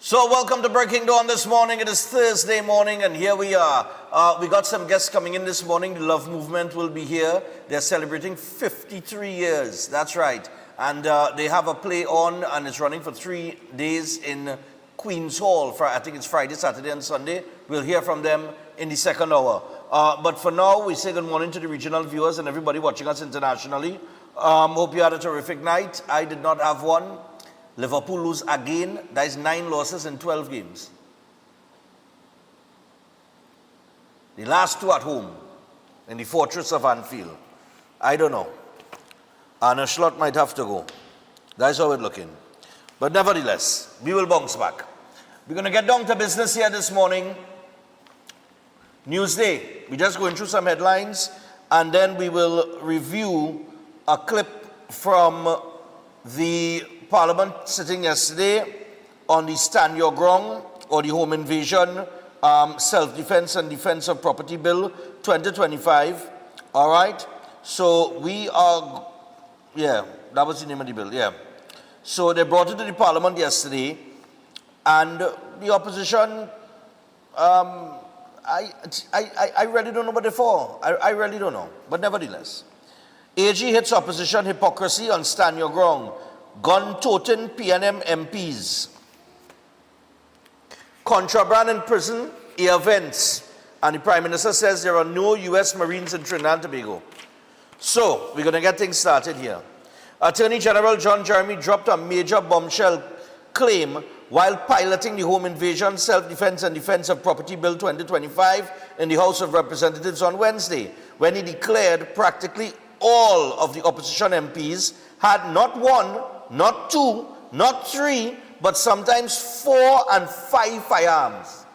So welcome to Breaking Dawn this morning. It is Thursday morning and here we are. We got some guests coming in this morning. The Love Movement will be here. They're celebrating 53 years. That's right. And they have a play on and it's running for 3 days in Queen's Hall. I think it's Friday, Saturday and Sunday. We'll hear from them in the second hour. But for now, we say good morning to the regional viewers and everybody watching us internationally. Hope you had a terrific night. I did not have one. Liverpool lose again. That is 9 losses in 12 games. The last 2 at home in the fortress of Anfield. I don't know. Arne Slot might have to go. That's how it's looking. But nevertheless, we will bounce back. We're going to get down to business here this morning. Newsday. We're just going through some headlines and then we will review a clip from the Parliament sitting yesterday on the Stand Your Ground or the Home Invasion Self-Defense and Defense of Property Bill 2025. All right. So we are, that was the name of the bill. Yeah. So they brought it to the Parliament yesterday and the opposition, I really don't know what they're for. I really don't know. But nevertheless, AG hits opposition hypocrisy on Stand Your Ground. Gun-toting PNM MPs. Contraband in prison, events. And the Prime Minister says there are no U.S. Marines in Trinidad and Tobago. So, we're going to get things started here. Attorney General John Jeremy dropped a major bombshell claim while piloting the Home Invasion, Self-Defense and Defense of Property Bill 2025 in the House of Representatives on Wednesday, when he declared practically all of the opposition MPs had not one, not 2, not 3, but sometimes 4 and 5 firearms.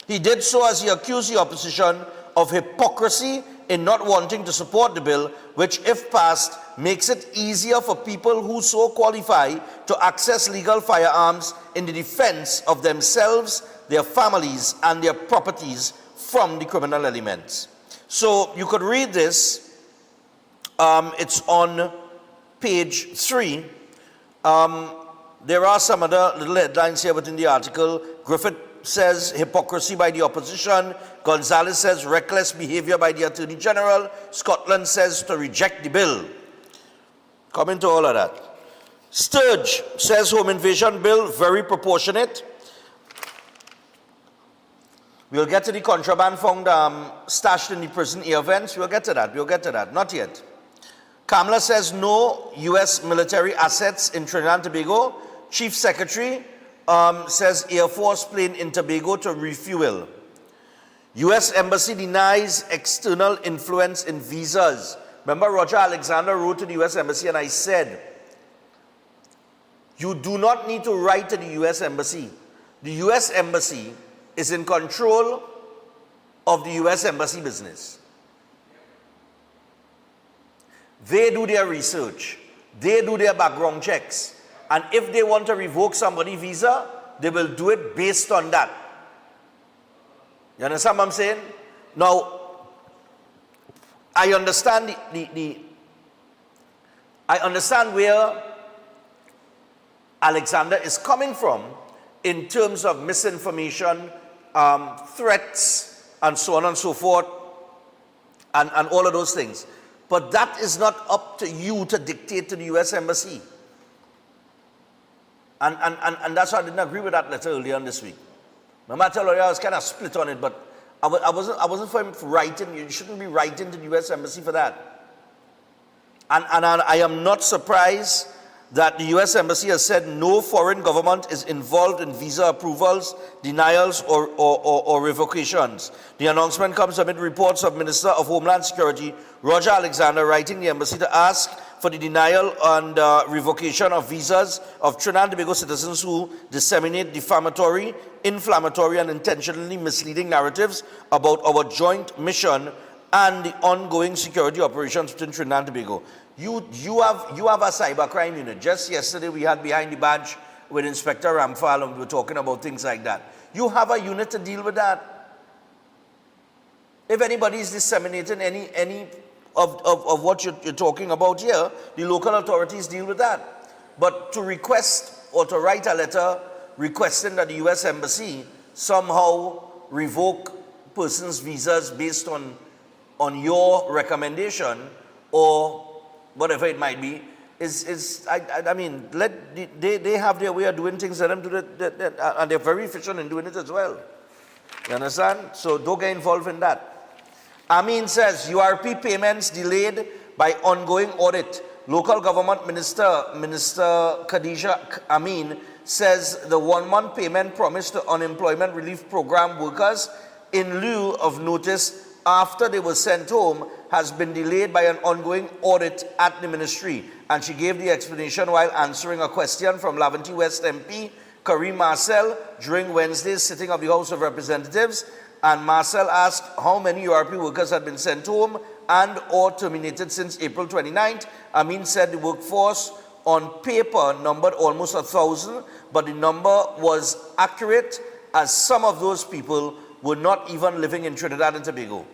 He did so as he accused the opposition of hypocrisy in not wanting to support the bill, which, if passed, makes it easier for people who so qualify to access legal firearms in the defense of themselves, their families, and their properties from the criminal elements. So you could read this. It's on page 3. There are some other little headlines here within the article. Griffith says hypocrisy by the opposition. Gonzalez says reckless behavior by the Attorney General. Scotland says to reject the bill. Coming to all of that. Sturge says home invasion bill very proportionate. We'll get to the contraband found stashed in the prison events. We'll get to that. Not yet. Kamala says no U.S. military assets in Trinidad and Tobago. Chief Secretary says Air Force plane in Tobago to refuel. U.S. Embassy denies external influence in visas. Remember, Roger Alexander wrote to the U.S. Embassy and I said, you do not need to write to the U.S. Embassy. The U.S. Embassy is in control of the U.S. Embassy business. They do their research. They do their background checks. And if they want to revoke somebody's visa, they will do it based on that. You understand what I'm saying? Now, I understand I understand where Alexander is coming from in terms of misinformation, threats, and so on and so forth, and all of those things. But that is not up to you to dictate to the U.S. Embassy. And that's why I didn't agree with that letter earlier on this week. No matter what, I was kind of split on it, but I wasn't for him writing. You shouldn't be writing to the U.S. Embassy for that. And I am not surprised that the U.S. Embassy has said no foreign government is involved in visa approvals, denials, or revocations. The announcement comes amid reports of Minister of Homeland Security Roger Alexander writing the embassy to ask for the denial and revocation of visas of Trinidad and Tobago citizens who disseminate defamatory, inflammatory, and intentionally misleading narratives about our joint mission and the ongoing security operations within Trinidad and Tobago. You have a cybercrime unit. Just yesterday we had Behind the Badge with Inspector Ramphal and we were talking about things like that. You have a unit to deal with that. If anybody is disseminating any of what you're talking about here, the local authorities deal with that. but to request or to write a letter requesting that the U.S. Embassy somehow revoke persons' visas based on your recommendation or whatever it might be, I mean, they have their way of doing things, let them do that, and they're very efficient in doing it as well. You understand? So don't get involved in that. Amin says, URP payments delayed by ongoing audit. Local government Minister Khadija Amin says the 1 month payment promised to unemployment relief program workers in lieu of notice after they were sent home has been delayed by an ongoing audit at the ministry. And she gave the explanation while answering a question from Laventille West MP Karim Marcel during Wednesday's sitting of the House of Representatives. And Marcel asked how many URP workers had been sent home and or terminated since April 29th. Amin said the workforce on paper numbered almost 1,000, but the number was accurate as some of those people were not even living in Trinidad and Tobago.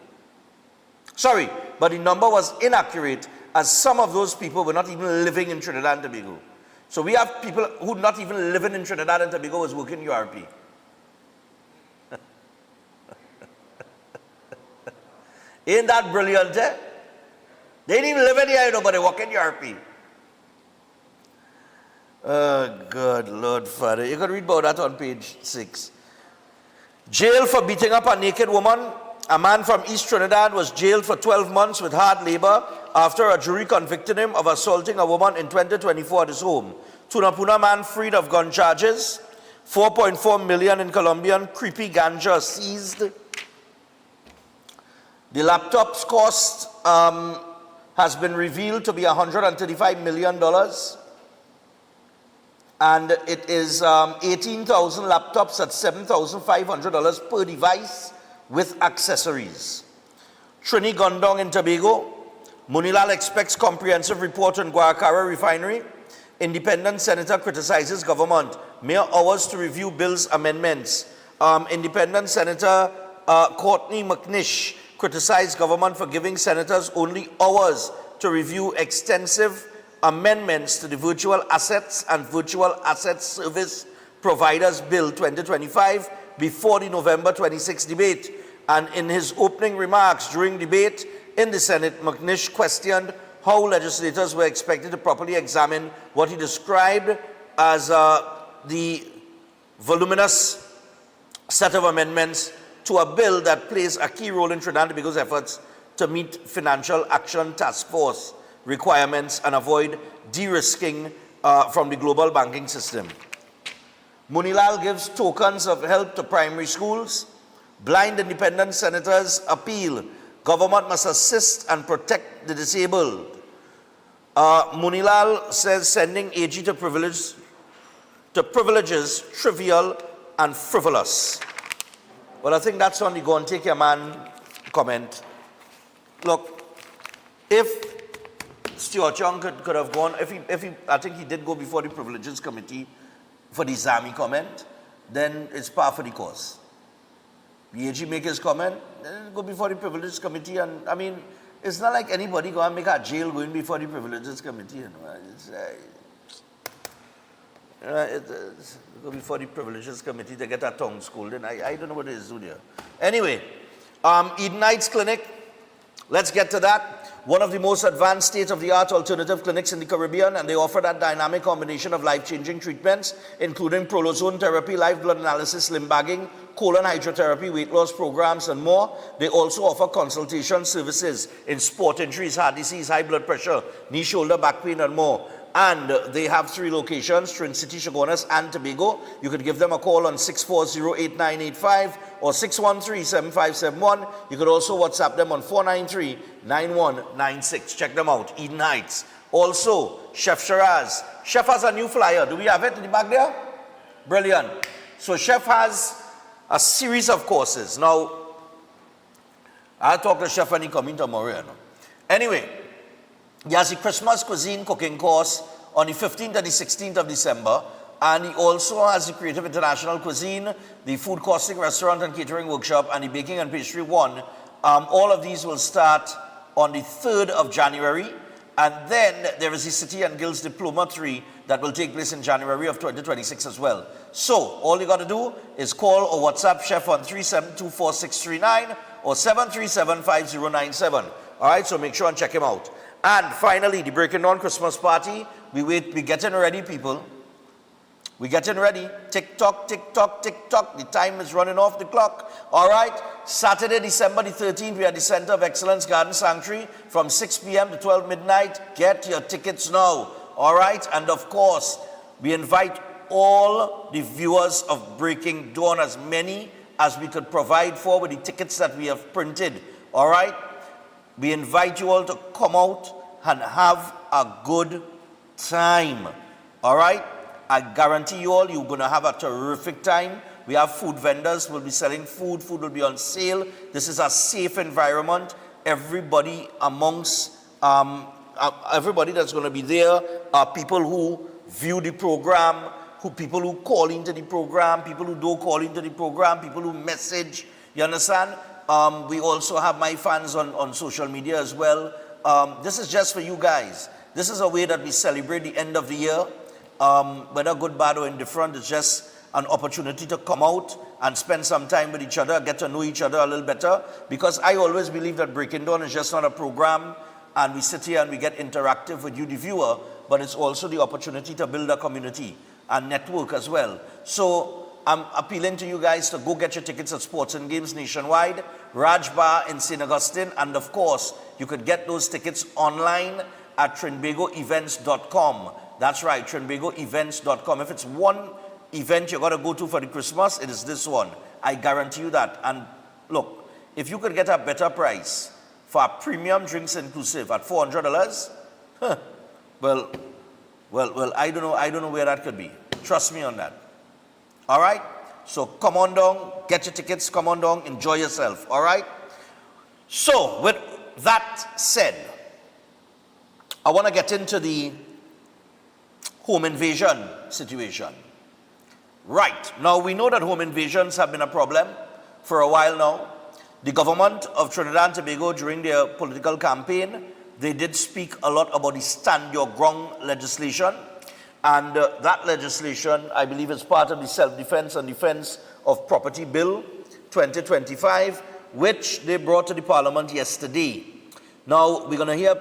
Sorry, but the number was inaccurate as some of those people were not even living in Trinidad and Tobago. So we have people who not even living in Trinidad and Tobago was working URP. Ain't that brilliant, eh? They didn't even live in here, but they work in URP. Oh, good Lord Father. You can read about that on page 6. Jail for beating up a naked woman. A man from East Trinidad was jailed for 12 months with hard labor after a jury convicted him of assaulting a woman in 2024 at his home. Tunapuna man freed of gun charges. 4.4 million in Colombian creepy ganja seized. The laptop's cost has been revealed to be $135 million. And it is 18,000 laptops at $7,500 per device with accessories. Trini Gondong in Tobago. Munilal expects comprehensive report on Guaracara refinery. Independent senator criticizes government. Mere hours to review bill's amendments. Independent Senator Courtney McNish criticized government for giving senators only hours to review extensive amendments to the Virtual Assets and Virtual Assets Service Providers Bill 2025 before the November 26 debate. And in his opening remarks during debate in the Senate, McNish questioned how legislators were expected to properly examine what he described as the voluminous set of amendments to a bill that plays a key role in Trinidad and Tobago's efforts to meet Financial Action Task Force requirements and avoid de-risking from the global banking system. Munilal gives tokens of help to primary schools. Blind independent senators appeal. Government must assist and protect the disabled. Munilal says sending AG to privileges trivial and frivolous. Well, I think that's on the go and take your man comment. Look, if Stuart Young could have gone, I think he did go before the Privileges Committee for the Zami comment, then it's par for the course. The AG make his comment, then go before the Privileges Committee, and I mean, it's not like anybody go and make a jail going before the Privileges Committee, you know. It's go before the Privileges Committee to get a tongue schooled, and I don't know what it is do there. Anyway, Edenites Clinic, let's get to that. One of the most advanced state-of-the-art alternative clinics in the Caribbean, and they offer that dynamic combination of life-changing treatments, including prolozone therapy, live blood analysis, limb bagging, colon hydrotherapy, weight loss programs, and more. They also offer consultation services in sport injuries, heart disease, high blood pressure, knee, shoulder, back pain, and more. And they have 3 locations, Trin City, Chaguanas, and Tobago. You could give them a call on 640-8985 or 613-7571. You could also WhatsApp them on 493-9196. Check them out, Eden Heights. Also, Chef Shiraz. Chef has a new flyer. Do we have it in the back there? Brilliant. So Chef has a series of courses. Now, I'll talk to Chef when he comes in tomorrow. You know. Anyway, he has a Christmas cuisine cooking course on the 15th and the 16th of December. And he also has the Creative International Cuisine, the Food Costing Restaurant and Catering Workshop, and the Baking and Pastry 1. All of these will start on the 3rd of January. And then there is the City and Guilds Diploma 3 that will take place in January of 2026 as well. So all you got to do is call or WhatsApp Chef on 3724639 or 7375097. All right, so make sure and check him out. And finally, the Breaking Dawn Christmas party. We're getting ready, people. We're getting ready. Tick tock, tick tock, tick tock. The time is running off the clock. All right. Saturday, December the 13th, we are at the Center of Excellence Garden Sanctuary from 6 p.m. to 12 midnight. Get your tickets now. All right. And of course, we invite all the viewers of Breaking Dawn, as many as we could provide for with the tickets that we have printed. All right. We invite you all to come out and have a good time. All right. I guarantee you all, you're going to have a terrific time. We have food vendors, we'll be selling food, food will be on sale. This is a safe environment. Everybody amongst, everybody that's going to be there are people who view the program, people who call into the program, people who don't call into the program, people who message, you understand? We also have my fans on social media as well. This is just for you guys. This is a way that we celebrate the end of the year. Whether good, bad, or indifferent, it's just an opportunity to come out and spend some time with each other, get to know each other a little better. Because I always believe that Breaking Dawn is just not a program and we sit here and we get interactive with you, the viewer, but it's also the opportunity to build a community and network as well. So I'm appealing to you guys to go get your tickets at Sports and Games nationwide, Raj Bar in St. Augustine, and of course, you could get those tickets online at trinbagoevents.com. That's right, trinbagoevents.com. If it's one event you're going to go to for the Christmas, it is this one. I guarantee you that. And look, if you could get a better price for a premium drinks inclusive at $400, well, I don't know where that could be. Trust me on that. All right? So come on down, get your tickets, come on down, enjoy yourself. All right? So with that said, I want to get into the home invasion situation. Right. Now, we know that home invasions have been a problem for a while now. The government of Trinidad and Tobago, during their political campaign, they did speak a lot about the Stand Your Ground legislation. And that legislation, I believe, is part of the Self-Defense and Defense of Property Bill 2025, which they brought to the Parliament yesterday. Now, we're going to hear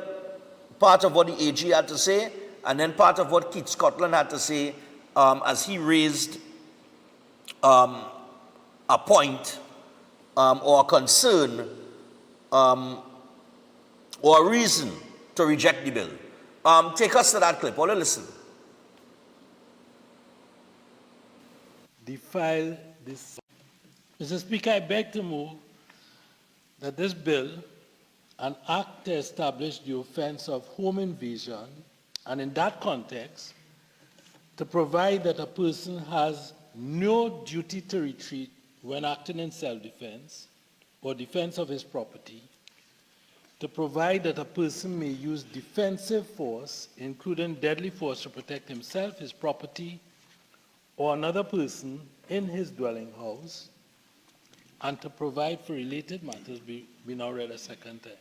part of what the AG had to say, and then part of what Keith Scotland had to say as he raised a point or a concern or a reason to reject the bill. Take us to that clip. Or listen. Defile this. Mr. Speaker, I beg to move that this bill, an act to establish the offense of home invasion, and in that context, to provide that a person has no duty to retreat when acting in self-defense or defense of his property, to provide that a person may use defensive force, including deadly force, to protect himself, his property, or another person in his dwelling house, and to provide for related matters we now read a second time.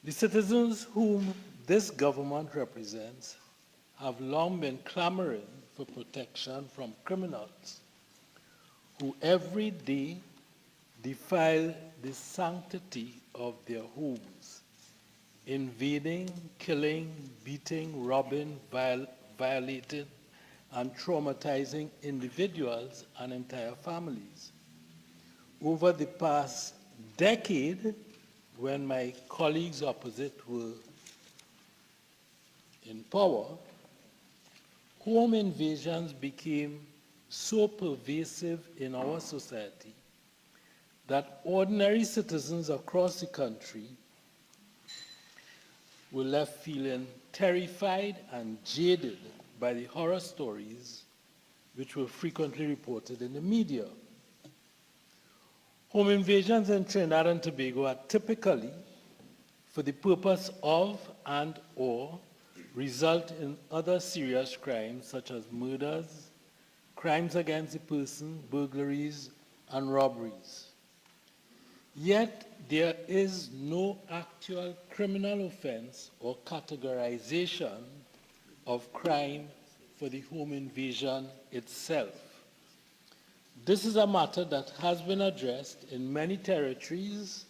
The citizens whom this government represents have long been clamoring for protection from criminals who every day defile the sanctity of their homes, invading, killing, beating, robbing, violating, and traumatizing individuals and entire families. Over the past decade, when my colleagues opposite were in power, home invasions became so pervasive in our society that ordinary citizens across the country were left feeling terrified and jaded by the horror stories which were frequently reported in the media. Home invasions in Trinidad and Tobago are typically for the purpose of and/or result in other serious crimes such as murders, crimes against the person, burglaries, and robberies. Yet there is no actual criminal offense or categorization of crime for the home invasion itself. This is a matter that has been addressed in many territories,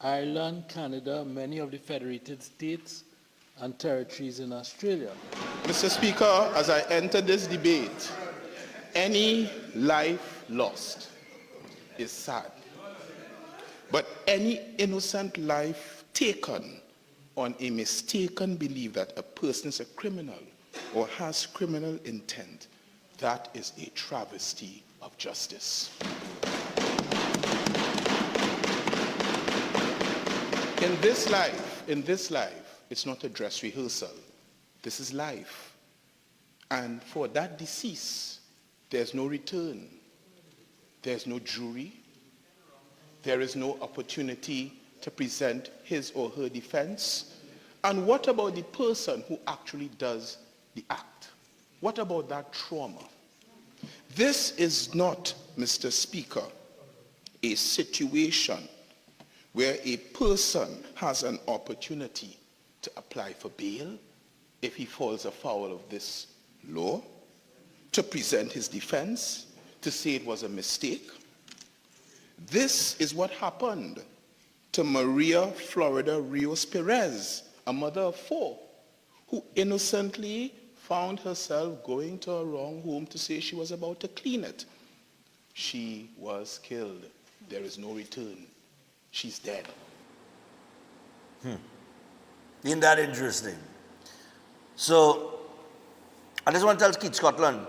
Ireland, Canada, many of the federated states, and territories in Australia. Mr. Speaker, as I enter this debate, any life lost is sad. But any innocent life taken on a mistaken belief that a person is a criminal or has criminal intent, that is a travesty of justice. In this life, it's not a dress rehearsal. This is life. And for that deceased, there's no return. There's no jury. There is no opportunity to present his or her defense. And what about the person who actually does the act? What about that trauma? This is not, Mr. Speaker, a situation where a person has an opportunity to apply for bail if he falls afoul of this law, to present his defense, to say it was a mistake. This is what happened to Maria Florida Rios Perez, a mother of 4, who innocently found herself going to a wrong home to say she was about to clean it. She was killed. There is no return. She's dead. Isn't that interesting? So, I just want to tell Keith Scotland,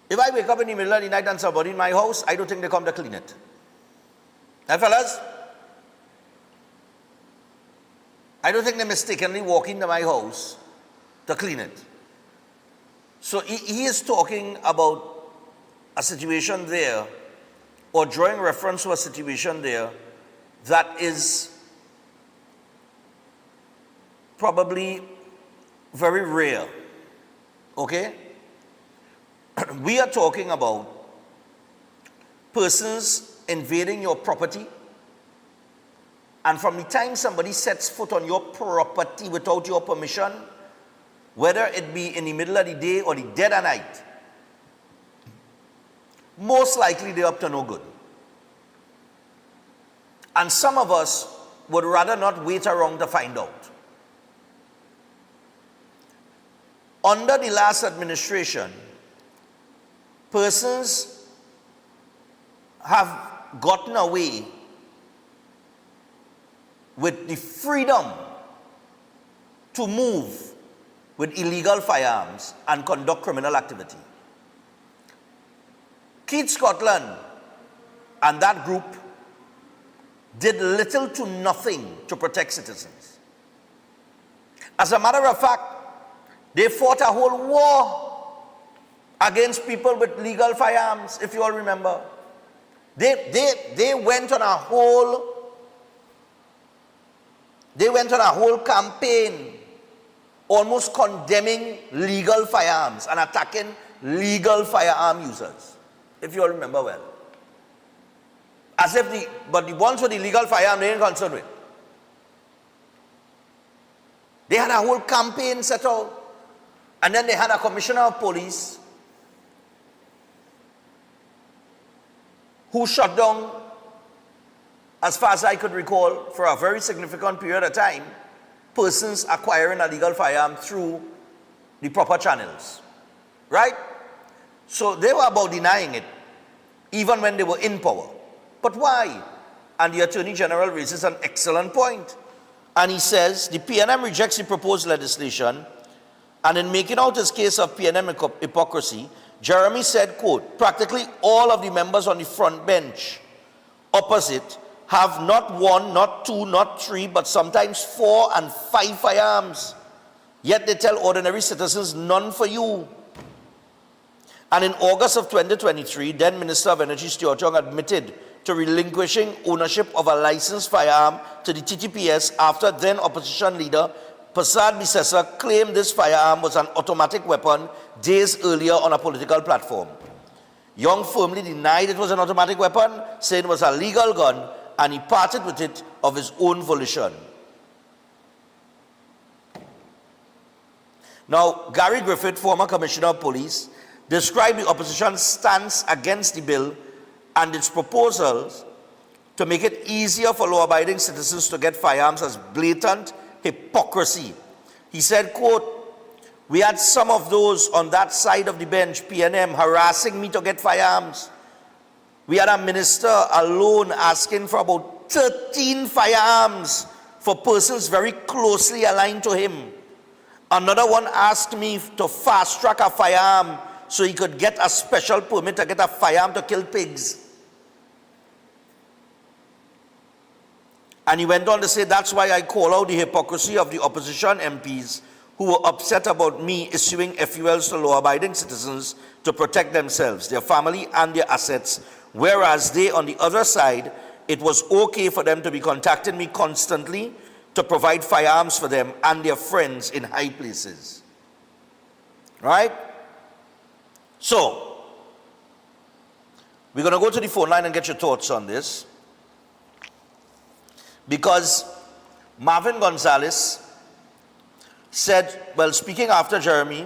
if I wake up in the middle of the night and somebody in my house, I don't think they come to clean it. Hey, fellas? I don't think they mistakenly walk into my house to clean it. So he is talking about a situation there, or drawing reference to a situation there that is probably very rare. Okay? We are talking about persons invading your property, and from the time somebody sets foot on your property without your permission, whether it be in the middle of the day or the dead of night, most likely they're up to no good. And some of us would rather not wait around to find out. Under the last administration, persons have gotten away with the freedom to move with illegal firearms and conduct criminal activity. Keith Scotland and that group did little to nothing to protect citizens. As a matter of fact, they fought a whole war against people with legal firearms, if you all remember. They went on a whole campaign almost condemning legal firearms and attacking legal firearm users, if you all remember well. As if but the ones with the legal firearm, they ain't concerned with. They had a whole campaign set out, and then they had a commissioner of police who shut down, as far as I could recall, for a very significant period of time, persons acquiring a legal firearm through the proper channels. Right? So they were about denying it, even when they were in power. But why? And the Attorney General raises an excellent point. And he says, the PNM rejects the proposed legislation, and in making out his case of PNM hypocrisy, Jeremy said, quote, practically all of the members on the front bench opposite have not 1, not 2, not 3, but sometimes 4 and 5 firearms. Yet they tell ordinary citizens, none for you. And in August of 2023, then Minister of Energy Stuart Young admitted to relinquishing ownership of a licensed firearm to the TTPS after then opposition leader Prasad Bisesa claimed this firearm was an automatic weapon days earlier on a political platform. Young firmly denied it was an automatic weapon, saying it was a legal gun, and he parted with it of his own volition. Now, Gary Griffith, former Commissioner of Police, described the opposition's stance against the bill and its proposals to make it easier for law-abiding citizens to get firearms as blatant hypocrisy. He said, quote, "We had some of those on that side of the bench, PNM, harassing me to get firearms. We had a minister alone asking for about 13 firearms for persons very closely aligned to him. Another one asked me to fast-track a firearm so he could get a special permit to get a firearm to kill pigs." And he went on to say, "That's why I call out the hypocrisy of the opposition MPs who were upset about me issuing FULs to law-abiding citizens to protect themselves, their family, and their assets, whereas they, on the other side, it was okay for them to be contacting me constantly to provide firearms for them and their friends in high places." Right? So, we're going to go to the phone line and get your thoughts on this. Because Marvin Gonzalez said, well, speaking after Jeremy,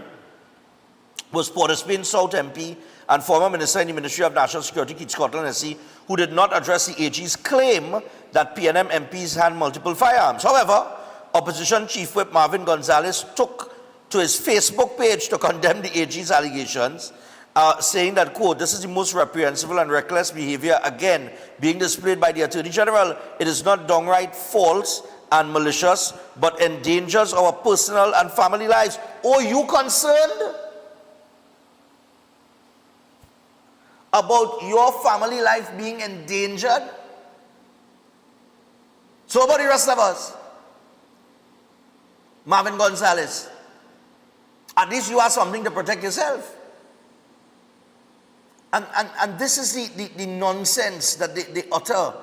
was Port of Spain South MP and former minister in the Ministry of National Security, Keith Scotland SC, who did not address the AG's claim that PNM MPs had multiple firearms. However, opposition chief whip Marvin Gonzalez took to his Facebook page to condemn the AG's allegations, saying that, quote, "This is the most reprehensible and reckless behavior, again, being displayed by the Attorney General. It is not downright false and malicious, but endangers our personal and family lives." Are you concerned about your family life being endangered? So about the rest of us. Marvin Gonzalez, at least you have something to protect yourself. And this is the nonsense that they utter.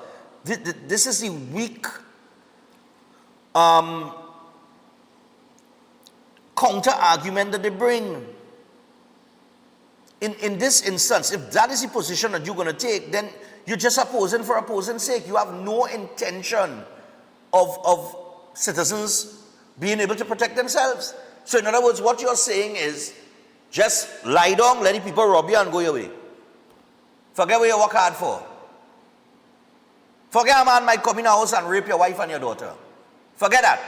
This is the weak counter-argument that they bring. In this instance, if that is the position that you're going to take, then you're just opposing for opposing's sake. You have no intention of citizens being able to protect themselves. So in other words, what you're saying is, just lie down, let the people rob you and go your way. Forget what you work hard for. Forget a man might come in a house and rape your wife and your daughter. Forget that.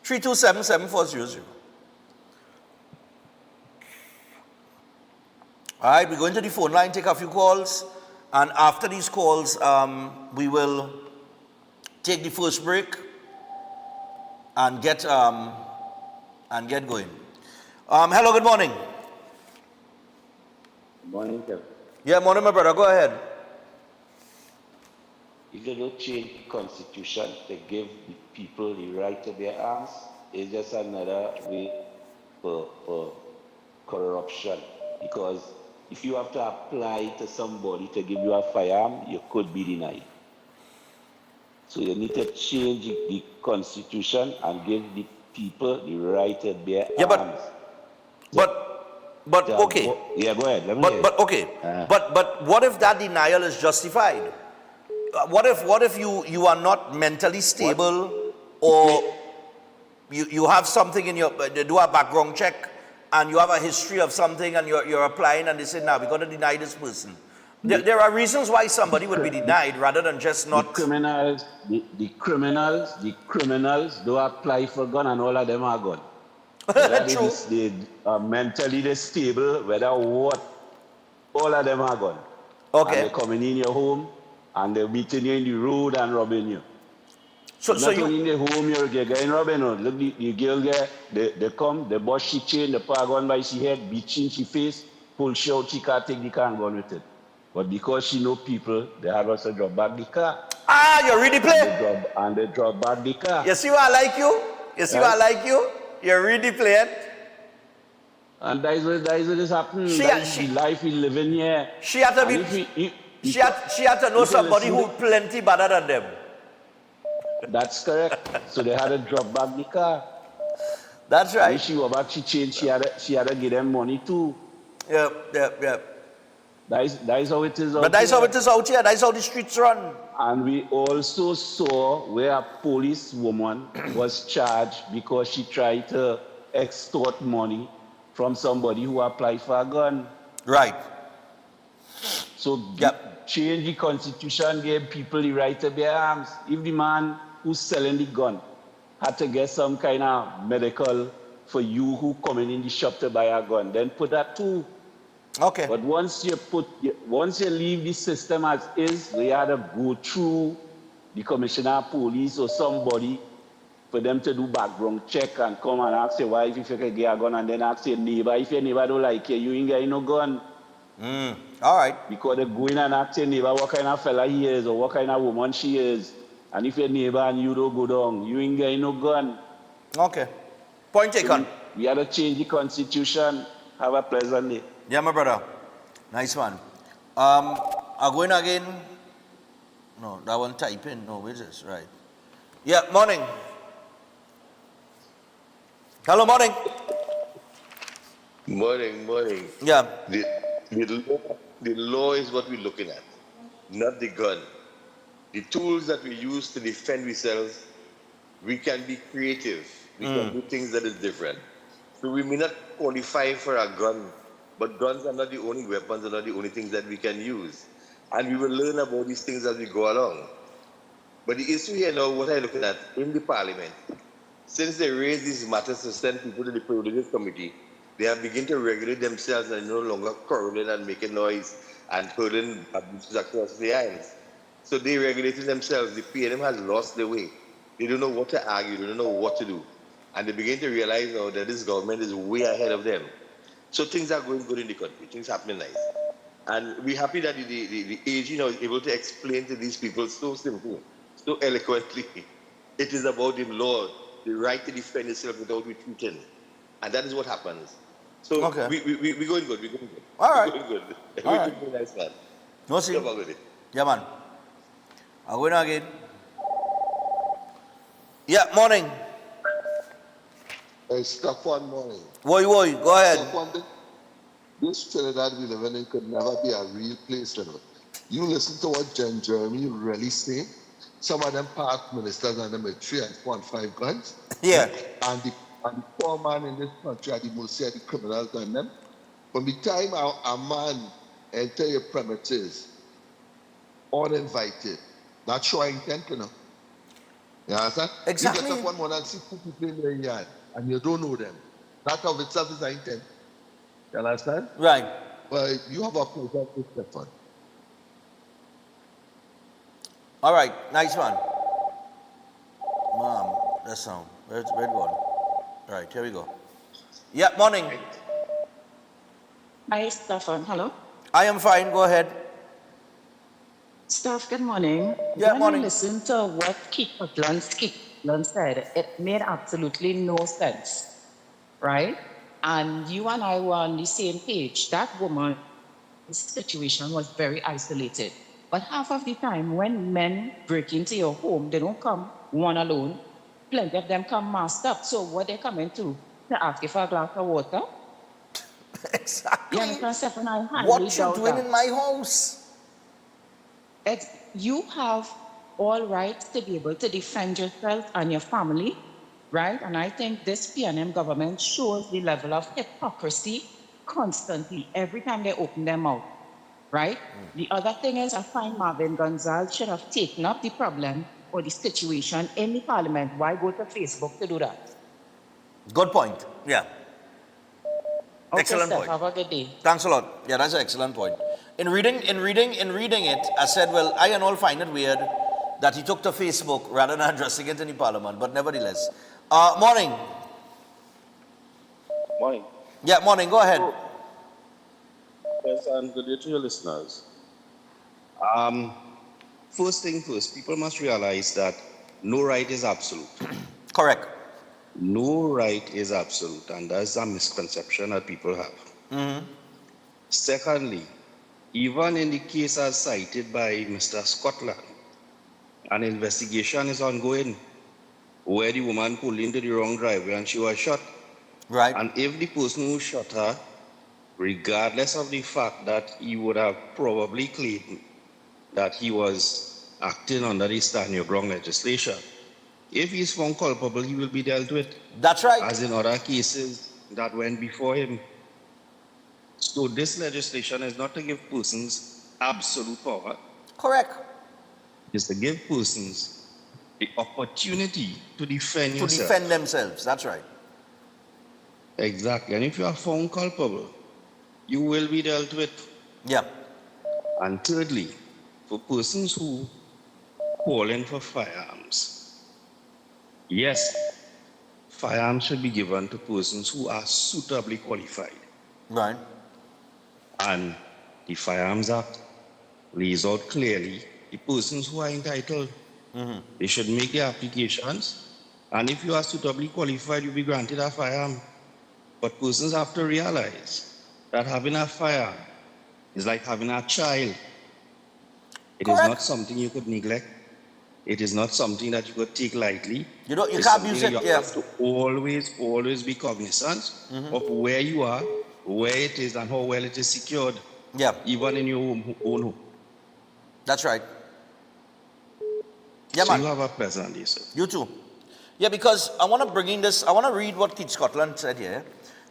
327-7400. All right, we're going to the phone line, take a few calls, and after these calls, we will take the first break and get going. Hello, good morning. Morning, Kev. Yeah, morning, my brother. Go ahead. If they don't change the constitution to give the people the right to bear arms, it's just another way for corruption. Because if you have to apply to somebody to give you a firearm, you could be denied. So you need to change the constitution and give the people the right to bear arms. But okay. Yeah, go ahead. Let me hear. But okay. But what if that denial is justified? What if you are not mentally stable, or you have something in your, they do a background check and you have a history of something and you're applying and they say, "Now we're going to deny this person." There are reasons why somebody would be denied rather than just not. The criminals do apply for gun and all of them are gun. True. They are mentally stable, whether what, all of them are gun. Okay. And they're coming in your home and they're meeting you in the road and robbing you. So Not you, only in the home, you're getting robbing. Look, the girl there, they come, they bust she chain, they put a gun by she head, beat she in she face, pull she out, she can't take the car and go with it. But because she know people, they have also drop back the car. you really play? And they drop back the car. You see why I like you? You see why I like you? You're really playing. And that is what is happening. That's the life we live in here. She had to be. She had to know somebody who plenty better than them. That's correct. So they had to drop back the car. That's When right. she go back, she changed, she had to give them money too. Yep. That is how it is out But that's how here. it is out here. That's how the streets run. And we also saw where a police woman was charged because she tried to extort money from somebody who applied for a gun. Right. So Yep. change the constitution, give people the right to bear arms. If the man who's selling the gun had to get some kind of medical for you who coming in the shop to buy a gun, then put that too. Okay. But once you leave the system as is, we had to go through the commissioner of police or somebody for them to do background check and come and ask your wife if you can get a gun, and then ask your neighbor. If your neighbor don't like you ain't getting no gun. All right. Because they go in and ask your neighbor what kind of fella he is or what kind of woman she is. And if your neighbor and you don't go down, you ain't getting no gun. Okay. Point taken. We had to change the constitution. Have a pleasant day. Yeah, my brother. Nice one. I'm going again. No, that one type in. No, which is right. Yeah, morning. Hello, morning. Morning. Yeah. The law is what we're looking at, not the gun. The tools that we use to defend ourselves, we can be creative. We can do things that is different. So we may not qualify for a gun, but guns are not the only weapons, are not the only things that we can use. And we will learn about these things as we go along. But the issue here now, what I'm looking at in the parliament, since they raised these matters to send people to the Privileges Committee, they have begun to regulate themselves and no longer quarreling and making noise and hurling abuses across the aisles. So they regulated themselves. The PNM has lost their way. They don't know what to argue, they don't know what to do. And they begin to realize now that this government is way ahead of them. So things are going good in the country, things happening nice. And we're happy that the AG now is able to explain to these people so simply, so eloquently. It is about the law, the right to defend yourself without retreating. And that is what happens. So Okay. we're going good, we're going good. All right. We're going good. All We're right. going nice, man. No, see. Good about it. Yeah, man. I'm going again. Yeah, morning. Hey, Stefan, morning. Woy, go ahead. Stefan, this Trinidad we live in could never be a real place, you know. You listen to what Jen Jeremy really say. Some of them past ministers and the military and 4 guns. Yeah. And the poor man in this country are the most of the criminals than them. From the time a man enter your premises uninvited, not showing intent, you know. You understand? Exactly. You get up one morning and see 2 people in your yard and you don't know them. That of itself is an intent. You understand? Right. But you have a program to step on. All right. Nice one. Mom, that sound. Where's it going? All right, here we go. Yeah, morning. Hi, Stefan. Hello. I am fine. Go ahead. Steph, good morning. Yeah, when morning. I listened to what Keith Putland said, it made absolutely no sense, right? And you and I were on the same page. That woman's situation was very isolated. But half of the time, when men break into your home, they don't come one alone. Plenty of them come masked up. So what they coming to ask you for a glass of water? Exactly. You understand, Stephan? I highly What you doubt doing that. in my house? You have all rights to be able to defend yourself and your family, right? And I think this PNM government shows the level of hypocrisy constantly, every time they open their mouth, right? The other thing is, I find Marvin Gonzalez should have taken up the problem or the situation in the parliament. Why go to Facebook to do that? Good point. Yeah. Okay, Excellent Steph, point. have a good day. Thanks a lot. Yeah, that's an excellent point. In reading it, I said, well, I and all find it weird that he took to Facebook rather than addressing it in the parliament, but nevertheless. Morning. Morning. Yeah, morning. Go ahead. Yes, and good day to your listeners. First thing first, people must realize that no right is absolute. Correct. No right is absolute, and that's a misconception that people have. Secondly, even in the case as cited by Mr. Scotland, an investigation is ongoing where the woman pulled into the wrong driveway and she was shot. Right. And if the person who shot her, regardless of the fact that he would have probably claimed that he was acting under the Stand Your Ground legislation, if he is found culpable, he will be dealt with, That's right. as in other cases that went before him. So this legislation is not to give persons absolute power, Correct. it's to give persons the opportunity to defend To yourself. defend themselves. That's right. Exactly. And if you are found culpable, you will be dealt with. Yeah. And thirdly, for persons who call in for firearms, yes, firearms should be given to persons who are suitably qualified. Right. And the Firearms Act lays out clearly the persons who are entitled. They should make their applications. And if you are suitably qualified, you'll be granted a firearm. But persons have to realize that having a firearm is like having a child. It is Correct. not something you could neglect. It is not something that you could take lightly. You don't, you It's can't something use that it. you Yeah. have to always be cognizant of where you are, where it is, and how well it is secured, Yeah. even in your own home. That's right. Yeah, So man. you have a pleasant day, sir. You too. Yeah, because I want to bring in this, I want to read what Keith Scotland said here.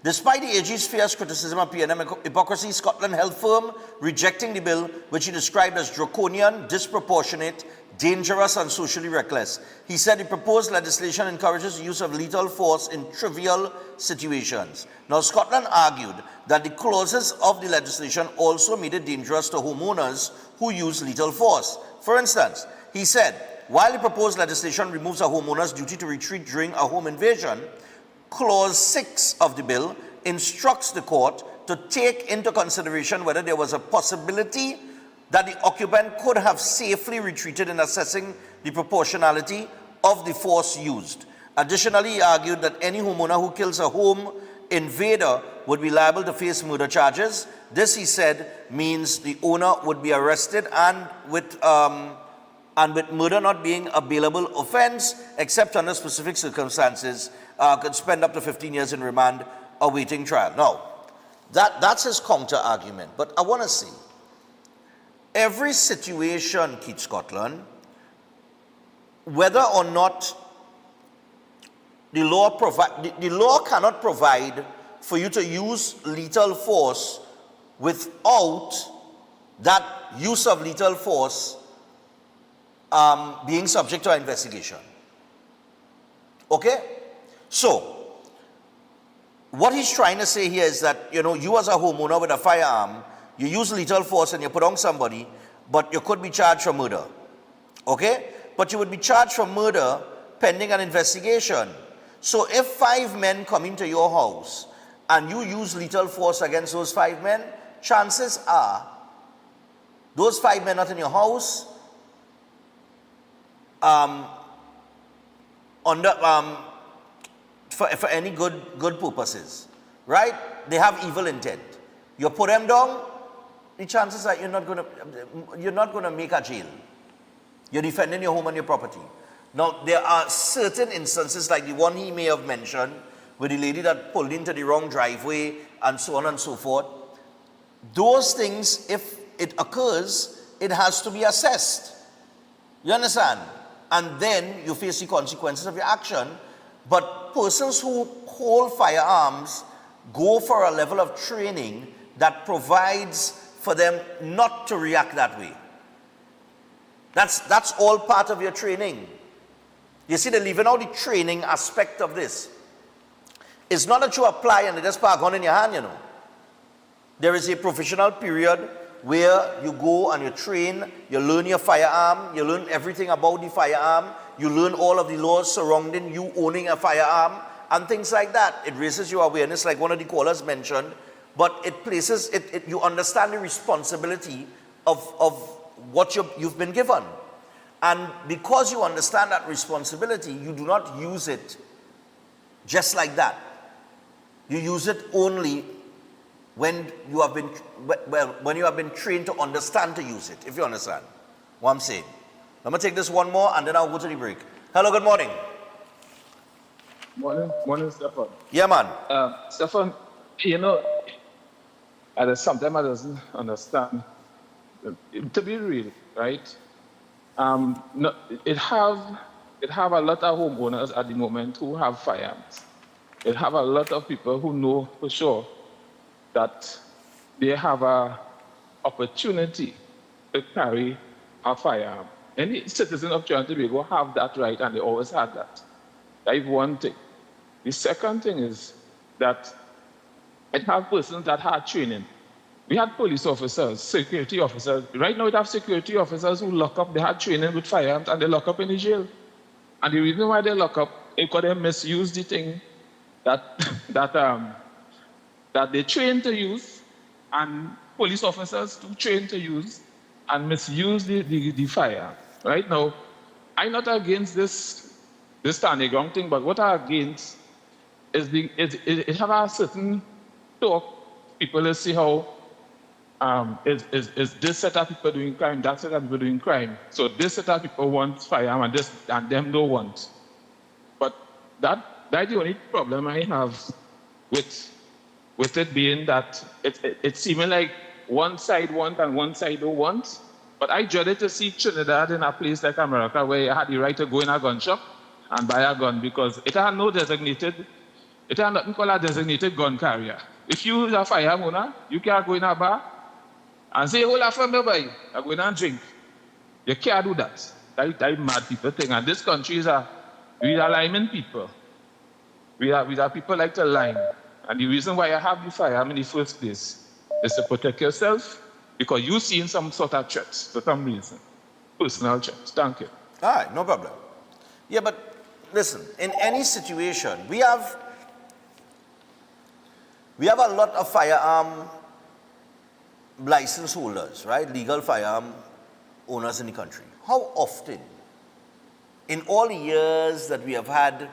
Despite the AG's fierce criticism of PNM hypocrisy, Scotland held firm, rejecting the bill, which he described as draconian, disproportionate, dangerous, and socially reckless. He said the proposed legislation encourages the use of lethal force in trivial situations. Now, Scotland argued that the clauses of the legislation also made it dangerous to homeowners who use lethal force. For instance, he said, while the proposed legislation removes a homeowner's duty to retreat during a home invasion, Clause 6 of the bill instructs the court to take into consideration whether there was a possibility that the occupant could have safely retreated in assessing the proportionality of the force used. Additionally, he argued that any homeowner who kills a home invader would be liable to face murder charges. This, he said, means the owner would be arrested and with murder not being a bailable offense, except under specific circumstances, could spend up to 15 years in remand awaiting trial. Now, that's his counter-argument. But I want to see, every situation, Keith Scotland, whether or not the law cannot provide for you to use lethal force without that use of lethal force being subject to an investigation. Okay? So, what he's trying to say here is that, you as a homeowner with a firearm, you use lethal force and you put on somebody, but you could be charged for murder. Okay? But you would be charged for murder pending an investigation. So if 5 men come into your house and you use lethal force against those 5 men, chances are those 5 men not in your house, for any good purposes, right? They have evil intent. You put them down, the chances are you're not going to make a jail. You're defending your home and your property. Now, there are certain instances like the one he may have mentioned, with the lady that pulled into the wrong driveway and so on and so forth. Those things, if it occurs, it has to be assessed. You understand? And then you face the consequences of your action. But persons who hold firearms go for a level of training that provides for them not to react that way. That's all part of your training. You see, they're leaving out the training aspect of this. It's not that you apply and they just park on in your hand, There is a professional period where you go and you train, you learn your firearm, you learn everything about the firearm, you learn all of the laws surrounding you owning a firearm, and things like that. It raises your awareness, like one of the callers mentioned, but it places, you understand the responsibility of what you've been given. And because you understand that responsibility, you do not use it just like that. You use it only when you have been trained to understand to use it, if you understand what I'm saying. I'm going to take this one more and then I'll go to the break. Hello, good morning. Morning, Stefan. Yeah, man. Stefan, sometimes I doesn't understand. To be real, right? No, it have a lot of homeowners at the moment who have firearms. It have a lot of people who know for sure that they have a opportunity to carry a firearm. Any citizen of Trinidad and Tobago have that right, and they always had that. That is one thing. The second thing is that it have persons that had training. We had police officers, security officers. Right now, we have security officers who lock up. They had training with firearms, and they lock up in the jail. And the reason why they lock up is because they misuse the thing that they train to use, and police officers to train to use, and misuse the fire. Right now, I'm not against this standing ground thing, but what I'm against is it have a certain talk. People will see how is this set of people doing crime, that set of people doing crime. So this set of people want firearm and them don't want. But that's the only problem I have with it being that it's seeming like one side want and one side don't want. But I dreaded to see Trinidad in a place like America where you had the right to go in a gun shop and buy a gun because it had nothing called a designated gun carrier. If you are a firearm owner, you can't go in a bar and say, hold on for me, boy, I'm going and drink. You can't do that. That mad people thing. And this country we are liming people. We are people like to lime. And the reason why I have the firearm in the first place is to protect yourself because you've seen some sort of threats for some reason. Personal threats. Thank you. All right, no problem. Yeah, but listen, in any situation, we have a lot of firearm license holders, right? Legal firearm owners in the country. How often, in all the years that we have had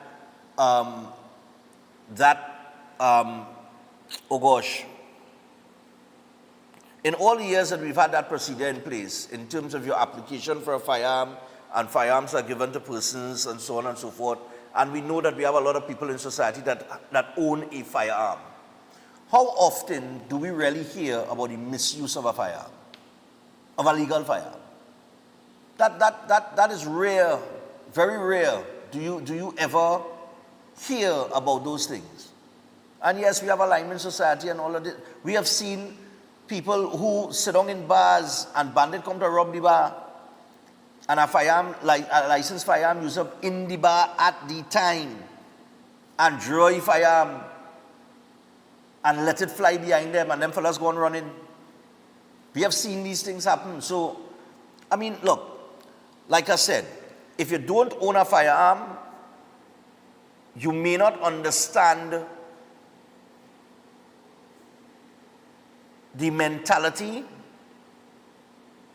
in all the years that we've had that procedure in place, in terms of your application for a firearm, and firearms are given to persons and so on and so forth, and we know that we have a lot of people in society that own a firearm. How often do we really hear about the misuse of a firearm, of a legal firearm? That is rare, very rare. Do you ever hear about those things? And yes, we have a lineman society and all of it. We have seen people who sit down in bars and bandit come to rob the bar, and a licensed firearm user in the bar at the time, and draw a firearm and let it fly behind them, and them fellas go on running. We have seen these things happen. So, I mean, look, like I said, if you don't own a firearm, you may not understand the mentality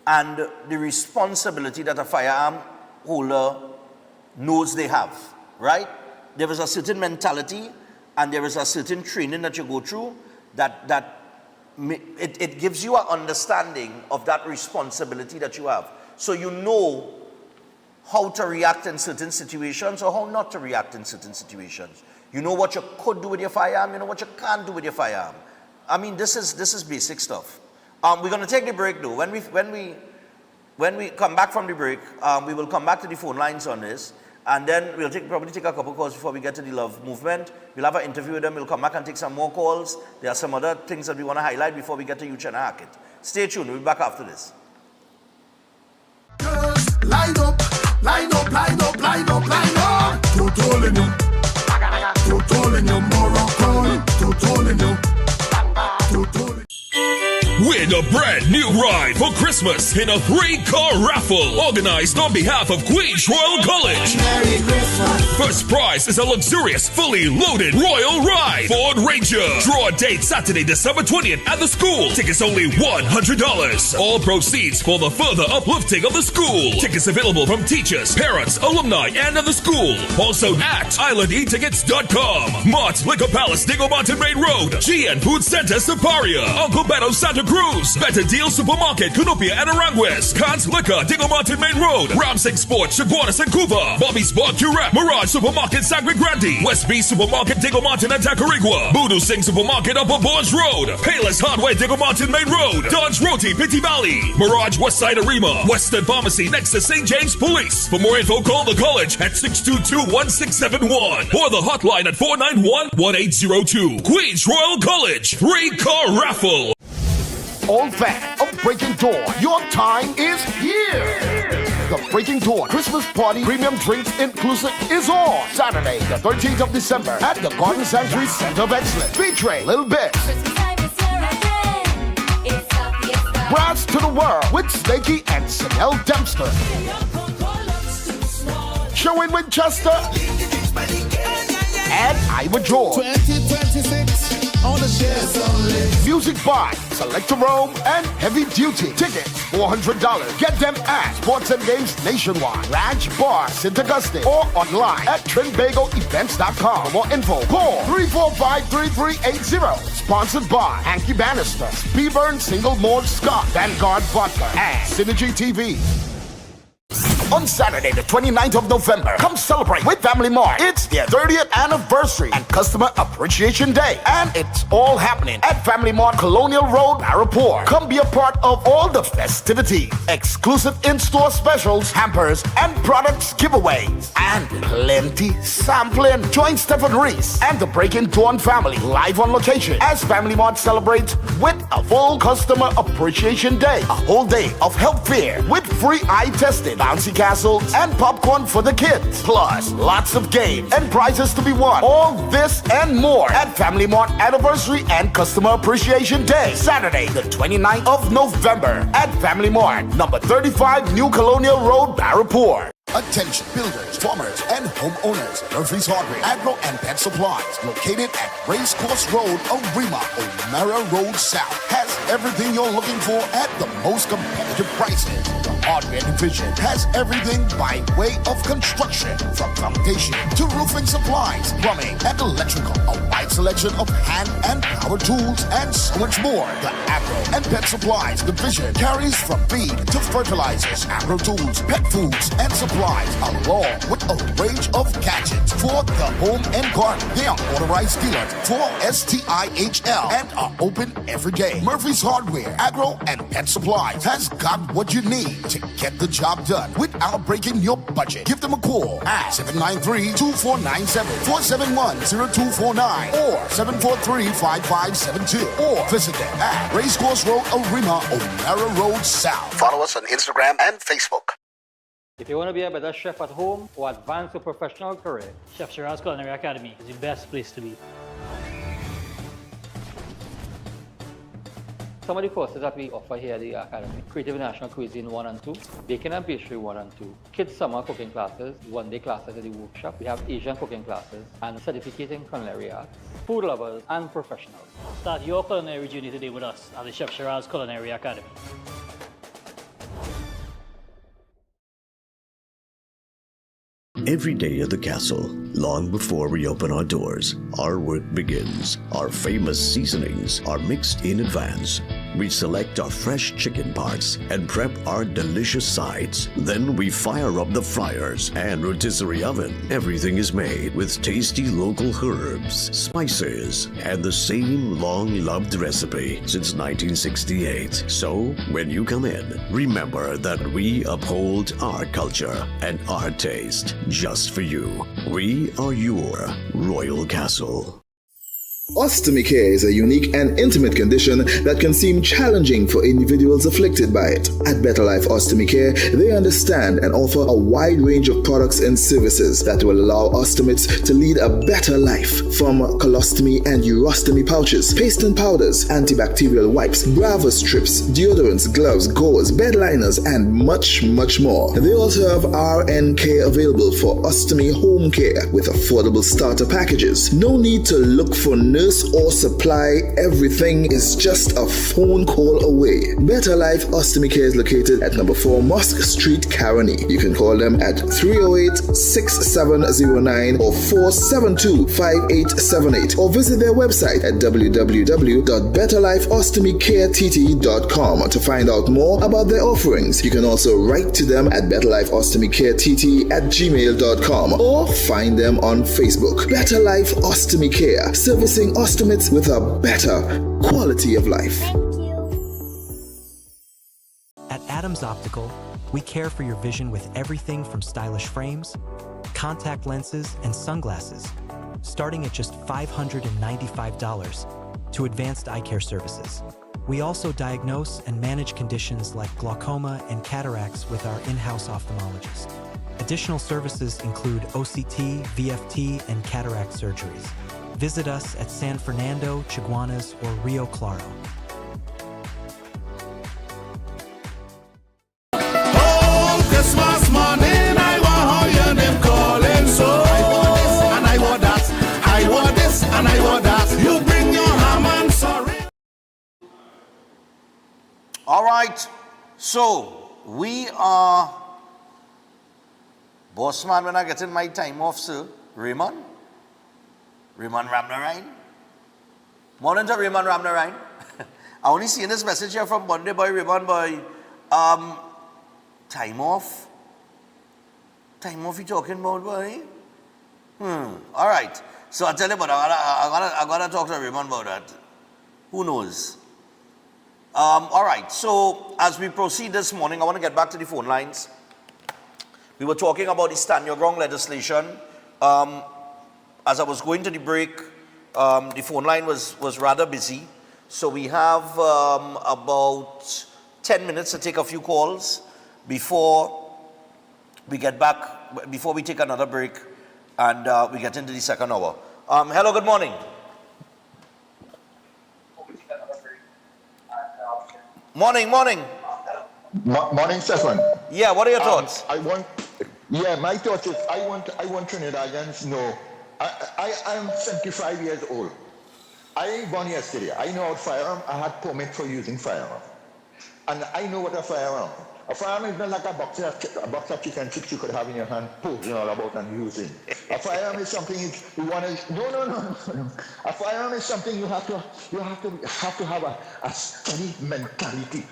and the responsibility that a firearm holder knows they have, right? There is a certain mentality and there is a certain training that you go through it gives you an understanding of that responsibility that you have. So you know how to react in certain situations or how not to react in certain situations. You know what you could do with your firearm, you know what you can't do with your firearm. I mean, this is basic stuff. We're going to take the break though. When we come back from the break, we will come back to the phone lines on this, and then we'll probably take a couple calls before we get to the Love Movement. We'll have an interview with them. We'll come back and take some more calls. There are some other things that we want to highlight before we get to Uchenna Hackett. Stay tuned. We'll be back after this. Line up, line up, line up, line up, line up. Totolinho, Totolinho, Morocco, Totolinho, Totolinho. Win a brand new ride for Christmas in a 3-car raffle organized on behalf of Queen's Royal College. Merry Christmas. First prize is a luxurious, fully loaded Royal Ride Ford Ranger. Draw date Saturday, December 20th at the school. Tickets only $100. All proceeds for the further uplifting of the school. Tickets available from teachers, parents, alumni, and of the school. Also at islandetickets.com. Mott Liquor Palace, Digo Mountain Main Road. GN Food Center, Siparia. Uncle Beto, Santa Cruz. Cruz, Better Deal Supermarket, Cunupia and Aranguez, Khan's Liquor, Diego Martin Main Road, Ramsing Sports, Chaguanas and Cuba, Bobby's Bar Curep, Mirage Supermarket, Sangre Grande, West B Supermarket, Diego Martin and Tacarigua, Voodoo Singh Supermarket, Upper Bourge Road, Payless Hardware, Diego Martin Main Road, Dodge Roti, Pitti Valley, Mirage Westside Arima, Western Pharmacy next to St. James Police. For more info, call the college at 622-1671 or the hotline at 491-1802. Queens Royal College, 3-car raffle. All fan of Breaking Dawn, your time is here. The Breaking Dawn Christmas Party Premium Drinks Inclusive is on Saturday, the 13th of December at the Garden Sanctuary Center of Excellence, featuring Lil Bit, Brass to the World with Snakey and Chanel Dempster, Showing Winchester, and Ivor George. 2026 on the shares only. Music by Selector Rome and Heavy Duty. Tickets $400. Get them at Sports and Games Nationwide, Ranch Bar, St. Augustine, or online at TrinBagoEvents.com. For more info, call 345-3380. Sponsored by Hanky Bannister, Speedburn Single Malt Scott, Vanguard Vodka, and Synergy TV. On Saturday, the 29th of November, come celebrate with Family Mart. It's their 30th anniversary and Customer Appreciation Day. And it's all happening at Family Mart, Colonial Road, Parapoor. Come be a part of all the festivities, exclusive in-store specials, hampers, and products giveaways, and plenty sampling. Join Stephen Reese and the Breaking Dawn family live on location as Family Mart celebrates with a full Customer Appreciation Day. A whole day of health fair with free eye testing, bouncy castles, and popcorn for the kids. Plus, lots of games and prizes to be won. All this and more at Family Mart Anniversary and Customer Appreciation Day, Saturday, the 29th of November at Family Mart, number 35 New Colonial Road, Parapoor. Attention builders, farmers, and homeowners. Murphy's Hardware, Agro and Pet Supplies, located at Racecourse Road, Arima, O'Mara Road South, has everything you're looking for at the most competitive prices. The Hardware Division has everything by way of construction, from foundation to roofing supplies, plumbing, and electrical. A wide selection of hand and power tools, and so much more. The Agro and Pet Supplies Division carries from feed to fertilizers, agro tools, pet foods, and supplies, along with a range of gadgets for the home and garden. They are authorized dealers for STIHL and are open every day. Murphy's Hardware, Agro, and Pet Supplies has got what you need to get the job done without breaking your budget. Give them a call at 793-2497, 471-0249, or 743-5572, or visit them at Racecourse Road, Arima, O'Mara Road South. Follow us on Instagram and Facebook. If you want to be a better chef at home or advance your professional career, Chef Shiraz Culinary Academy is the best place to be. some of the courses that we offer here at the Academy: Creative National Cuisine 1 and 2, Baking and Pastry 1 and 2, Kids Summer Cooking Classes, one-day classes at the workshop. We have Asian cooking classes and Certificate in Culinary Arts, food lovers and professionals. Start your culinary journey today with us at the Chef Shiraz Culinary Academy. Every day at the castle, long before we open our doors, our work begins. Our famous seasonings are mixed in advance. We select our fresh chicken parts and prep our delicious sides. Then we fire up the fryers and rotisserie oven. Everything is made with tasty local herbs, spices, and the same long-loved recipe since 1968. So, when you come in, remember that we uphold our culture and our taste just for you. We are your Royal Castle. Ostomy care is a unique and intimate condition that can seem challenging for individuals afflicted by it. At Better Life Ostomy Care, they understand and offer a wide range of products and services that will allow ostomates to lead a better life. From colostomy and urostomy pouches, paste and powders, antibacterial wipes, Brava strips, deodorants, gloves, gauze, bed liners, and much, much more. They also have RN care available for ostomy home care with affordable starter packages. No need to look for nurses nurse, or supply, everything is just a phone call away. Better Life Ostomy Care is located at number 4 Mosque Street, Caroni. You can call them at 308-6709 or 472-5878 or visit their website at www.betterlifeostomycareTT.com to find out more about their offerings. You can also write to them at betterlifeostomycareTT@gmail.com or find them on Facebook. Better Life Ostomy Care, servicing ostomates with a better quality of life. At Adams Optical, we care for your vision with everything from stylish frames, contact lenses, and sunglasses, starting at just $595, to advanced eye care services. We also diagnose and manage conditions like glaucoma and cataracts with our in-house ophthalmologist. Additional services include OCT, VFT, and cataract surgeries. Visit us at San Fernando, Chaguanas, or Rio Claro. Christmas morning, I want hear them calling so. I want this and I want that. I want this and I want that. You bring your ham and sorry. All right, so we are, boss man, when I get in my time off, sir, Raymond Ramnarine. Morning to Raymond Ramnarine. I only seen this message here from Monday boy, Raymond boy. Time off? Time off you talking about, boy? All right. So I tell you what, I gotta talk to Raymond about that. Who knows? All right. So as we proceed this morning, I want to get back to the phone lines. We were talking about the Stand Your Ground legislation. As I was going to the break, the phone line was rather busy. So we have about 10 minutes to take a few calls before we get back, before we take another break and we get into the second hour. Hello, good morning. Morning. Morning, Stefan. Yeah, what are your thoughts? My thought is I want Trinidadians to know I am 75 years old. I ain't born yesterday. I know how firearm. I had permit for using firearm. And I know what a firearm. A firearm is not like a box of chicken chips you could have in your hand, posing all about and using. A firearm is something you want to. No. A firearm is something you have to have a steady mentality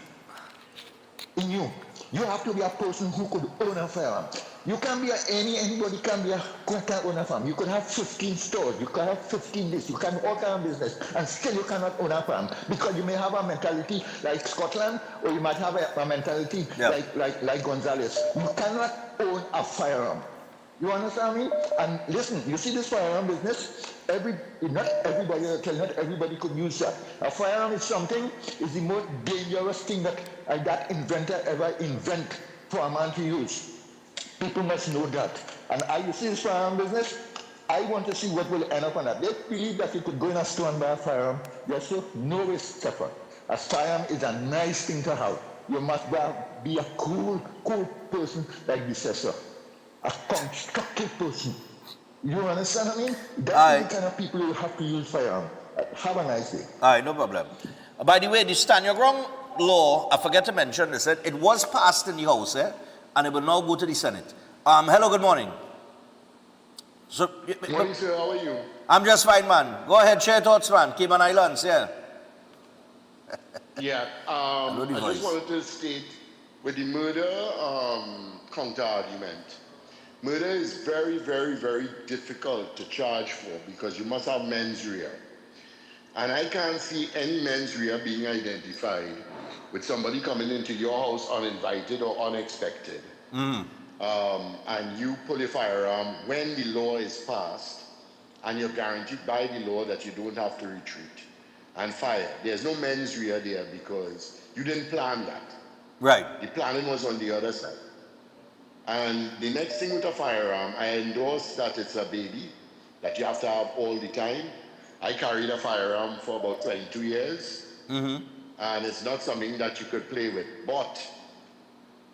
in you. You have to be a person who could own a firearm. You can be anybody can be a own a farm. You could have 15 stores, you can have 15 this, you can have all kind of business, and still you cannot own a farm because you may have a mentality like Scotland, or you might have a mentality like Gonzales. You cannot own a firearm. You understand me? And listen, you see this firearm business. Not everybody could use that. A firearm is the most dangerous thing that inventor ever invent for a man to use. People must know that. And you see this firearm business, I want to see what will end up on that. They believe that you could go in a store and buy a firearm. Yes, sir. No risk, Stefan. A firearm is a nice thing to have. You must be a cool person like this, sir. A constructive person. You understand what I mean? That's the kind of people who have to use firearm. Have a nice day. All right, no problem. By the way, the Stand Your Ground law, I forget to mention this, it was passed in the House, and it will now go to the Senate. Hello, good morning. Morning, sir. How are you? I'm just fine, man. Go ahead, share thoughts, man. Cayman Islands, I just wanted to state with the murder counter-argument. Murder is very, very, very difficult to charge for because you must have mens rea. And I can't see any mens rea being identified with somebody coming into your house uninvited or unexpected. And you pull a firearm when the law is passed and you're guaranteed by the law that you don't have to retreat and fire. There's no mens rea there because you didn't plan that. Right. The planning was on the other side. And the next thing with a firearm, I endorse that it's a baby that you have to have all the time. I carried a firearm for about 22 years. And it's not something that you could play with. But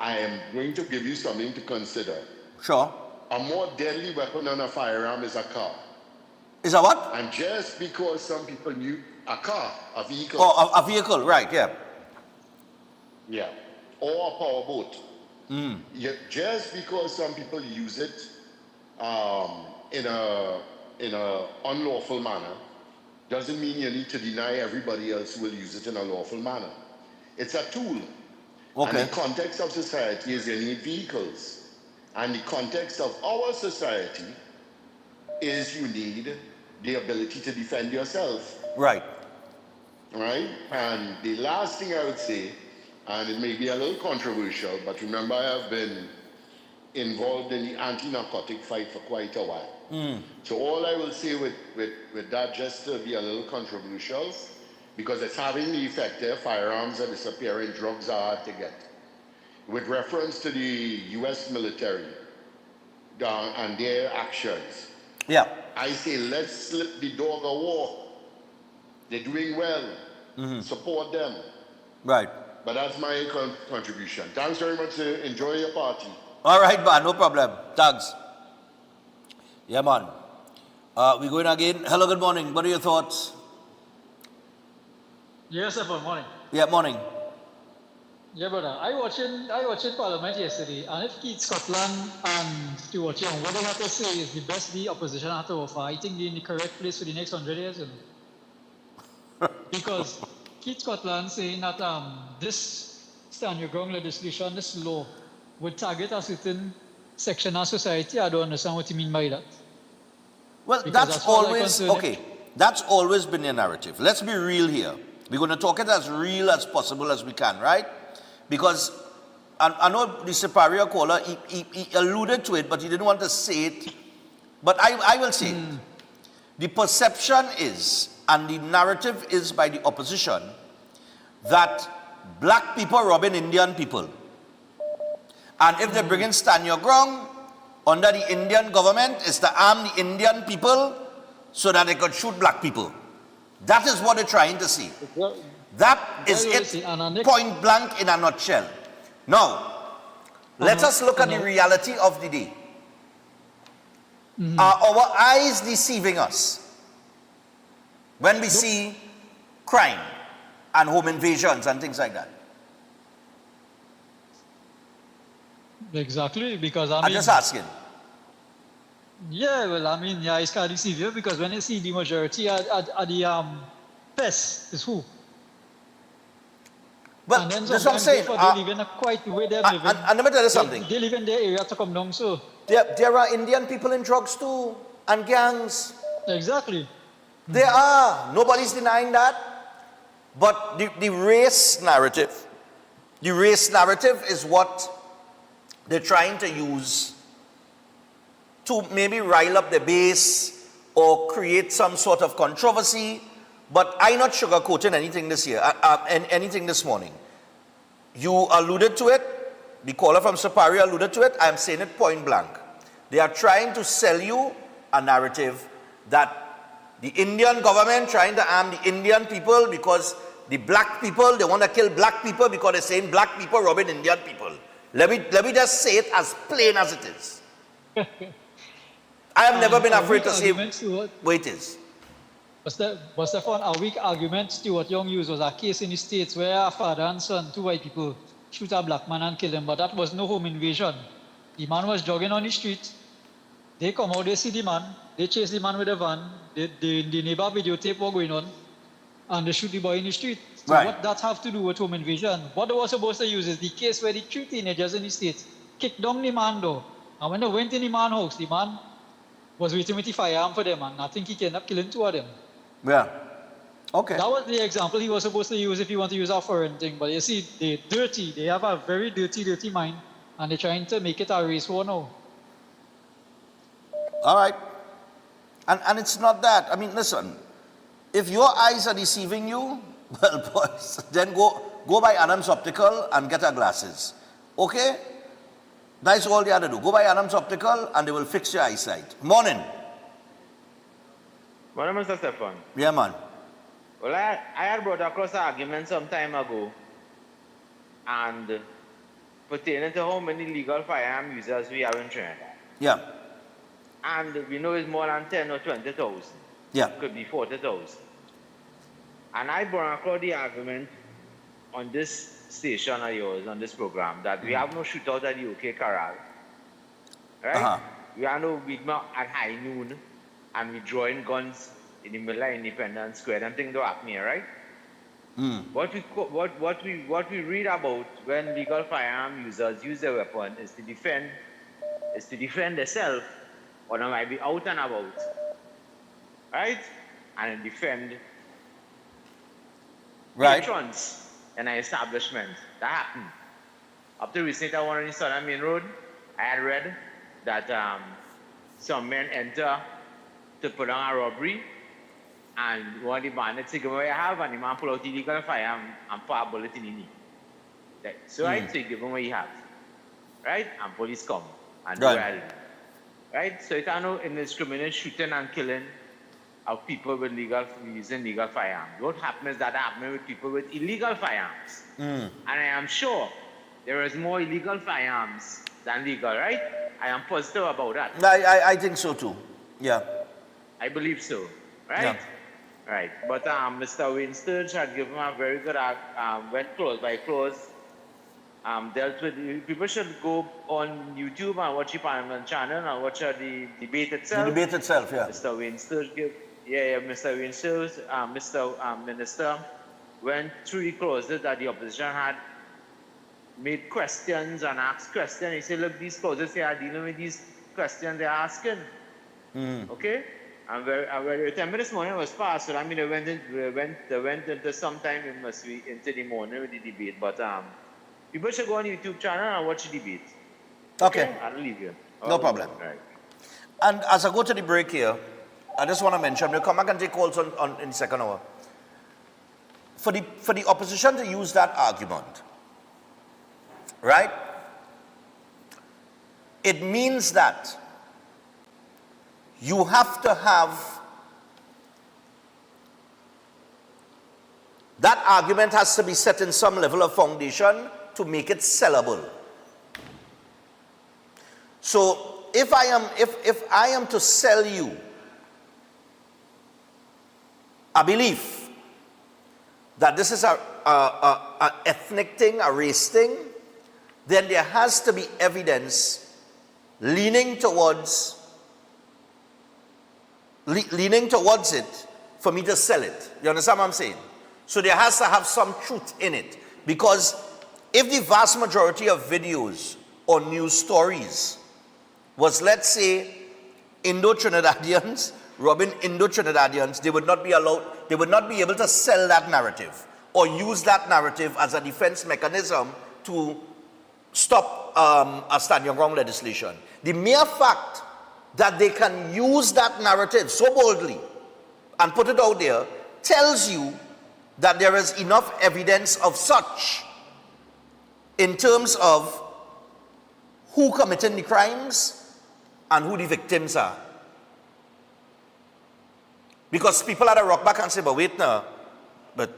I am going to give you something to consider. Sure. A more deadly weapon than a firearm is a car. Is a what? And just because some people use a car, a vehicle. Oh, a vehicle, right, yeah. Yeah. Or a powerboat. Yeah, just because some people use it in a unlawful manner doesn't mean you need to deny everybody else who will use it in a lawful manner. It's a tool. Okay. And the context of society is you need vehicles. And the context of our society is you need the ability to defend yourself. Right. Right? And the last thing I would say, and it may be a little controversial, but remember I have been involved in the anti-narcotic fight for quite a while. So all I will say with that, just to be a little controversial, because it's having the effect there, firearms are disappearing, drugs are hard to get. With reference to the US military and their actions, yeah, I say let's slip the dog a walk. They're doing well. Support them. Right. But that's my contribution. Thanks very much. Enjoy your party. All right, man, no problem. Thanks. Yeah, man. We going again. Hello, good morning. What are your thoughts? Yes, sir. Good morning. Yeah, morning. Yeah, brother. I watching Parliament yesterday, and if Keith Scotland and Stuart Young, what they have to say is the best the opposition have to offer. I think they're in the correct place for the next 100 years. You know? Because Keith Scotland saying that this stand your ground legislation, this law, would target a certain section of society. I don't understand what you mean by that. Well, Because that's all I always, concern- okay, that's always been your narrative. Let's be real here. We're going to talk it as real as possible as we can, right? Because I know the superior caller, he alluded to it, but he didn't want to say it. But I will say it. The perception is, and the narrative is by the opposition, that black people robbing Indian people. And if they bring in stand your ground under the Indian government, is to arm the Indian people so that they could shoot black people. That is what they're trying to see. That is it, point blank in a nutshell. Now, let us look at the reality of the day. Are our eyes deceiving us when we see crime and home invasions and things like that? Exactly, because I I'm mean, just asking. Yeah, well, I mean, yeah, it's kind of deceive you because when you see the majority of the pests is who? But and then that's what I'm saying. they live in a quite way they're living. And let me tell you something. They live in their area to come down, so. There are Indian people in drugs too, and gangs. Exactly. There are. Nobody's denying that. But the race narrative is what they're trying to use to maybe rile up the base or create some sort of controversy. But I'm not sugarcoating anything this year, anything this morning. You alluded to it. The caller from Superior alluded to it. I'm saying it point blank. They are trying to sell you a narrative that the Indian government trying to arm the Indian people because the black people, they want to kill black people because they're saying black people robbing Indian people. Let me just say it as plain as it is. I have never been afraid to say what it is. But Stefan, a weak argument Stuart Young used was a case in the States where a father and son, two white people, shoot a black man and kill him, but that was no home invasion. The man was jogging on the street. They come out, they see the man, they chase the man with a van, the neighbor videotape what going on, and they shoot the boy in the street. So Right. what that have to do with home invasion? What they were supposed to use is the case where the two teenagers in the States kicked down the man door. And when they went in the man's house, the man was waiting with the firearm for them, and I think he ended up killing two of them. Yeah. Okay. That was the example he was supposed to use if you want to use a foreign thing. But you see, they're dirty. They have a very dirty mind, and they're trying to make it a race war now. All right. And it's not that. I mean, listen, if your eyes are deceiving you, well, boys, then go buy Adams Optical and get our glasses. Okay? That's all you have to do. Go buy Adams Optical and they will fix your eyesight. Morning. Morning, Mr. Stefan. Yeah, man. Well, I had brought across an argument some time ago, and pertaining to how many legal firearm users we have in Trinidad. Yeah. And we know it's more than 10 or 20,000. Yeah. could be 40,000. And I brought across the argument on this station of yours, on this program, that we have no shootout at the OK Corral. Right? We have no big mouth at high noon, and we drawing guns in the middle of Independence Square. Them things don't happen here, right? What we read about when legal firearm users use their weapon is to defend themselves, or they might be out and about, right? And defend patrons in an establishment. That happened. Up to recently, one on the Southern Main Road, I had read that some men enter to put on a robbery, and one of the bandits say, "Give me what you have," and the man pull out illegal firearm and put a bullet in the knee. Right? So I say, "Give him what you have," right? And police come and do it. Right? So it's no indiscriminate shooting and killing of people with using legal firearms. What happens is that happens with people with illegal firearms. And I am sure there is more illegal firearms than legal, right? I am positive about that. I think so too. Yeah. I believe so, right? Yeah. Right. But Mr. Wayne Sturge had given a very good, went close by close, dealt with, people should go on YouTube and watch the Parliament channel and watch the debate itself. The debate itself, yeah. Mr. Wayne Sturge Mr. Wayne Sturge, Mr. Minister went through the clauses that the opposition had made questions and asked questions. He said, look, these clauses, they are dealing with these questions they're asking. Okay? And when 10 minutes morning was passed, so I mean, they went into sometime, it must be into the morning with the debate. But people should go on the YouTube channel and watch the debate. Okay. I'll leave you. No problem. Right. And as I go to the break here, I just want to mention, we'll come back and take calls on in the second hour. For the opposition to use that argument, right? It means that you have to have, that argument has to be set in some level of foundation to make it sellable. So if I am to sell you a belief that this is a ethnic thing, a race thing, then there has to be evidence leaning towards it for me to sell it. You understand what I'm saying? So there has to have some truth in it. Because if the vast majority of videos or news stories was, let's say, Indo-Trinidadians robbing Indo-Trinidadians, they would not be able to sell that narrative or use that narrative as a defense mechanism to stop a stand your ground legislation. The mere fact that they can use that narrative so boldly and put it out there tells you that there is enough evidence of such in terms of who committing the crimes and who the victims are. Because people had to rock back and say, but wait now, but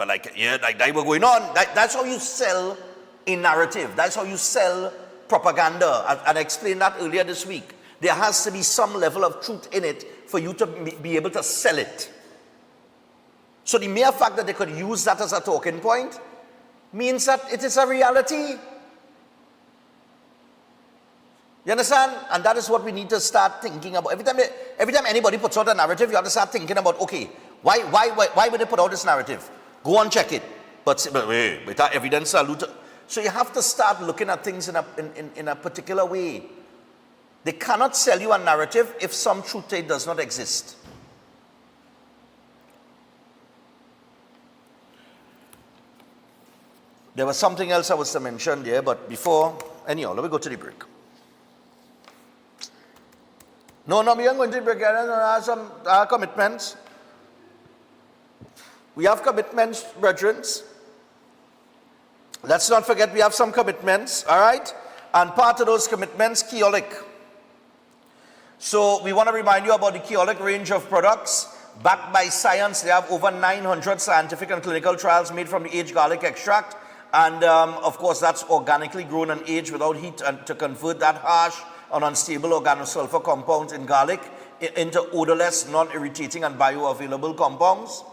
like, yeah, like that were going on. That's how you sell a narrative. That's how you sell propaganda. And I explained that earlier this week. There has to be some level of truth in it for you to be able to sell it. So the mere fact that they could use that as a talking point means that it is a reality. You understand? And that is what we need to start thinking about. Every time anybody puts out a narrative, you have to start thinking about, okay, why would they put out this narrative? Go and check it. But wait, without evidence, so you have to start looking at things in a particular way. They cannot sell you a narrative if some truth to it does not exist. There was something else I was to mention there, but before, anyhow, let me go to the break. No, we aren't going to the break. There are some commitments. We have commitments, brethren. Let's not forget we have some commitments, all right? And part of those commitments, Keolic. So we want to remind you about the Keolic range of products backed by science. They have over 900 scientific and clinical trials made from the aged garlic extract. And of course, that's organically grown and aged without heat and to convert that harsh and unstable organosulfur compounds in garlic into odorless, non-irritating and bioavailable compounds.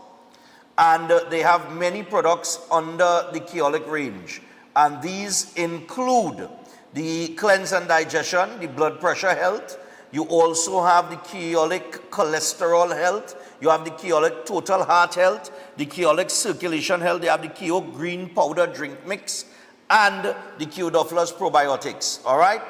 And they have many products under the Keolic range. And these include the cleanse and digestion, the blood pressure health. You also have the Keolic cholesterol health. You have the Keolic total heart health, the Keolic circulation health. They have the Keo green powder drink mix and the Keodophilus probiotics. All right?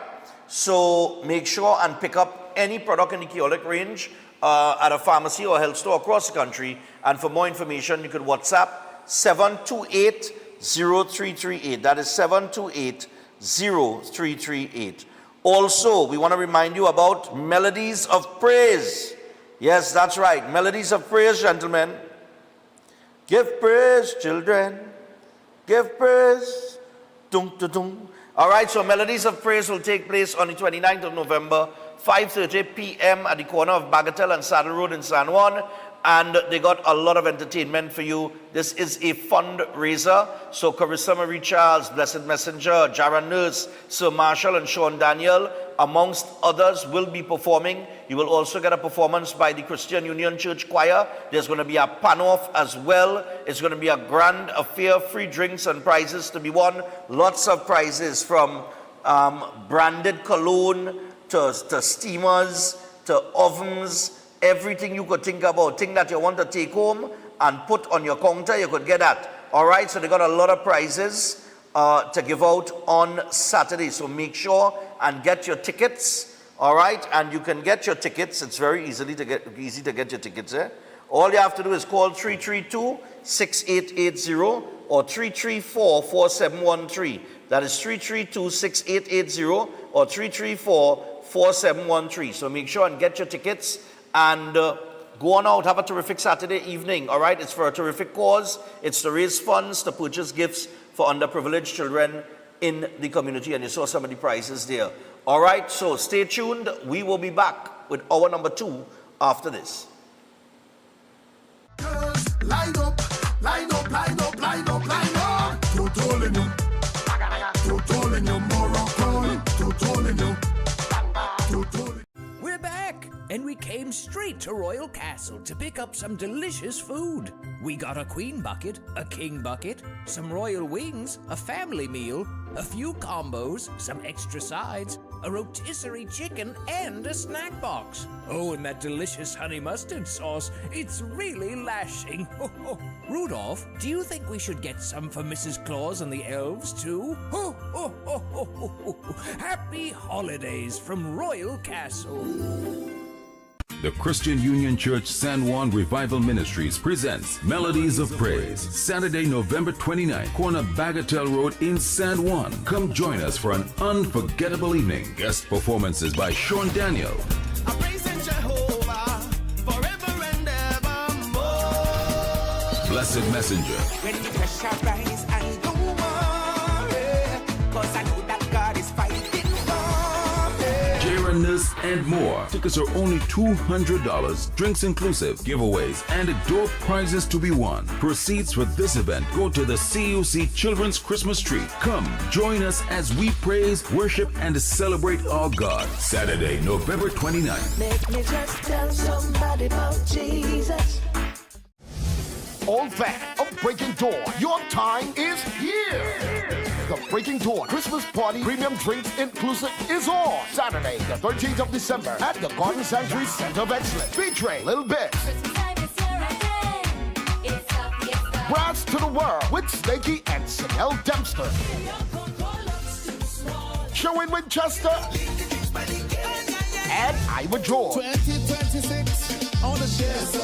So make sure and pick up any product in the Keolic range at a pharmacy or health store across the country. And for more information, you could WhatsApp 728-0338. That is 728-0338. Also, we want to remind you about Melodies of Praise. Yes, that's right. Melodies of Praise, gentlemen. Give praise, children. Give praise. Dum, dum, dum. All right, so Melodies of Praise will take place on the 29th of November, 5:30 p.m. at the corner of Bagatelle and Saddle Road in San Juan. And they got a lot of entertainment for you. This is a fundraiser. So Carissa Marie Charles, Blessed Messenger, Jara Nurse, Sir Marshall and Sean Daniel, amongst others, will be performing. You will also get a performance by the Christian Union Church Choir. There's going to be a pan-off as well. It's going to be a grand affair, free drinks and prizes to be won. Lots of prizes from branded cologne to steamers to ovens. Everything you could think about, thing that you want to take home and put on your counter, you could get that. All right, so they got a lot of prizes to give out on Saturday. So make sure and get your tickets. All right, and you can get your tickets. It's very easy to get your tickets. All you have to do is call 332-6880 or 334-4713. That is 332-6880 or 334-4713. So make sure and get your tickets. And go on out, have a terrific Saturday evening, all right? It's for a terrific cause. It's to raise funds, to purchase gifts for underprivileged children in the community. And you saw some of the prizes there. All right, so stay tuned. We will be back with hour number 2 after this. Girls, line up, line up, line up, line up, line up. Tutolinu, Tutolinu, Morocco, Tutolinu, Tutolinu. We're back, and we came straight to Royal Castle to pick up some delicious food. We got a queen bucket, a king bucket, some royal wings, a family meal, a few combos, some extra sides, a rotisserie chicken, and a snack box. Oh, and that delicious honey mustard sauce, it's really lashing. Rudolph, do you think we should get some for Mrs. Claus and the elves, too? Happy holidays from Royal Castle. The Christian Union Church San Juan Revival Ministries presents Melodies of Praise, Saturday, November 29th, corner Bagatelle Road in San Juan. Come join us for an unforgettable evening. Guest performances by Sean Daniel, Blessed Messenger, When the pressure rise and don't worry, 'cause I know that God is fighting for me. Jaranus, and more. Tickets are only $200, drinks inclusive, giveaways, and door prizes to be won. Proceeds for this event go to the CUC Children's Christmas Tree. Come, join us as we praise, worship, and celebrate our God. Saturday, November 29th. Make me just tell somebody about Jesus. All fan of Breaking Dawn, your time is here. The Breaking Dawn Christmas Party Premium Drinks Inclusive is on Saturday, the 13th of December at the Garden Sanctuary Center of Excellence, featuring Lil Bit, Brass to the World with Snakey and Sanel Dempster, Sherwin Winchester, and Ivor George. 2026 on the shares.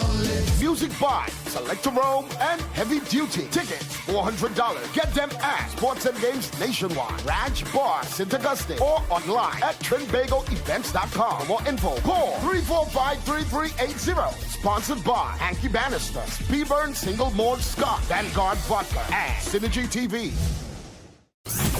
Music by Selector Rome and Heavy Duty. Tickets $400. Get them at Sports and Games Nationwide, Raj Bar, St. Augustine, or online at TrinBagoEvents.com. For more info, call 345-3380. Sponsored by Hanky Bannister, Speedburn Single Malt Scott, Vanguard Vodka, and Synergy TV.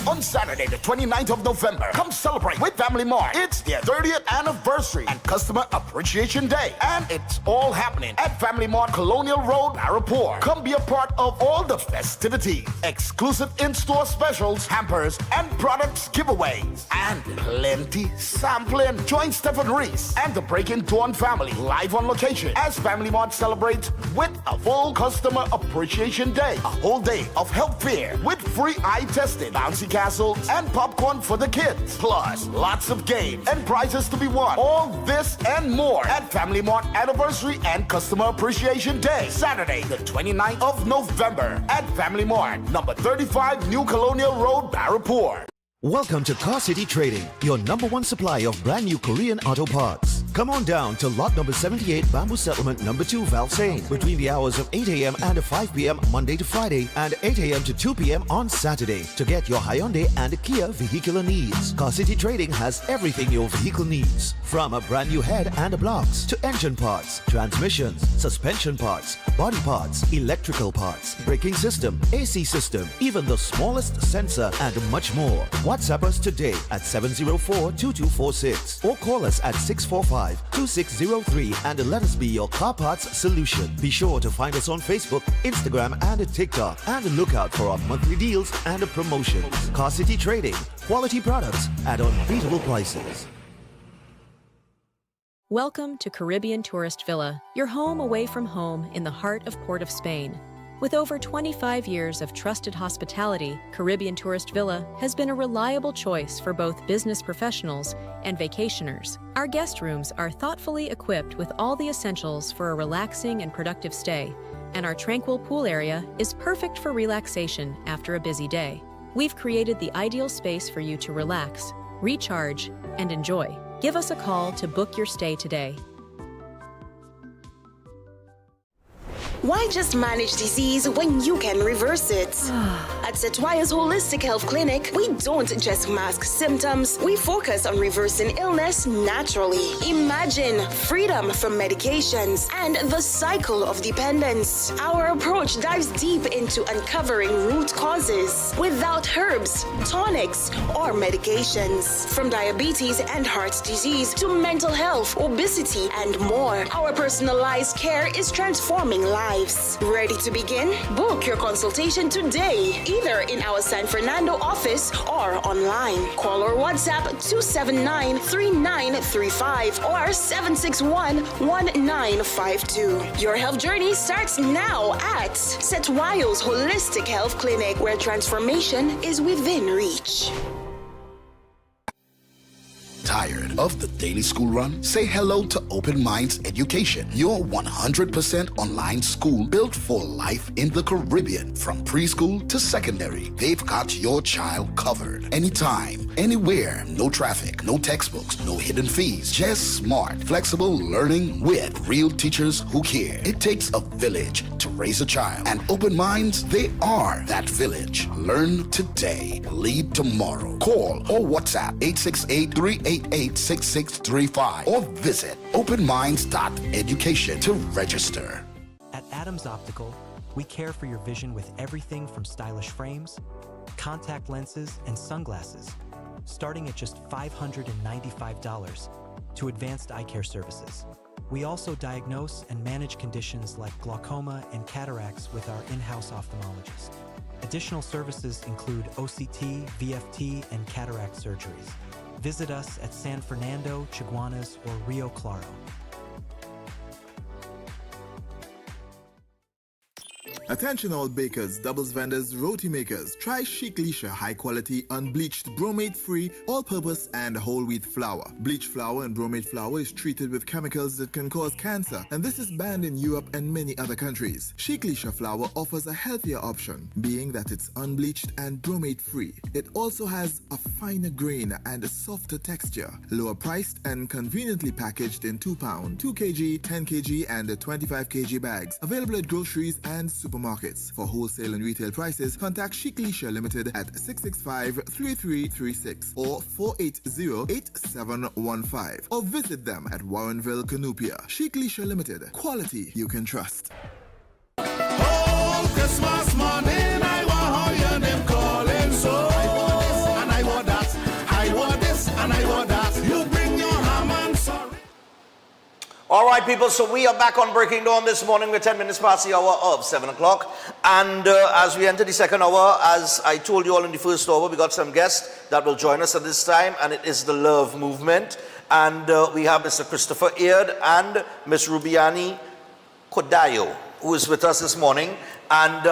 on Saturday, the 29th of November. Come celebrate with Family Mart. It's their 30th anniversary and Customer Appreciation Day. And it's all happening at Family Mart, Colonial Road, Arapur. Come be a part of all the festivities, exclusive in-store specials, hampers, and products giveaways, and plenty sampling. Join Stephen Reese and the Breaking Dawn family live on location as Family Mart celebrates with a full Customer Appreciation Day. A whole day of health fair with free eye testing, bouncy castles, and popcorn for the kids. Plus, lots of games and prizes to be won. All this and more at Family Mart Anniversary and Customer Appreciation Day, Saturday, the 29th of November at Family Mart, number 35 New Colonial Road, Barrapur. Welcome to Car City Trading, your #1 supply of brand new Korean auto parts. Come on down to lot number 78, Bamboo Settlement number 2, Valsain, between the hours of 8 a.m. and 5 p.m. Monday to Friday, and 8 a.m. to 2 p.m. on Saturday to get your Hyundai and Kia vehicular needs. Car City Trading has everything your vehicle needs, from a brand new head and blocks to engine parts, transmissions, suspension parts, body parts, electrical parts, braking system, AC system, even the smallest sensor, and much more. WhatsApp us today at 704-2246 or call us at 645-2603 and let us be your car parts solution. Be sure to find us on Facebook, Instagram, and TikTok, and look out for our monthly deals and promotions. Car City Trading, quality products at unbeatable prices. Welcome to Caribbean Tourist Villa, your home away from home in the heart of Port of Spain. With over 25 years of trusted hospitality, Caribbean Tourist Villa has been a reliable choice for both business professionals and vacationers. Our guest rooms are thoughtfully equipped with all the essentials for a relaxing and productive stay, and our tranquil pool area is perfect for relaxation after a busy day. We've created the ideal space for you to relax, recharge, and enjoy. Give us a call to book your stay today. Why just manage disease when you can reverse it? At Setwaya's Holistic Health Clinic, we don't just mask symptoms, we focus on reversing illness naturally. Imagine freedom from medications and the cycle of dependence. Our approach dives deep into uncovering root causes without herbs, tonics, or medications. From diabetes and heart disease to mental health, obesity, and more, our personalized care is transforming lives. Ready to begin? Book your consultation today, either in our San Fernando office or online. Call or WhatsApp 279-3935 or 761-1952. Your health journey starts now at Setwayo's Holistic Health Clinic, where transformation is within reach. Tired of the daily school run? Say hello to Open Minds Education, your 100% online school built for life in the Caribbean. From preschool to secondary, they've got your child covered. Anytime, anywhere, no traffic, no textbooks, no hidden fees, just smart, flexible learning with real teachers who care. It takes a village to raise a child, and Open Minds, they are that village. Learn today, lead tomorrow. Call or WhatsApp 868-388-6635 or visit openminds.education to register. At Adams Optical, we care for your vision with everything from stylish frames, contact lenses, and sunglasses, starting at just $595, to advanced eye care services. We also diagnose and manage conditions like glaucoma and cataracts with our in-house ophthalmologist. Additional services include OCT, VFT, and cataract surgeries. Visit us at San Fernando, Chaguanas, or Rio Claro. Attention all bakers, doubles vendors, roti makers. Try Chic Lisha high quality, unbleached, bromate free, all purpose and whole wheat flour. Bleached flour and bromate flour is treated with chemicals that can cause cancer, and this is banned in Europe and many other countries. Chic Lisha flour offers a healthier option, being that it's unbleached and bromate free. It also has a finer grain and a softer texture, lower priced and conveniently packaged in 2 pound, 2 kg, 10 kg and 25 kg bags. Available at groceries and supermarkets. For wholesale and retail prices, contact Chic Lisha Limited at 665-3336 or 480-8715 or visit them at Warrenville, Canupia. Chic Lisha Limited. Quality you can trust. Oh, Christmas morning, I want to hear them calling so. All right, people, so we are back on Breaking Dawn this morning. We're 10 minutes past the hour of 7 o'clock. And as we enter the second hour, as I told you all in the first hour, we got some guests that will join us at this time, and it is the Love Movement. And we have Mr. Christopher Aird and Ms. Rubiani Kodayo, who is with us this morning. And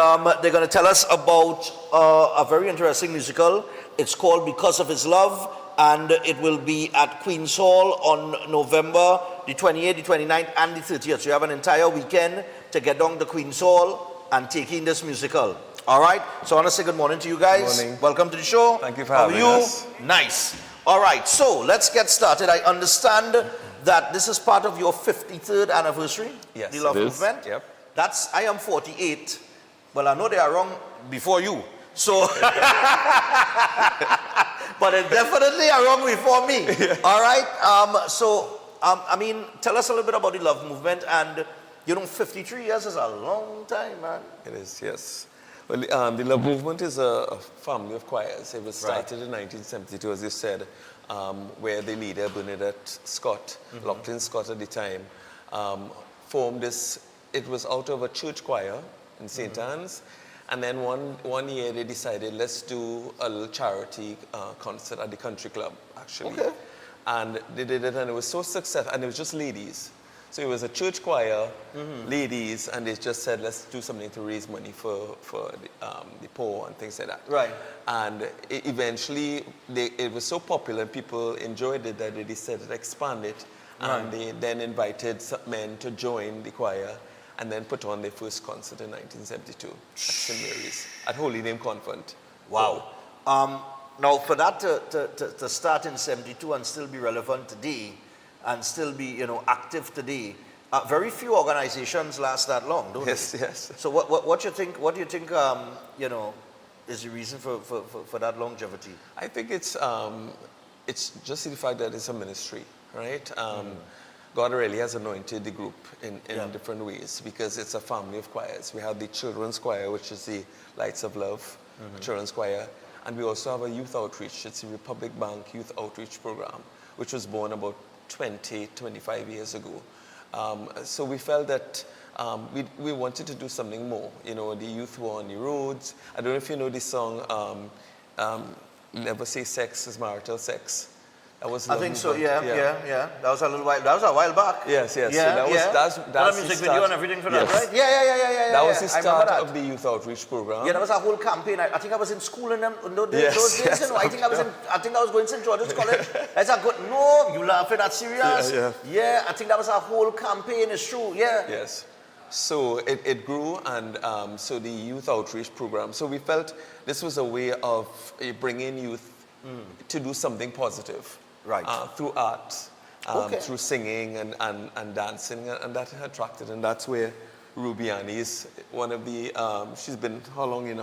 they're going to tell us about a very interesting musical. It's called Because of His Love. And it will be at Queen's Hall on November the 28th, the 29th, and the 30th. So you have an entire weekend to get down to Queen's Hall and take in this musical. All right? So I want to say good morning to you guys. Good morning. Welcome to the show. Thank you for having us. Nice. All right, so let's get started. I understand that this is part of your 53rd anniversary, Yes, the Love it is. Movement. Yep. I am 48. Well, I know they are wrong before you. So... But it definitely are wrong before me. All right? I mean, tell us a little bit about the Love Movement. And, 53 years is a long time, man. It is, yes. Well, the Love Movement is a family of choirs. It was started in 1972, as you said, where the leader, Bernadette Scott, Lachlan Scott at the time, formed this. It was out of a church choir in St. Anne's. And then one year they decided, let's do a little charity concert at the country club, actually. Okay. And they did it, and it was so successful, and it was just ladies. So it was a church choir, ladies, and they just said, let's do something to raise money for the poor and things like that. Right. And eventually, it was so popular, and people enjoyed it, that they decided to expand it. And they then invited some men to join the choir, and then put on their first concert in 1972 at St. Mary's, at Holy Name Convent. Wow. Now, for that to start in 72 and still be relevant today, and still be, active today, very few organizations last that long, don't they? Yes. So what do you think, is the reason for that longevity? I think it's just the fact that it's a ministry, right? God really has anointed the group in different ways, because it's a family of choirs. We have the children's choir, which is the Lights of Love children's choir, and we also have a youth outreach. It's the Republic Bank Youth Outreach Program, which was born about 25 years ago. So we felt that we wanted to do something more. The youth were on the roads. I don't know if you know the song, Never Say Sex is Marital Sex. I think so, yeah. That was a while back. Yes. Yeah, so that's the music video and everything for that, right? Yeah. That was the start of the youth outreach program. Yeah, that was a whole campaign. I think I was in school in those days. I think I was going to St. George's College. I said, no, you laughing, that's serious? Yeah, I think that was a whole campaign, it's true, yeah. Yes. So it grew, and so the youth outreach program. So we felt this was a way of bringing youth to do something positive. Right. Through art, through singing and dancing, and that attracted, and that's where Rubiani is one of the, she's been, how long, 3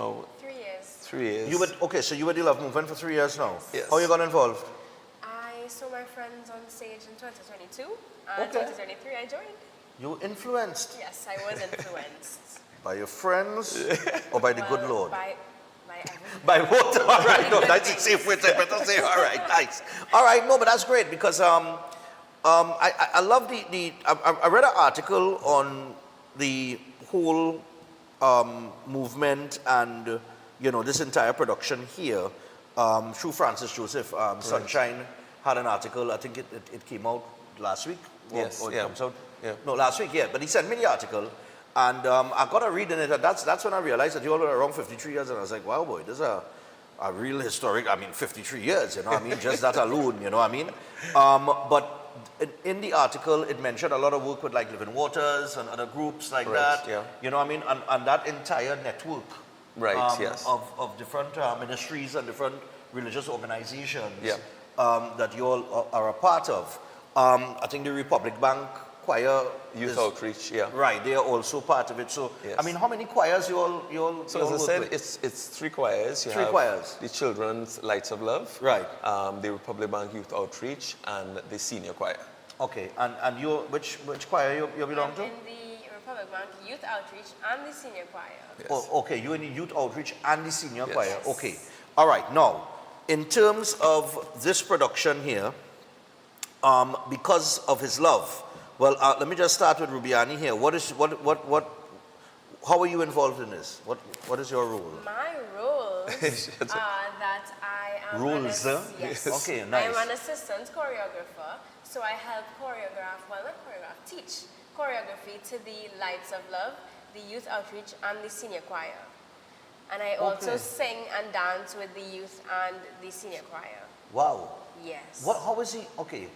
years. 3 years. So you were the Love Movement for 3 years now? Yes. How you got involved? I saw my friends on stage in 2022, and 2023 I joined. You were influenced? Yes, I was influenced. By your friends or by the good Lord? By everything. By what? All right, no, that's a safe way to better say. All right, nice. All right, no, but that's great, because I love I read an article on the whole movement and this entire production here through Francis Joseph. Sunshine had an article. I think it came out last week. Or it comes out. Yeah. No, last week. Yeah, but he sent me the article. And I got to read in it, and that's when I realized that you all were around 53 years, and I was like, wow, boy, this is a real historic, 53 years, just that alone, But in the article, it mentioned a lot of work with like Living Waters and other groups like that, and that entire network of different ministries and different religious organizations that you all are a part of. I think the Republic Bank choir youth outreach, right, they are also part of it. So how many choirs you all so as I said, it's 3 choirs. You have choirs, the Children's Lights of Love, right, the Republic Bank Youth Outreach, and the senior choir. Okay, and you, which choir you belong to? In the Republic Bank Youth Outreach and the senior choir. Yes. Oh, okay, you in the youth outreach and the senior choir. Okay, all right. Now, in terms of this production here, Because of His Love, Well, let me just start with Rubiani here. How are you involved in this? What is your role? My roles are that I am Rules, huh? Yes. Okay, I nice. am an assistant choreographer, so I help teach choreography to the Lights of Love, the Youth Outreach, and the Senior Choir. And I also sing and dance with the youth and the senior choir. Wow. Yes. How is he? Okay.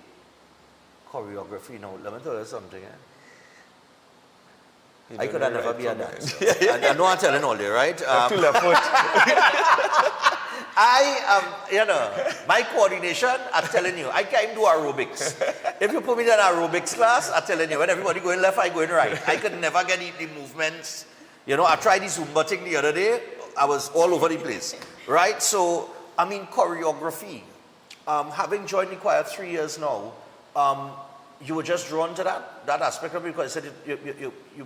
Choreography. Now, let me tell you something. I could have never be a dancer. I know I'm telling all you, right? To left foot. I am, my coordination, I'm telling you, I can't do aerobics. If you put me in an aerobics class, I'm telling you, when everybody going left, I going right. I could never get the movements. I tried the Zumba thing the other day. I was all over the place, right? So, I mean, choreography. Having joined the choir 3 years now, you were just drawn to that aspect of it because you said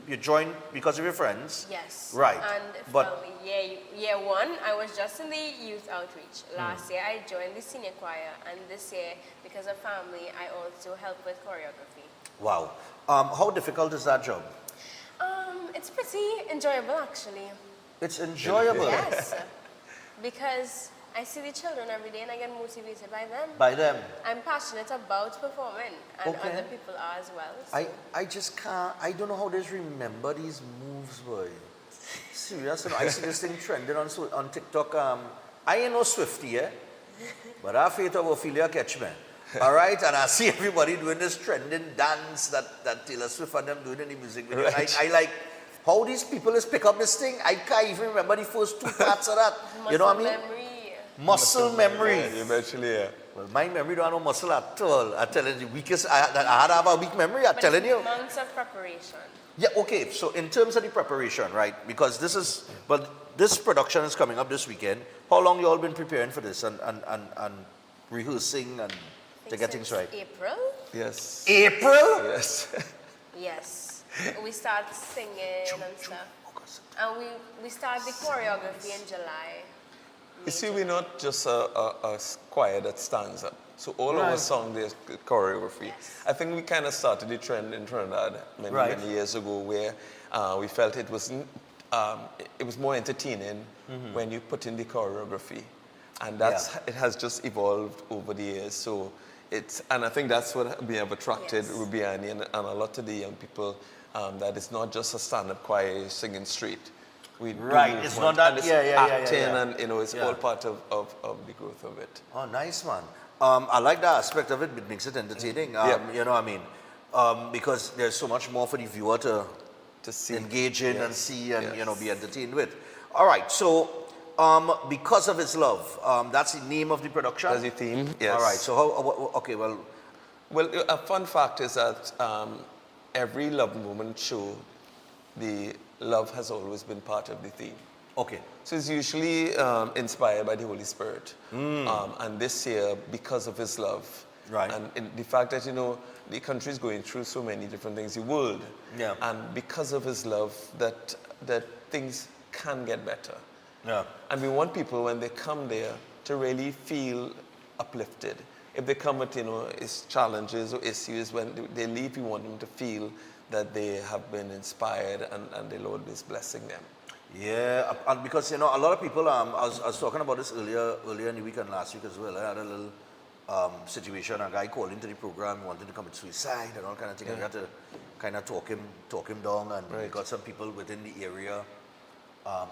you joined because of your friends. Yes. Right. And but year one, I was just in the youth outreach. Last year, I joined the senior choir, and this year, because of family, I also help with choreography. Wow. How difficult is that job? It's pretty enjoyable, actually. It's enjoyable. Yes. Because I see the children every day and I get motivated by them. By them. I'm passionate about performing, and other people are as well. So. I just can't, I don't know how they remember these moves, boy. Serious, I see this thing trending on TikTok. I ain't no Swiftie, but our Faith of Ophelia catch me. All right, and I see everybody doing this trending dance that Taylor Swift and them doing in the music video. Right. And I like how these people just pick up this thing. I can't even remember the first 2 parts of that. You know what I mean? Muscle memory. Yeah, eventually, yeah. Well, my memory don't have no muscle at all. I tell you, the weakest, I had to have a weak memory, I'm telling you. Months of preparation. Yeah, okay, so in terms of the preparation, right, because this production is coming up this weekend. How long you all been preparing for this and rehearsing and to get things right? April? Yes. April? Yes. Yes. We start singing and stuff. And we start the choreography in July. You see, we're not just a choir that stands up. So all our song, there's choreography. Yes. I think we kind of started the trend in Trinidad many years ago where we felt it was more entertaining when you put in the choreography. And it has just evolved over the years. So and I think that's what we have attracted Rubiani and a lot of the young people, that it's not just a stand-up choir singing straight. It's not that, acting and it's all part of the growth of it. Oh, nice, man. I like that aspect of it. It makes it entertaining. You know what I mean? Because there's so much more for the viewer to see, engage in and see and be entertained with. All right, so because of his love, that's the name of the production. That's the theme. Yes. All right. So well, a fun fact is that every Love Moment show, the love has always been part of the theme. Okay. So it's usually inspired by the Holy Spirit. And this year, because of his love, and the fact that, the country is going through so many different things, the world, and because of his love, that things can get better. Yeah. And we want people, when they come there, to really feel uplifted. If they come with, challenges or issues, when they leave, we want them to feel that they have been inspired and the Lord is blessing them. Yeah, and because, a lot of people, I was talking about this earlier in the week and last week as well. I had a little situation, a guy called into the program, wanted to commit suicide and all kind of thing. I had to kind of talk him down, and we got some people within the area.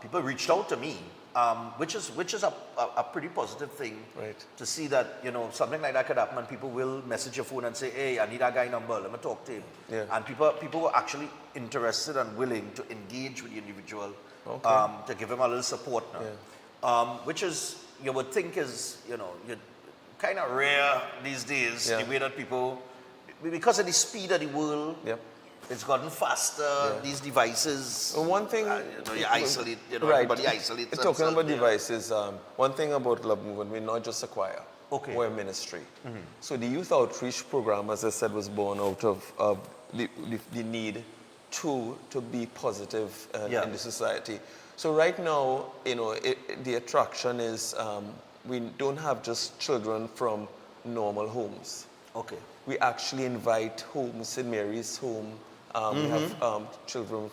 People reached out to me, which is a pretty positive thing to see that, something like that could happen and people will message your phone and say, hey, I need that guy number, let me talk to him. Yeah. And people were actually interested and willing to engage with the individual, to give him a little support now. Yeah. Which is, you would think is, kind of rare these days, the way that people, because of the speed of the world, it's gotten faster, these devices. One thing, you isolate, everybody isolates. Talking about devices, one thing about Love Movement, we're not just a choir, we're a ministry. So the youth outreach program, as I said, was born out of the need to be positive in the society. So right now, the attraction is we don't have just children from normal homes. Okay. We actually invite home, St. Mary's home. We have children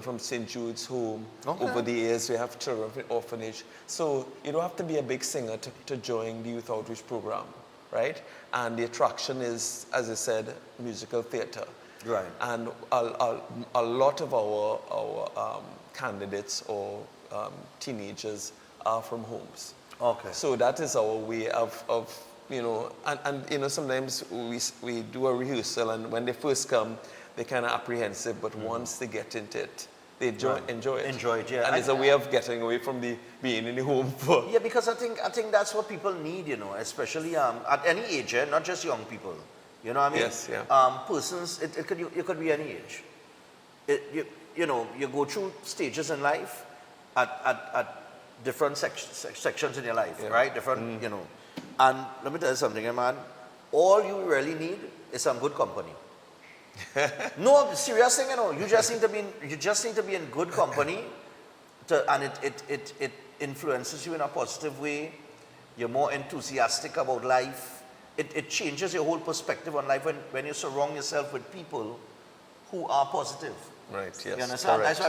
from St. Jude's home. Okay. Over the years, we have children from orphanage. So you don't have to be a big singer to join the youth outreach program, right? And the attraction is, as I said, musical theater. Right. And a lot of our candidates or teenagers are from homes. Okay. So that is our way of and sometimes we do a rehearsal, and when they first come, they're kind of apprehensive, but once they get into it, they enjoy it. Enjoy it, yeah. And it's a way of getting away from being in the home for. Yeah, because I think that's what people need, especially at any age, not just young people. You know what I mean? Yes, yeah. Persons, it could be any age. You go through stages in life at different sections in your life, right? Different, And let me tell you something, man. All you really need is some good company. No, serious thing, You just need to be in good company, and it influences you in a positive way. You're more enthusiastic about life. It changes your whole perspective on life when you surround yourself with people who are positive. Right. Yes. You understand? Correct.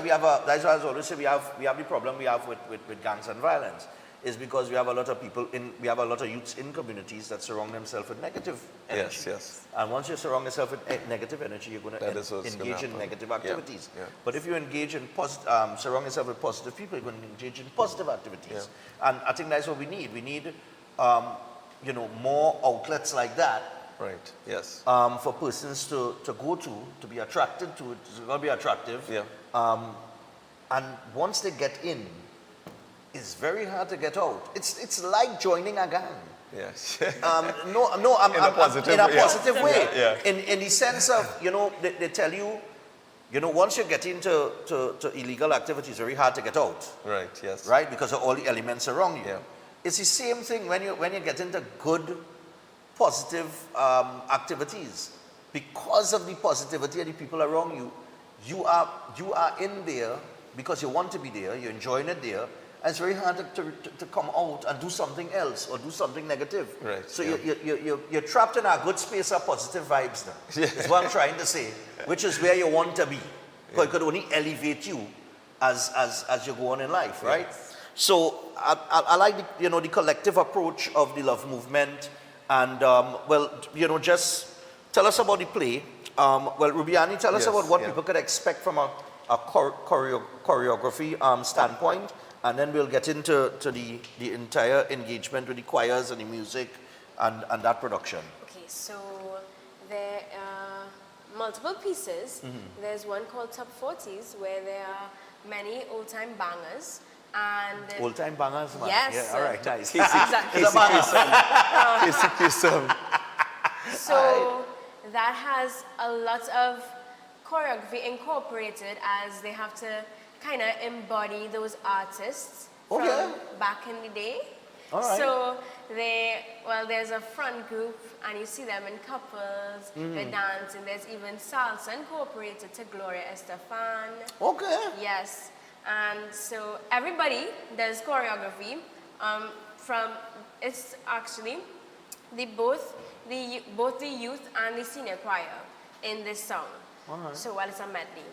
That's why I always say we have the problem we have with gangs and violence. Is because we have a lot of youths in communities that surround themselves with negative energy. Yes. And once you surround yourself with negative energy, you're going to engage in negative activities. Yeah. But if you engage in surround yourself with positive people, you're going to engage in positive activities. Yeah. And I think that's what we need. We need, more outlets like that. Right. Yes. For persons to go to be attracted to it. It's going to be attractive. Yeah. And once they get in, it's very hard to get out. It's like joining a gang. Yes. I'm in a positive way. Yeah. In the sense of, they tell you, once you get into illegal activities, it's very hard to get out. Right. Yes. Right? Because of all the elements around you. Yeah. It's the same thing when you get into good, positive activities. Because of the positivity of the people around you, you are in there because you want to be there. You're enjoying it there. And it's very hard to come out and do something else or do something negative. Right. So you're trapped in a good space of positive vibes now. That's what I'm trying to say, which is where you want to be. Because it could only elevate you as you go on in life, right? So I like the collective approach of the love movement. And just tell us about the play. Rubiani, tell us about what people could expect from a choreography standpoint. And then we'll get into the entire engagement with the choirs and the music and that production. Okay, so there are multiple pieces. There's one called Top 40s where there are many old-time bangers. And old-time bangers, man. Yes. Yeah, all right, nice. Exactly. So that has a lot of choreography incorporated as they have to kind of embody those artists from back in the day. All right. So there's a front group and you see them in couples, they're dancing. There's even salsa incorporated to Gloria Estefan. Okay. Yes. And so everybody does choreography it's actually both the youth and the senior choir in this song. All right. So it's a medley.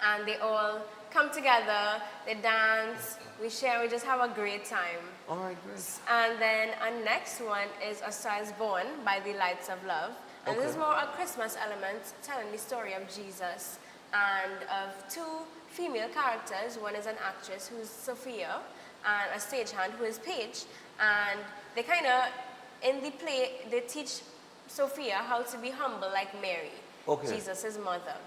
And they all come together, they dance, we share, we just have a great time. All right, great. And then our next one is A Star Is Born by the Lights of Love. And this is more a Christmas element, telling the story of Jesus and of two female characters. One is an actress who's Sophia and a stagehand who is Paige. And they kind of, in the play, they teach Sophia how to be humble like Mary, Jesus' mother.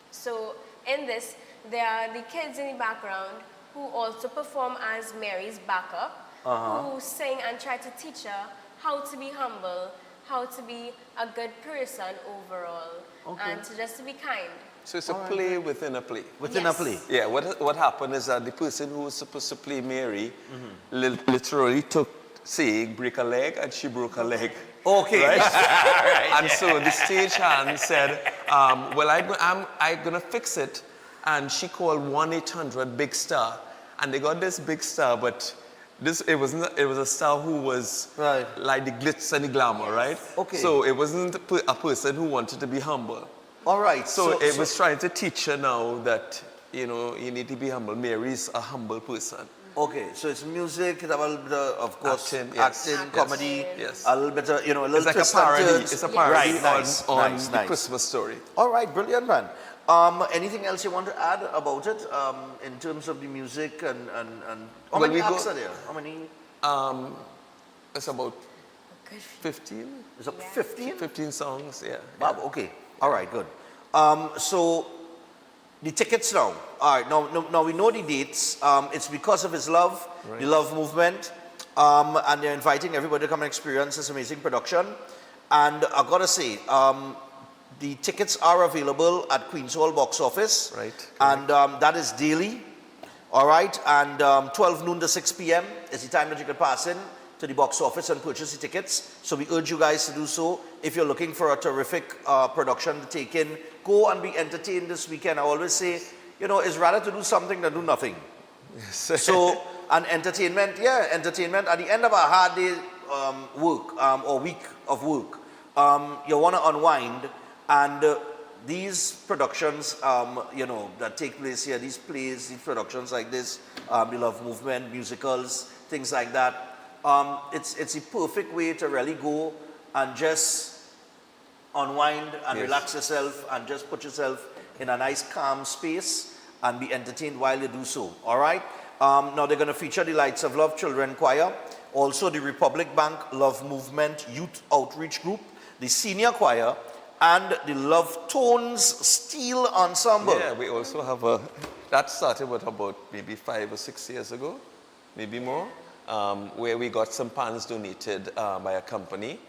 So in this, there are the kids in the background who also perform as Mary's backup, who sing and try to teach her how to be humble, how to be a good person overall, and just to be kind. So it's a play within a play. Within a play. Yeah. What happened is that the person who was supposed to play Mary literally took saying break a leg, and she broke a leg. Okay. Right? Right. And so the stagehand said, I'm going to fix it. And she called 1-800-BIG-STAR. And they got this big star, but it was a star who was like the glitz and the glamour, right? Okay. So it wasn't a person who wanted to be humble. All right. So it was trying to teach her now that, you know, you need to be humble. Mary's a humble person. Okay, so it's music, it's a little bit of course, Acting, comedy, yes. a little bit of, you know, a little It's like a twist and parody. turns. It's a parody Right, on nice. the Christmas story. All right, brilliant, man. Anything else you want to add about it in terms of the music and how many acts are there? How many? It's about 15. Is it 15? 15 songs, yeah. Wow, okay. All right, good. So the tickets now. All right, now we know the dates. It's because of his love, the love movement, and they're inviting everybody to come and experience this amazing production. And I've got to say, the tickets are available at Queen's Hall box office. Right. And that is daily. All right. And 12 noon to 6 p.m. is the time that you can pass in to the box office and purchase the tickets. So we urge you guys to do so. If you're looking for a terrific production to take in, go and be entertained this weekend. I always say, you know, it's rather to do something than do nothing. Yes. So, and entertainment at the end of a hard day work or week of work, you want to unwind. And these productions, you know, that take place here, these plays, these productions like this, the love movement, musicals, things like that, it's a perfect way to really go and just unwind and relax yourself and just put yourself in a nice calm space and be entertained while you do so. All right. Now they're going to feature the Lights of Love Children Choir, also the Republic Bank Love Movement Youth Outreach Group, the Senior Choir, and the Love Tones Steel Ensemble. Yeah, we also have that started about maybe 5 or 6 years ago, maybe more, where we got some pans donated by a company.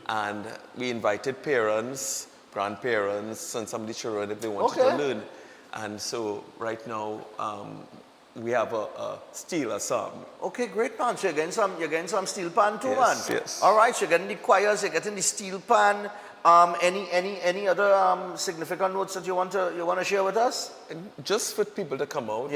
And we invited parents, grandparents, and some of the children if they wanted to learn. And so right now, we have a steel ensemble. Okay, great, man. So you're getting some steel pan too, Yes, man. yes. All right, so you're getting the choirs, you're getting the steel pan. Any other significant notes that you want to share with us? Just for people to come out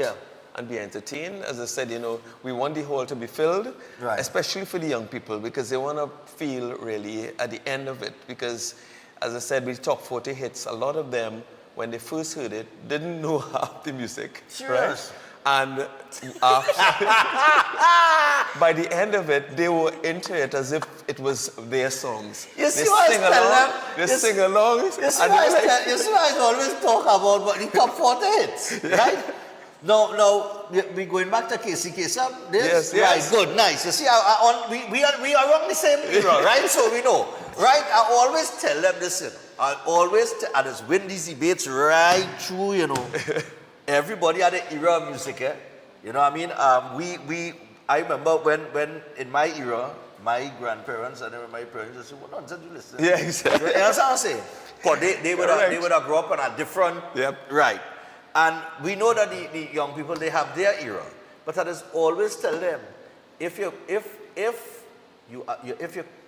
and be entertained. As I said, you know, we want the hall to be filled, especially for the young people, because they want to feel really at the end of it. Because, as I said, with Top 40 hits, a lot of them, when they first heard it, didn't know half the music. Serious? Right? And by the end of it, they were into it as if it was their songs. You see what I tell them? They sing along. You see what I always talk about the top 40 hits, right? No, we going back to Casey Kasem. Yes. Right, good, nice. You see, we are on the same era, right? So we know, right? I always tell them this, you know. I just win these debates right through, you know. Everybody had an era of music, You know what I mean? I remember when in my era, my grandparents and my parents just said, "What nonsense you listen?" Yeah, exactly. You know what I'm saying? Because they would have grown up in a different, right. And we know that the young people, they have their era. But I just always tell them, if you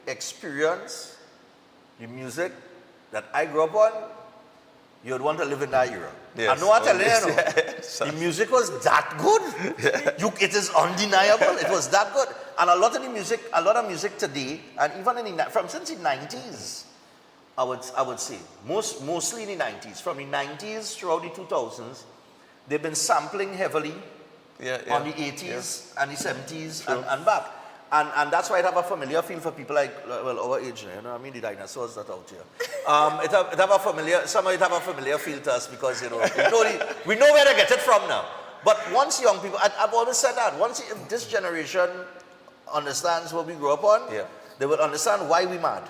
experience the music that I grew up on, you'd want to live in that era. Yes, I know what I tell you, yes. the music was that good. It is undeniable. It was that good. And a lot of music today, and even since the 90s, I would say, mostly in the 90s, from the 90s throughout the 2000s, they've been sampling heavily on the 80s and the 70s and back. And that's why it have a familiar feel for people like, well, our age, you know what I mean, the dinosaurs that out here. Some of it have a familiar feel to us because, you know, we know where to get it from now. But once young people, I've always said that, once this generation understands what we grew up on, they will understand why we mad.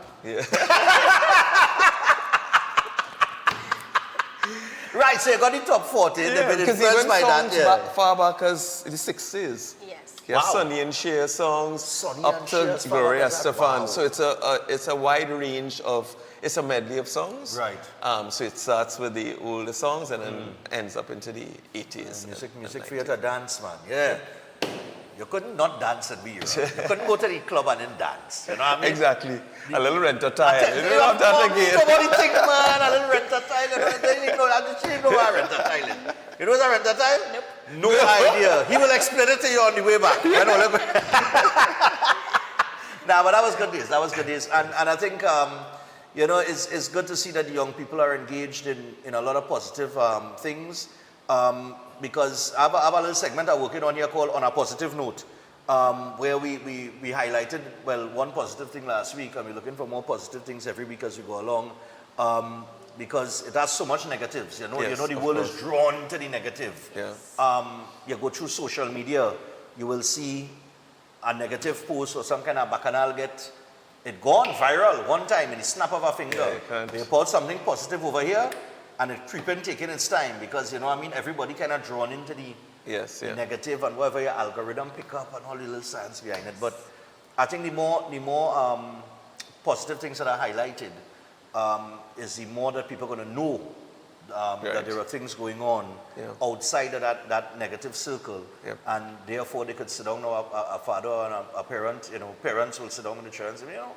Right, so you got the top 40, they've been influenced by that. Far back as the 60s. Yes. Yeah, Sonny and Cher songs up to Gloria Estefan. So it's a wide range of, it's a medley of songs. Right. So it starts with the older songs and then ends up into the 80s. Music for you to dance, man. Yeah. You couldn't not dance at me. You couldn't go to the club and then dance. You know what I mean? Exactly. A little rent-a-tile. You don't have that again. Somebody think, man, a little rent-a-tile. You know what a rent-a-tile is? You know what a rent-a-tile? Nope. No idea. He will explain it to you on the way back. I know. Nah, but that was good days. That was good days. And I think, you know, it's good to see that the young people are engaged in a lot of positive things. Because I have a little segment I'm working on here called On a Positive Note, where we highlighted, well, one positive thing last week, and we're looking for more positive things every week as we go along. Because it has so much negatives, you know. Yes, the world is drawn to the negative. Yeah. You go through social media, you will see a negative post or some kind of bacchanal get it gone viral one time in the snap of a finger. Yeah, they put something positive over here, and it creeping taking its time because, you know what I mean, everybody kind of drawn into the negative and whatever your algorithm pick up and all the little science behind it. But I think the more positive things that are highlighted is the more that people are going to know that there are things going on outside of that negative circle, and therefore they could sit down now, a father and a parent, you know, parents will sit down with the children and say, you know,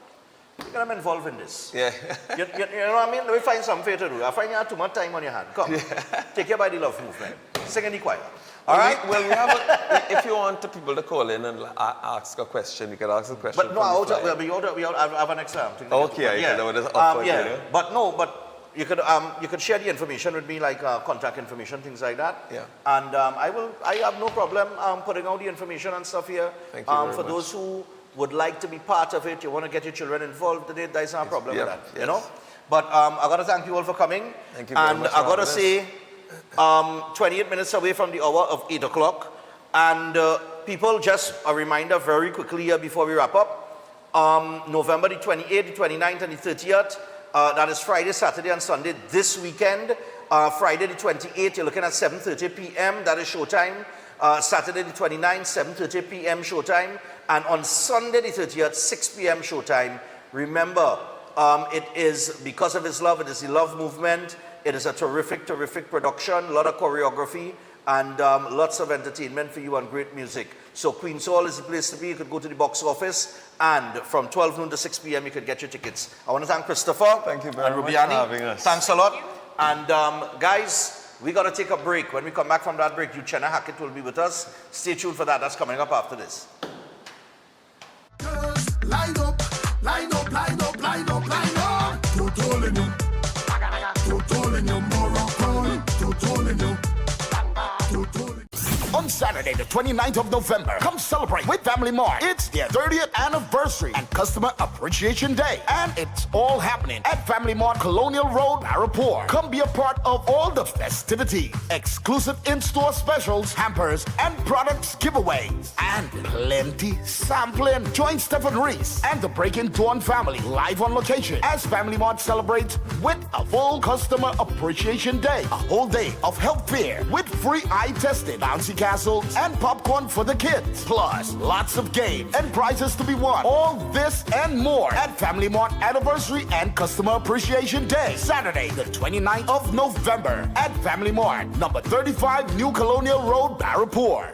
you're going to be involved in this. Yeah. you know what I mean? Let me find something for you to do. I find you have too much time on your hand. Come, take your body love movement. Sing in the choir. All right? Well, we have if you want people to call in and ask a question, you can ask a question. But no, I have an exam. Okay, But you could share the information with me, like contact information, things like that. Yeah. And I have no problem putting out the information and stuff here. Thank you very for much. those who would like to be part of it, you want to get your children involved in it, there's no problem with that. Yes. You know. But I got to thank you all for coming. Thank you very much. And I got to say, 28 minutes away from the hour of 8 o'clock. And people, just a reminder very quickly here before we wrap up. November the 28th, the 29th, and the 30th. That is Friday, Saturday, and Sunday this weekend. Friday the 28th, you're looking at 7:30 p.m. That is showtime. Saturday the 29th, 7:30 p.m. showtime. And on Sunday the 30th, 6 p.m. showtime. Remember, it is Because of His Love. It is the Love Movement. It is a terrific, terrific production. A lot of choreography and lots of entertainment for you and great music. So Queen's Hall is the place to be. You could go to the box office, and from 12 noon to 6 p.m. you could get your tickets. I want to thank Christopher. Thank you very and much Rubiani. for having us. Thanks a lot. And guys, we got to take a break. When we come back from that break, Uchenna Hackett will be with us. Stay tuned for that. That's coming up after this. Line up, line up, line up, line up, line up. Total in you. Total in you, Morocco. Total in you. On Saturday, the 29th of November, come celebrate with Family Mart. It's their 30th anniversary and Customer Appreciation Day. And it's all happening at Family Mart, Colonial Road, Parapoor. Come be a part of all the festivities, exclusive in-store specials, hampers, and products giveaways, and plenty sampling. Join Stephen Reese and the Breaking Dawn family live on location as Family Mart celebrates with a full Customer Appreciation Day. A whole day of health fair with free eye testing, bouncy castles, and popcorn for the kids. Plus, lots of games and prizes to be won. All this and more at Family Mart Anniversary and Customer Appreciation Day. Saturday, the 29th of November at Family Mart, number 35 New Colonial Road, Parapoor.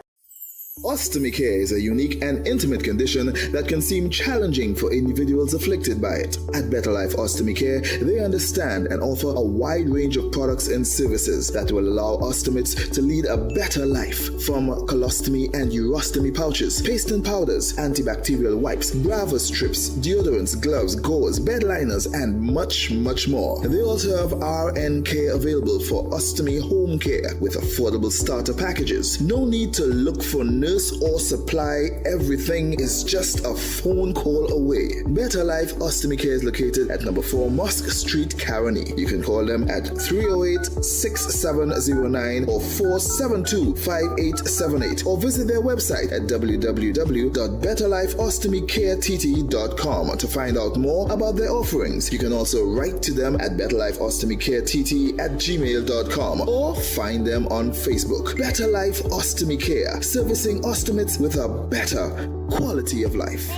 Ostomy care is a unique and intimate condition that can seem challenging for individuals afflicted by it. At Better Life Ostomy Care, they understand and offer a wide range of products and services that will allow ostomates to lead a better life. From colostomy and urostomy pouches, paste and powders, antibacterial wipes, Brava strips, deodorants, gloves, gauze, bed liners, and much, much more. They also have RN care available for ostomy home care with affordable starter packages. No need to look for nurse or supply. Everything is just a phone call away. Better Life Ostomy Care is located at number 4 Mosque Street, Caroni. You can call them at 308-6709 or 472-5878 or visit their website at www.betterlifeostomycareTT.com to find out more about their offerings. You can also write to them at betterlifeostomycarettt@gmail.com or find them on Facebook. Better Life Ostomy Care, servicing ostomates with a better quality of life.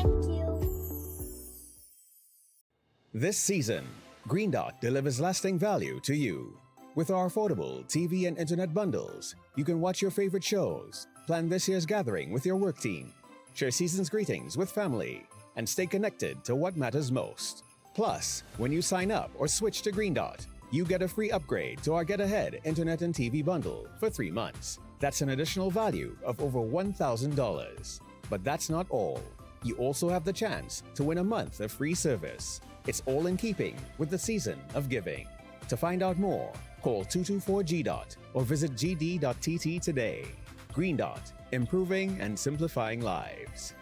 This season, Green Dot delivers lasting value to you. With our affordable TV and internet bundles, you can watch your favorite shows, plan this year's gathering with your work team, share season's greetings with family, and stay connected to what matters most. Plus, when you sign up or switch to Green Dot, you get a free upgrade to our Get Ahead internet and TV bundle for 3 months. That's an additional value of over $1,000. But that's not all. You also have the chance to win a month of free service. It's all in keeping with the season of giving. To find out more, call 224-GDOT or visit gd.tt today. Green Dot, improving and simplifying lives.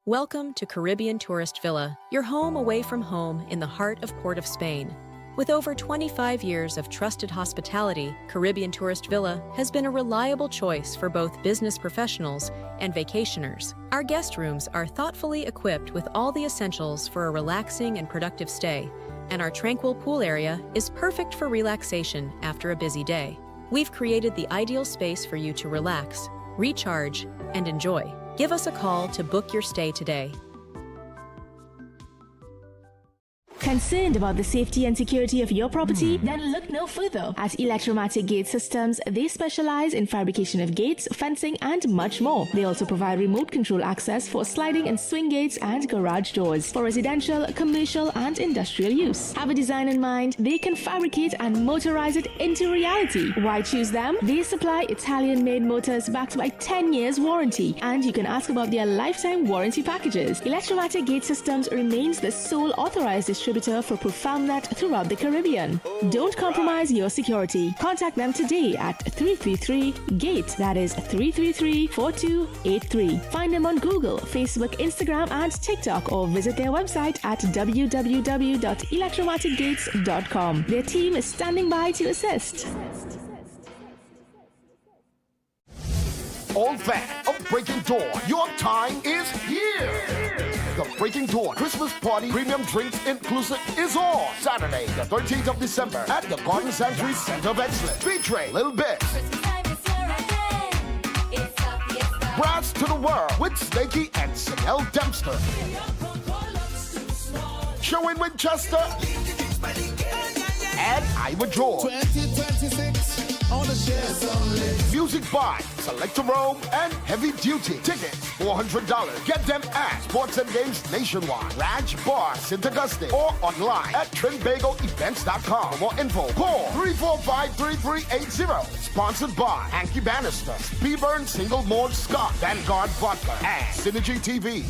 Welcome to Caribbean Tourist Villa, your home away from home in the heart of Port of Spain. With over 25 years of trusted hospitality, Caribbean Tourist Villa has been a reliable choice for both business professionals and vacationers. Our guest rooms are thoughtfully equipped with all the essentials for a relaxing and productive stay, and our tranquil pool area is perfect for relaxation after a busy day. We've created the ideal space for you to relax, recharge, and enjoy. Give us a call to book your stay today. Concerned about the safety and security of your property? Then look no further. At Electromatic Gate Systems, they specialize in fabrication of gates, fencing, and much more. They also provide remote control access for sliding and swing gates and garage doors for residential, commercial, and industrial use. Have a design in mind? They can fabricate and motorize it into reality. Why choose them? They supply Italian-made motors backed by 10 years warranty, and you can ask about their lifetime warranty packages. Electromatic Gate Systems remains the sole authorized distributor for ProfoundNet throughout the Caribbean. Don't compromise your security. Contact them today at 333-GATE. That is 333-4283. Find them on Google, Facebook, Instagram, and TikTok, or visit their website at www.electromaticgates.com. Their team is standing by to assist. All fans of Breaking Dawn, your time is here. The Breaking Dawn Christmas Party Premium Drinks Inclusive is on Saturday, the 13th of December at the Garden Sanctuary Center of Excellence, featuring Lil Bit, Brass to the World with Snakey and Chanel Dempster, Show in Winchester, and Ivor George. 2026. Music by Selector Rome and Heavy Duty. Tickets $400. Get them at Sports and Games Nationwide, Raj Bar, St. Augustine, or online at TrinBagoEvents.com. For more info, call 345-3380. Sponsored by Hanky Bannister, Speedburn Single Malt Scott, Vanguard Vodka, and Synergy TV.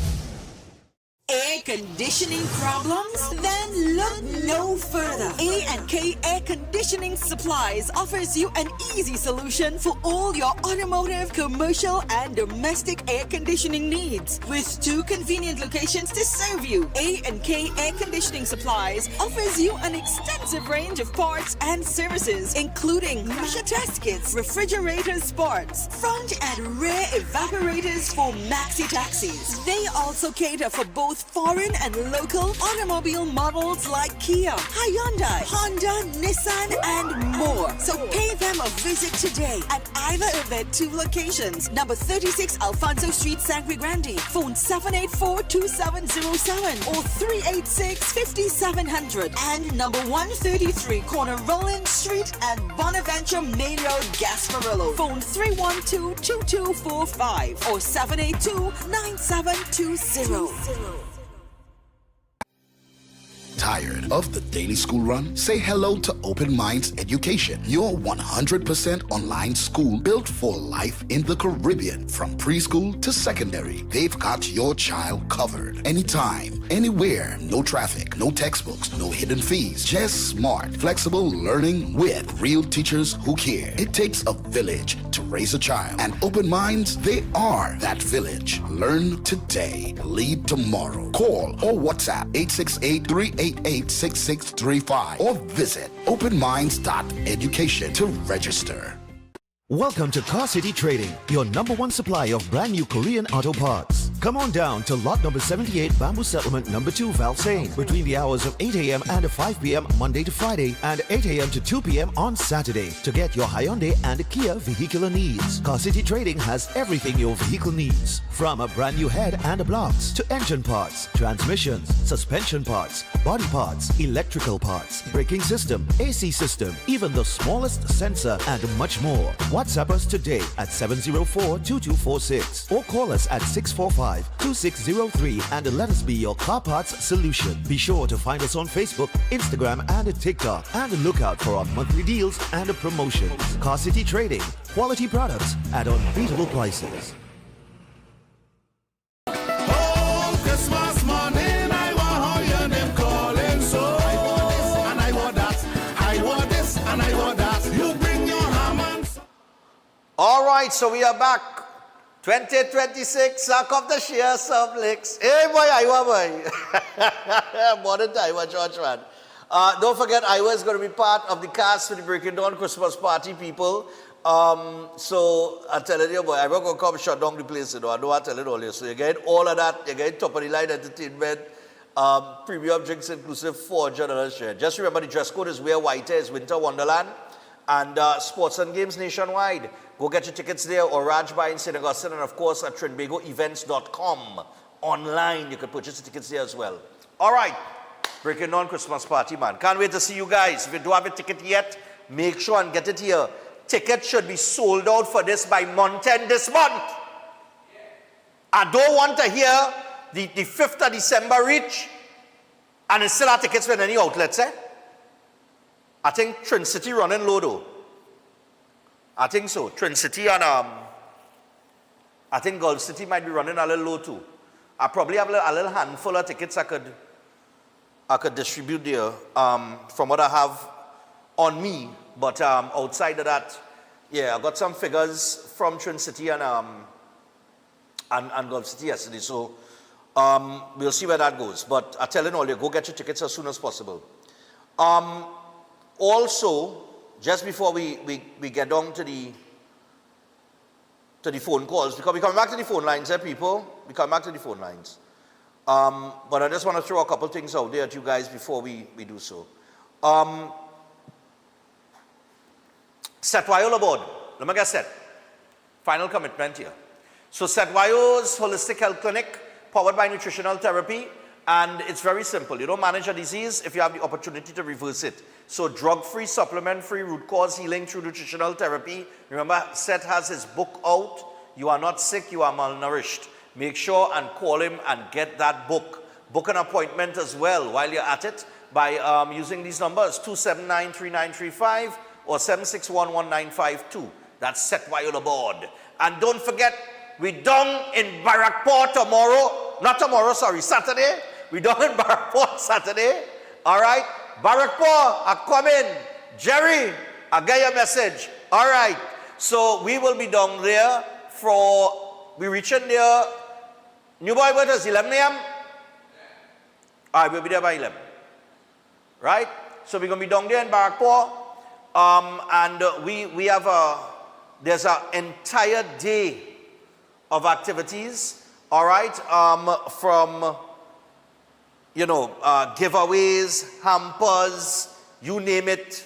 Air conditioning problems? Then look no further. A&K Air Conditioning Supplies offers you an easy solution for all your automotive, commercial, and domestic air conditioning needs. With 2 convenient locations to serve you, A&K Air Conditioning Supplies offers you an extensive range of parts and services, including pressure test kits, refrigerator parts, front and rear evaporators for maxi taxis. They also cater for both foreign and local automobile models like Kia, Hyundai, Honda, Nissan, and more. So pay them a visit today at either of their 2 locations. Number 36 Alfonso Street, Sangre Grande. Phone 784-2707 or 386-5700. And number 133 Corner Roland Street and Bonaventure Main Road, Gasparillo. Phone 312-2245 or 782-9720. Tired of the daily school run? Say hello to Open Minds Education, your 100% online school built for life in the Caribbean. From preschool to secondary, they've got your child covered. Anytime, anywhere, no traffic, no textbooks, no hidden fees. Just smart, flexible learning with real teachers who care. It takes a village to raise a child, and Open Minds, they are that village. Learn today, lead tomorrow. Call or WhatsApp 868-388-6635 or visit openminds.education to register. Welcome to Car City Trading, your #1 supply of brand new Korean auto parts. Come on down to lot number 78, Bamboo Settlement number 2, Valsain, between the hours of 8 a.m. and 5 p.m. Monday to Friday, and 8 a.m. to 2 p.m. on Saturday to get your Hyundai and Kia vehicular needs. Car City Trading has everything your vehicle needs, from a brand new head and blocks to engine parts, transmissions, suspension parts, body parts, electrical parts, braking system, AC system, even the smallest sensor, and much more. WhatsApp us today at 704-2246 or call us at 645 775-2603 and let us be your car parts solution. Be sure to find us on Facebook, Instagram, and TikTok. And look out for our monthly deals and promotions. Car City Trading. Quality products at unbeatable prices. Christmas morning, I want how your name calling so. I want this and I want that. I want this and I want that. You bring your ham and All right, so we are back. 2026, suck of the sheer some licks. Hey boy, Iowa boy. Modern Iowa George man. Don't forget, Iowa is going to be part of the cast for the Breaking Dawn Christmas party, people. So I'm telling you, boy, I'm not going to come shut down the place, you know. I know I tell it all you. So you get all of that, you get top of the line entertainment, premium drinks inclusive, $400 share. Just remember the dress code is wear white, is Winter Wonderland, and sports and games nationwide. Go get your tickets there, or Raj Bar in St. Augustine, and of course at TrinbagoEvents.com. Online, you can purchase the tickets there as well. All right, Breaking Dawn Christmas party, man. Can't wait to see you guys. If you don't have a ticket yet, make sure and get it here. Tickets should be sold out for this by month end this month. I don't want to hear the 5th of December reach and it still have tickets for any outlets, eh? I think Trin City running low though. I think so. Trin City and I think Gulf City might be running a little low too. I probably have a little handful of tickets I could distribute there from what I have on me. But outside of that, yeah, I got some figures from Trin City and Gulf City yesterday. So we'll see where that goes. But I'm telling all you, go get your tickets as soon as possible. Also, just before we get down to the phone calls, because we're coming back to the phone lines, people. We're coming back to the phone lines. But I just want to throw a couple things out there at you guys before we do so. Setwayo board. Let me get set. Final commitment here. So Setwayo's Holistic Health Clinic, powered by nutritional therapy, and it's very simple. You don't manage a disease if you have the opportunity to reverse it. So drug-free, supplement-free, root cause healing through nutritional therapy. Remember, Seth has his book out. You are not sick, you are malnourished. Make sure and call him and get that book. Book an appointment as well while you're at it by using these numbers, 279-3935 or 761-1952. That's Setwayo board. And don't forget, we down in Barrackport tomorrow. Not tomorrow, sorry, Saturday. We down in Barrackport Saturday. All right? Barrackport, I come in. Jerry, I get your message. All right. So we will be down there we reaching there. New Boy, what is 11 a.m.? All right, we'll be there by 11. Right? So we're going to be down there in Barrackport. And we have there's an entire day of activities, all right, from, giveaways, hampers, you name it,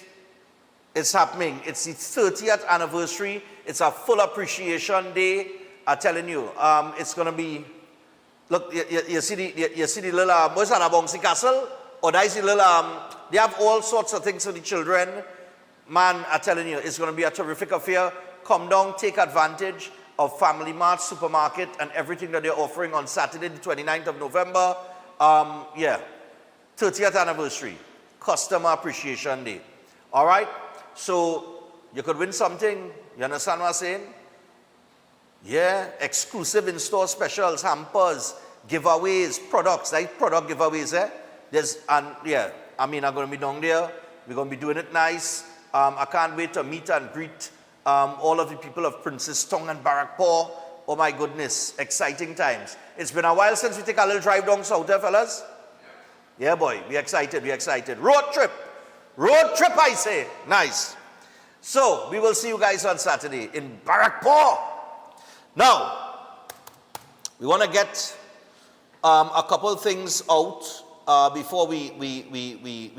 it's happening. It's the 30th anniversary. It's a full appreciation day. I'm telling you, it's going to be, look, you see the little, what's that, a bouncy castle? Or that's the little, they have all sorts of things for the children. Man, I'm telling you, it's going to be a terrific affair. Come down, take advantage of Family Mart Supermarket and everything that they're offering on Saturday, the 29th of November. 30th anniversary, Customer Appreciation Day. All right? So you could win something. You understand what I'm saying? Yeah, exclusive in-store specials, hampers, giveaways, products, like product giveaways, eh? I'm going to be down there. We're going to be doing it nice. I can't wait to meet and greet all of the people of Princess Tongue and Barrackport. Oh my goodness, exciting times. It's been a while since we take a little drive down south there, fellas. Yeah, boy, we're excited. Road trip, I say. Nice. So, we will see you guys on Saturday in Barrackport. Now, we want to get a couple of things out before we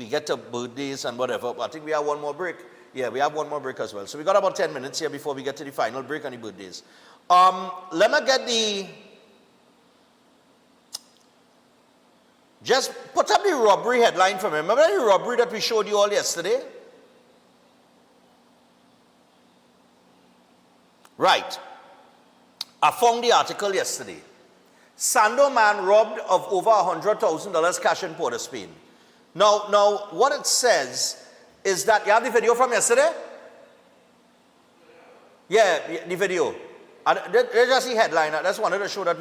get to birthdays and whatever. I think we have one more break. Yeah, we have one more break as well. So we got about 10 minutes here before we get to the final break on the birthdays. Let me get just put up the robbery headline for me. Remember the robbery that we showed you all yesterday? Right. I found the article yesterday. Sando man robbed of over $100,000 cash in Port of Spain. Now, what it says is that, you have the video from yesterday? Yeah, the video. And there's just the headline. I just wanted to show that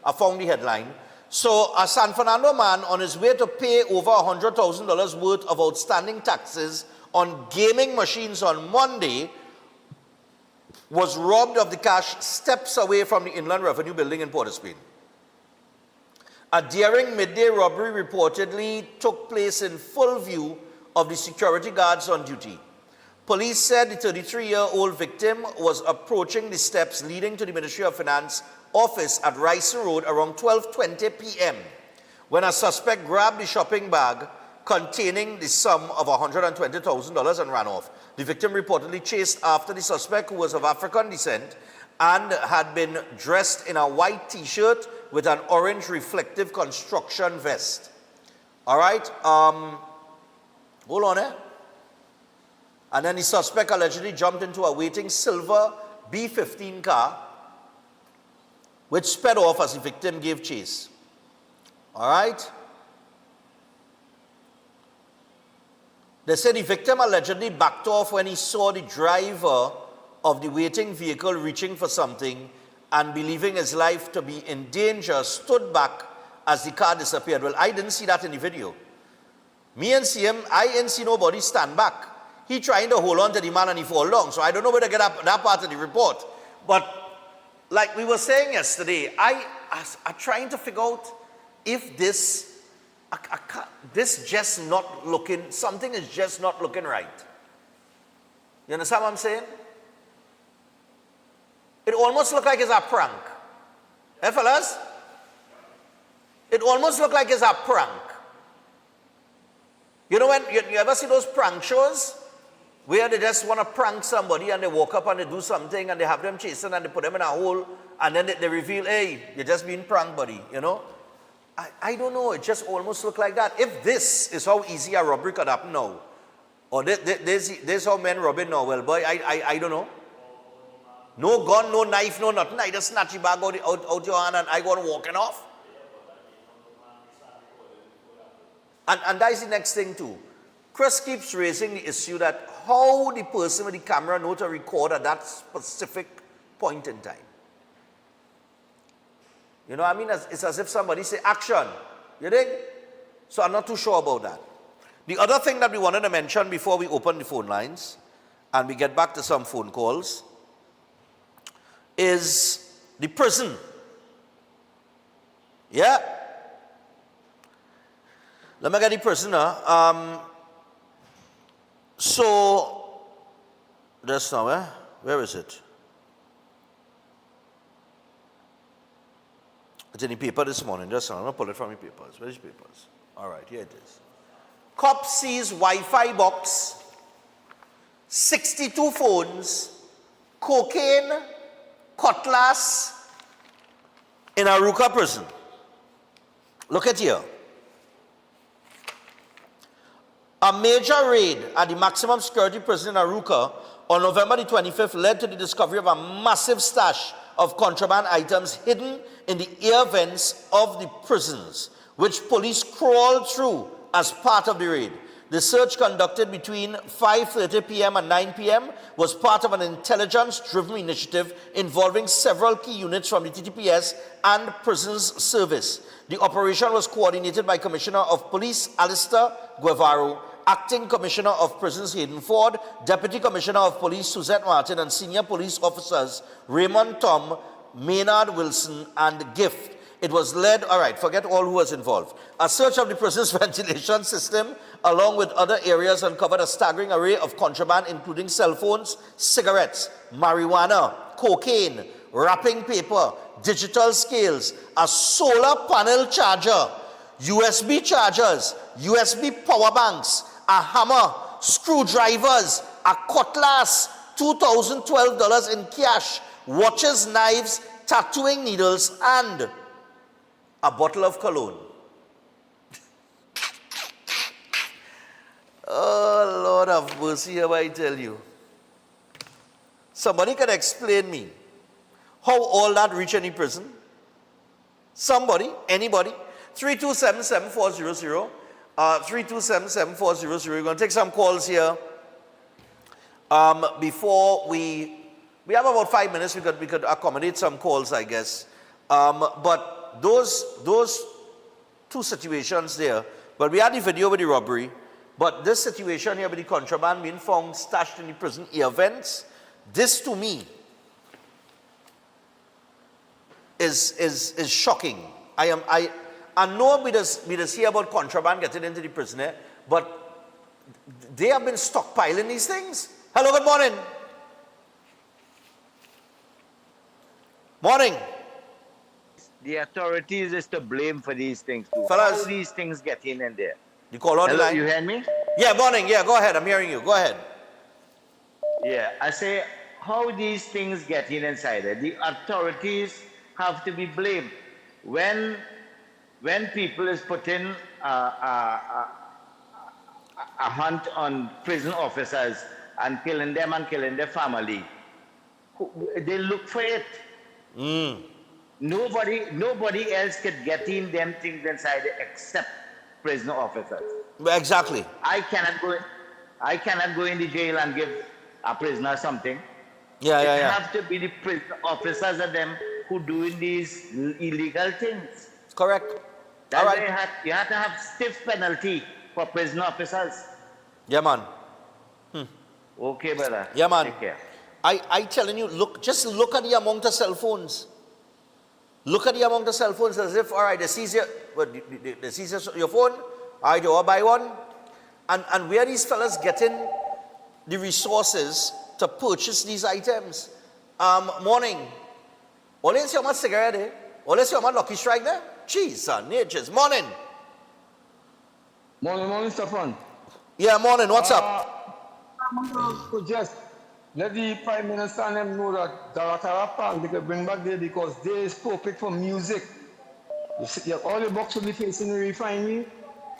I found the headline. So a San Fernando man on his way to pay over $100,000 worth of outstanding taxes on gaming machines on Monday was robbed of the cash steps away from the Inland Revenue Building in Port of Spain. A daring midday robbery reportedly took place in full view of the security guards on duty. Police said the 33-year-old victim was approaching the steps leading to the Ministry of Finance office at Rice Road around 12:20 p.m. when a suspect grabbed the shopping bag containing the sum of $120,000 and ran off. The victim reportedly chased after the suspect, who was of African descent and had been dressed in a white t-shirt with an orange reflective construction vest. All right, hold on, And then the suspect allegedly jumped into a waiting silver B-15 car, which sped off as the victim gave chase. All right? They said the victim allegedly backed off when he saw the driver of the waiting vehicle reaching for something and, believing his life to be in danger, stood back as the car disappeared. Well, I didn't see that in the video. Me and see him, I didn't see nobody stand back. He trying to hold on to the man and he fall down. So I don't know where to get that part of the report. But like we were saying yesterday, I'm trying to figure out if this just not looking, something is just not looking right. You understand what I'm saying? It almost looks like it's a prank. Eh, fellas? It almost looks like it's a prank. You know when you ever see those prank shows where they just want to prank somebody and they walk up and they do something and they have them chasing and they put them in a hole and then they reveal, hey, you're just being pranked, buddy, you know? I don't know, it just almost looked like that. If this is how easy a robbery could happen now, or this how men robbing now, well, boy, I don't know. No gun, no knife, no nothing. I just snatch the bag out your hand and I go on walking off. And that is the next thing too. Chris keeps raising the issue that how the person with the camera know to record at that specific point in time. You know what I mean? It's as if somebody say action. You think? So I'm not too sure about that. The other thing that we wanted to mention before we open the phone lines and we get back to some phone calls is the prison. Yeah? Let me get the prisoner. So, just now, where is it? It's in the paper this morning. Just now, I'm going to pull it from the papers. Where's the papers? All right, here it is. Cop sees Wi-Fi box, 62 phones, cocaine, cutlass in Arouca prison. Look at here. A major raid at the maximum security prison in Arouca on November the 25th led to the discovery of a massive stash of contraband items hidden in the air vents of the prisons, which police crawled through as part of the raid. The search conducted between 5:30 p.m. and 9 p.m. was part of an intelligence-driven initiative involving several key units from the TTPS and Prisons Service. The operation was coordinated by Commissioner of Police Alistair Guevara, Acting Commissioner of Prisons Hayden Ford, Deputy Commissioner of Police Suzette Martin, and Senior Police Officers Raymond Tom, Maynard Wilson, and Gift. It was led, all right, forget all who was involved. A search of the prison's ventilation system, along with other areas, uncovered a staggering array of contraband, including cell phones, cigarettes, marijuana, cocaine, wrapping paper, digital scales, a solar panel charger, USB chargers, USB power banks, a hammer, screwdrivers, a cutlass, $2,012 in cash, watches, knives, tattooing needles, and a bottle of cologne. Oh, Lord have mercy, how I tell you. Somebody can explain me how all that reach any prison? Somebody, anybody. 327-7400. 327-7400. We're going to take some calls here. Before we have about 5 minutes. We could accommodate some calls, I guess. But those two situations there. But we had the video with the robbery. But this situation here with the contraband being found stashed in the prison air vents, this to me is shocking. I know we just hear about contraband getting into the prison, but they have been stockpiling these things. Hello, good morning. Morning. The authorities is to blame for these things too. Fellas. How these things get in and there. You call on the line? You hear me? Yeah, morning. Yeah, go ahead. I'm hearing you. Go ahead. Yeah, I say how these things get in inside there. The authorities have to be blamed. When people is putting a hunt on prison officers and killing them and killing their family, they look for it. Nobody else could get in them things inside there except prison officers. Exactly. I cannot go in the jail and give a prisoner something. It have to be the prison officers of them who doing these illegal things. Correct. That's why you have to have stiff penalty for prison officers. Yeah, man. Okay, brother. Yeah, man. Take care. I telling you, just look at the amount of cell phones. Look at the amount of cell phones as if, all right, they seize your phone, all right, you all buy one. And where these fellas getting the resources to purchase these items? Morning. Only see how much cigarette there? Only see how much Lucky Strike there? Jeez, natures. Morning. Morning, Stefan. Yeah, morning. What's up? Just let the Prime Minister and them know that Daratara Park, they can bring back there because they is perfect for music. You see, all the box will be facing the refinery.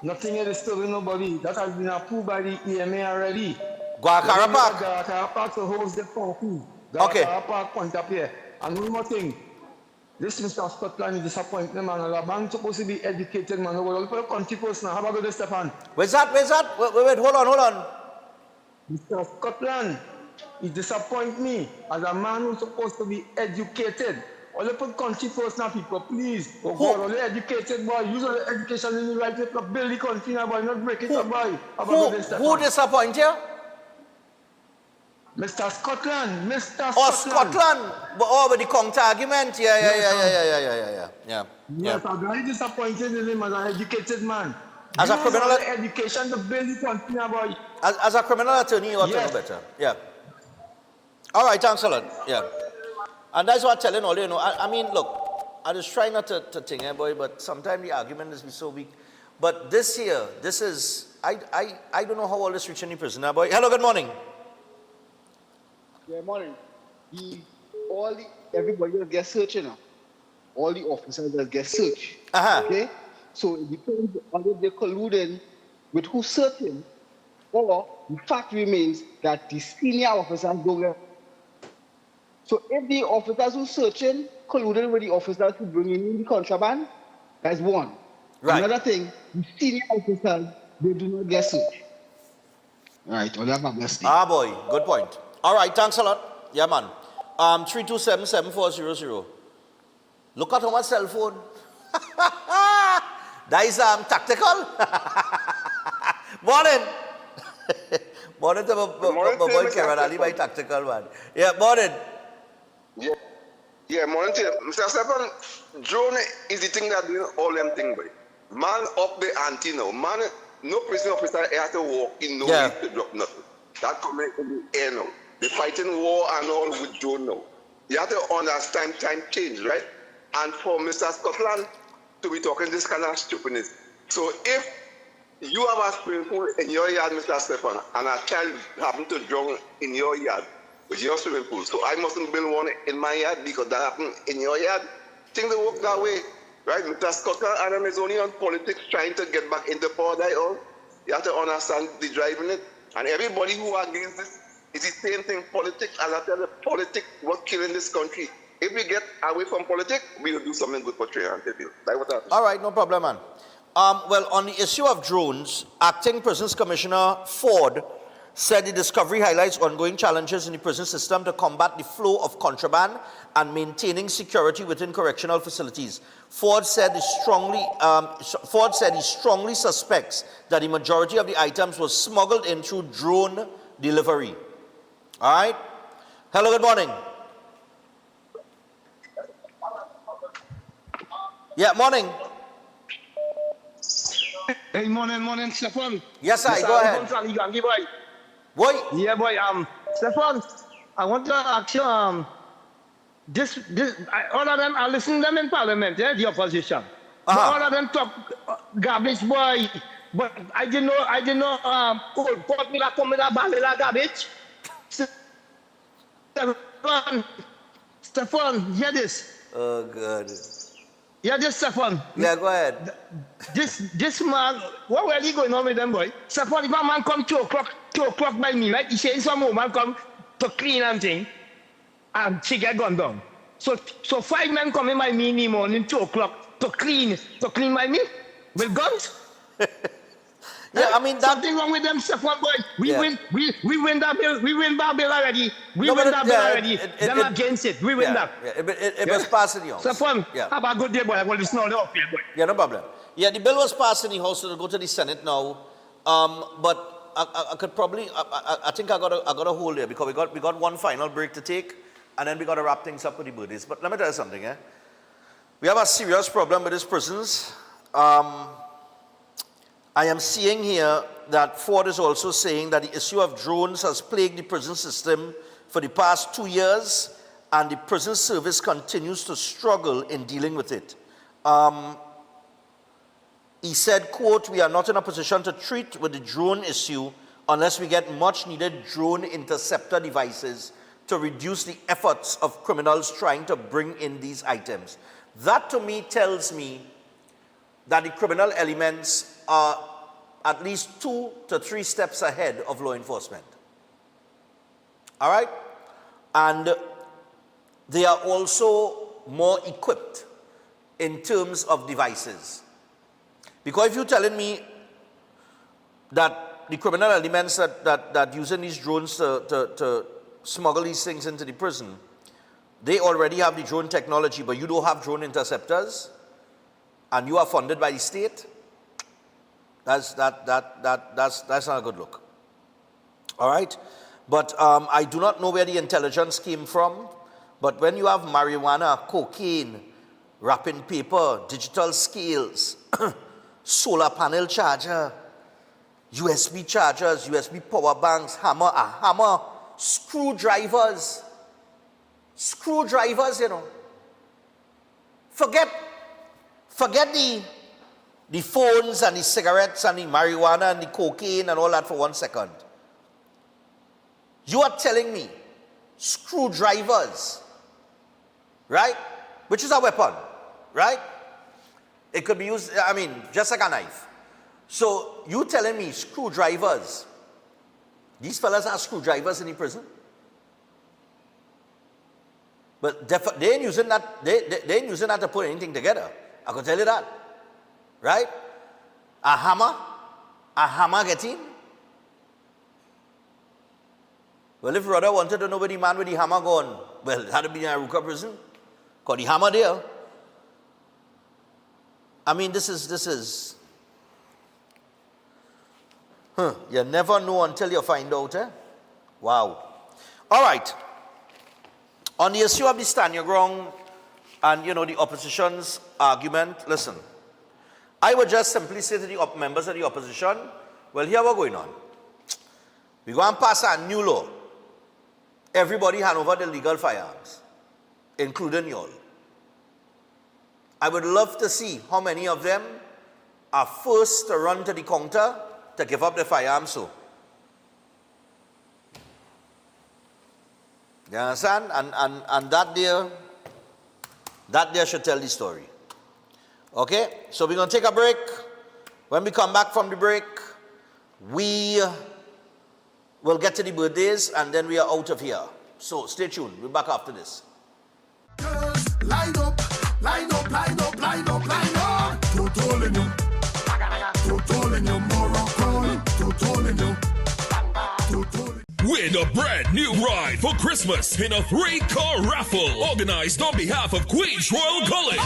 Nothing is disturbing nobody. That has been approved by the EMA already. Daratara Park? Daratara Park to host the party. Okay. Daratara Park point up here. And one more thing. This Mr. Scotland is disappointing, man. The man supposed to be educated, man. We're all for a country person. How about this, Stefan? Where's that? Wait, hold on. Mr. Scotland, he disappoints me as a man who's supposed to be educated. All the country first now, people, please. Oh God, all the educated boy, use all the education in the right way to build the country now, boy, not break it up, boy. Who disappoint you? Mr. Scotland, Mr. Oh, Scotland. Oh, with the counter argument? Yeah. Yes, I'm very disappointed in him as an educated man. As a criminal education to build the country now, boy. As a criminal attorney, you ought to know better. Yeah. All right, thanks a lot. Yeah. And that's what I'm telling all you know. I mean, look, I just try not to think, boy, but sometimes the argument is so weak. But this here, this is, I don't know how all this reaching the prisoner, boy. Hello, good morning. Yeah, morning. Everybody will get searched, you know. All the officers will get searched. Okay? So it depends on if they're colluding with who's searching, or the fact remains that the senior officers don't get. So if the officers who searching colluded with the officers who bring in the contraband, that's one. Right. Another thing, the senior officers, they do not get searched. Right, well, that's my best thing. Boy, good point. All right, thanks a lot. Yeah, man. 327-7400. Look at how much cell phone. That is tactical. Morning. Morning to my boy Karen Ali, my tactical man. Yeah, morning. Yeah, morning to you. Mr. Stefan, drone is the thing that doing all them things, boy. Man up the ante now. Man, no prison officer has to walk in, no need to drop nothing. That coming in the air now. They're fighting war and all with drone now. You have to understand time change, right? And for Mr. Scotland to be talking this kind of stupidness. So if you have a swimming pool in your yard, Mr. Stefan, and a child happen to drown in your yard with your swimming pool, so I mustn't build one in my yard because that happened in your yard. Things don't work that way, right? Mr. Scotland Adam is only on politics trying to get back into power. You have to understand the driving it. And everybody who against this, it's the same thing, politics. As I tell you, politics was killing this country. if we get away from politics, we'll do something good for Trinidad and Tobago. That's what I All right, no problem, man. Well, on the issue of drones, Acting Prisons Commissioner Ford said the discovery highlights ongoing challenges in the prison system to combat the flow of contraband and maintaining security within correctional facilities. Ford said he strongly suspects that the majority of the items was smuggled in through drone delivery. All right? Hello, good morning. Yeah, morning. Hey, morning, Stefan. Yes, sir, go ahead. Boy. Yeah, boy. Stefan, I want to ask you, all of them, I listen to them in Parliament, yeah, the opposition. All of them talk garbage, boy. But I didn't know, Cold Port will come with a barrel of garbage. Stefan, hear this. Oh, God. Yeah, just Stefan. Yeah, go ahead. This man, what were he going on with them, boy? Stefan, if a man come 2 o'clock by me, right? He says some woman come to clean and thing, and she get gone down. So 5 men come in by me in the morning, 2 o'clock, to clean by me with guns. Yeah, I mean something wrong with them, Stefan, boy. We win that bill. We win that bill already. Them against it. We win that. Yeah, it was passed in the House. Stefan, have a good day, boy. I will listen all the off here, boy. Yeah, no problem. Yeah, the bill was passed in the House, so it'll go to the Senate now. But I could probably, I think I got a hold there because we got one final break to take, and then we got to wrap things up with the birthdays. But let me tell you something, we have a serious problem with these prisons. I am seeing here that Ford is also saying that the issue of drones has plagued the prison system for the past 2 years, and the prison service continues to struggle in dealing with it. He said, quote, "We are not in a position to treat with the drone issue unless we get much needed drone interceptor devices to reduce the efforts of criminals trying to bring in these items." That to me tells me that the criminal elements are at least 2 to 3 steps ahead of law enforcement. All right? And they are also more equipped in terms of devices. Because if you're telling me that the criminal elements that using these drones to smuggle these things into the prison, they already have the drone technology, but you don't have drone interceptors, and you are funded by the state, that's not a good look. All right? But I do not know where the intelligence came from, but when you have marijuana, cocaine, wrapping paper, digital scales, solar panel charger, USB chargers, USB power banks, hammer, screwdrivers, you know. Forget the phones and the cigarettes and the marijuana and the cocaine and all that for 1 second. You are telling me screwdrivers, right? Which is a weapon, right? It could be used, I mean, just like a knife. So you telling me screwdrivers, these fellas are screwdrivers in the prison? But they ain't using that, they ain't using that to put anything together. I can tell you that. Right? A hammer getting? Well, if Rudder wanted to know where the man with the hammer gone, well, it had to be in Aruka prison. Because the hammer there. I mean, this is. You never know until you find out, eh? Wow. All right. On the issue of the stand your ground and, you know, the opposition's argument, listen. I would just simply say to the members of the opposition, well, here what's going on. We're going to pass a new law. Everybody hand over the legal firearms, including y'all. I would love to see how many of them are first to run to the counter to give up the firearms. So, you understand? And that there should tell the story. Okay, so we're going to take a break. When we come back from the break, we will get to the birthdays and then we are out of here. So stay tuned. We're back after this. Girls, line up, line up, line up, line up, line up. Total in you, total in you, Morocco, total in you. Win a brand new ride for Christmas in a 3-car raffle organized on behalf of Queen's Royal College.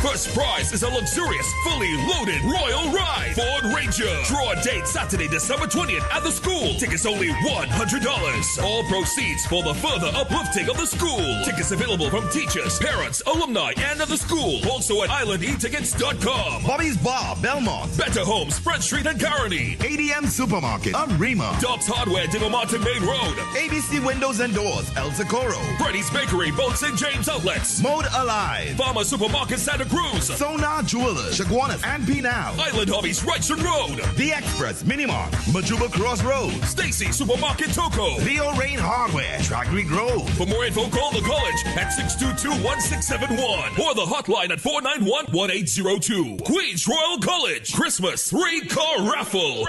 First prize is a luxurious, fully loaded royal ride, Ford Ranger. Draw a date Saturday, December 20th at the school. Tickets only $100. All proceeds for the further uplifting of the school. Tickets available from teachers, parents, alumni, and of the school. Also at islandetickets.com. Bobby's Bar, Belmont. Better Homes, Front Street and Caroni. ADM Supermarket, Arima. Dobbs Hardware, Dingle Martin Main Road. ABC Windows and Doors, El Socorro. Freddy's Bakery, both St. James Outlets. Mode Alive. Farmer Supermarket, Santa Cruz. Sonar Jewelers, Chaguanas, and Pinal. Island Hobbies, Wrightson Road. The Express, Minimart, Majuba Crossroads. Stacy Supermarket, Toco. Leo Rain Hardware, Trackery Grove. For more info, call the college at 622-1671 or the hotline at 491-1802. Queen's Royal College, Christmas 3-car raffle.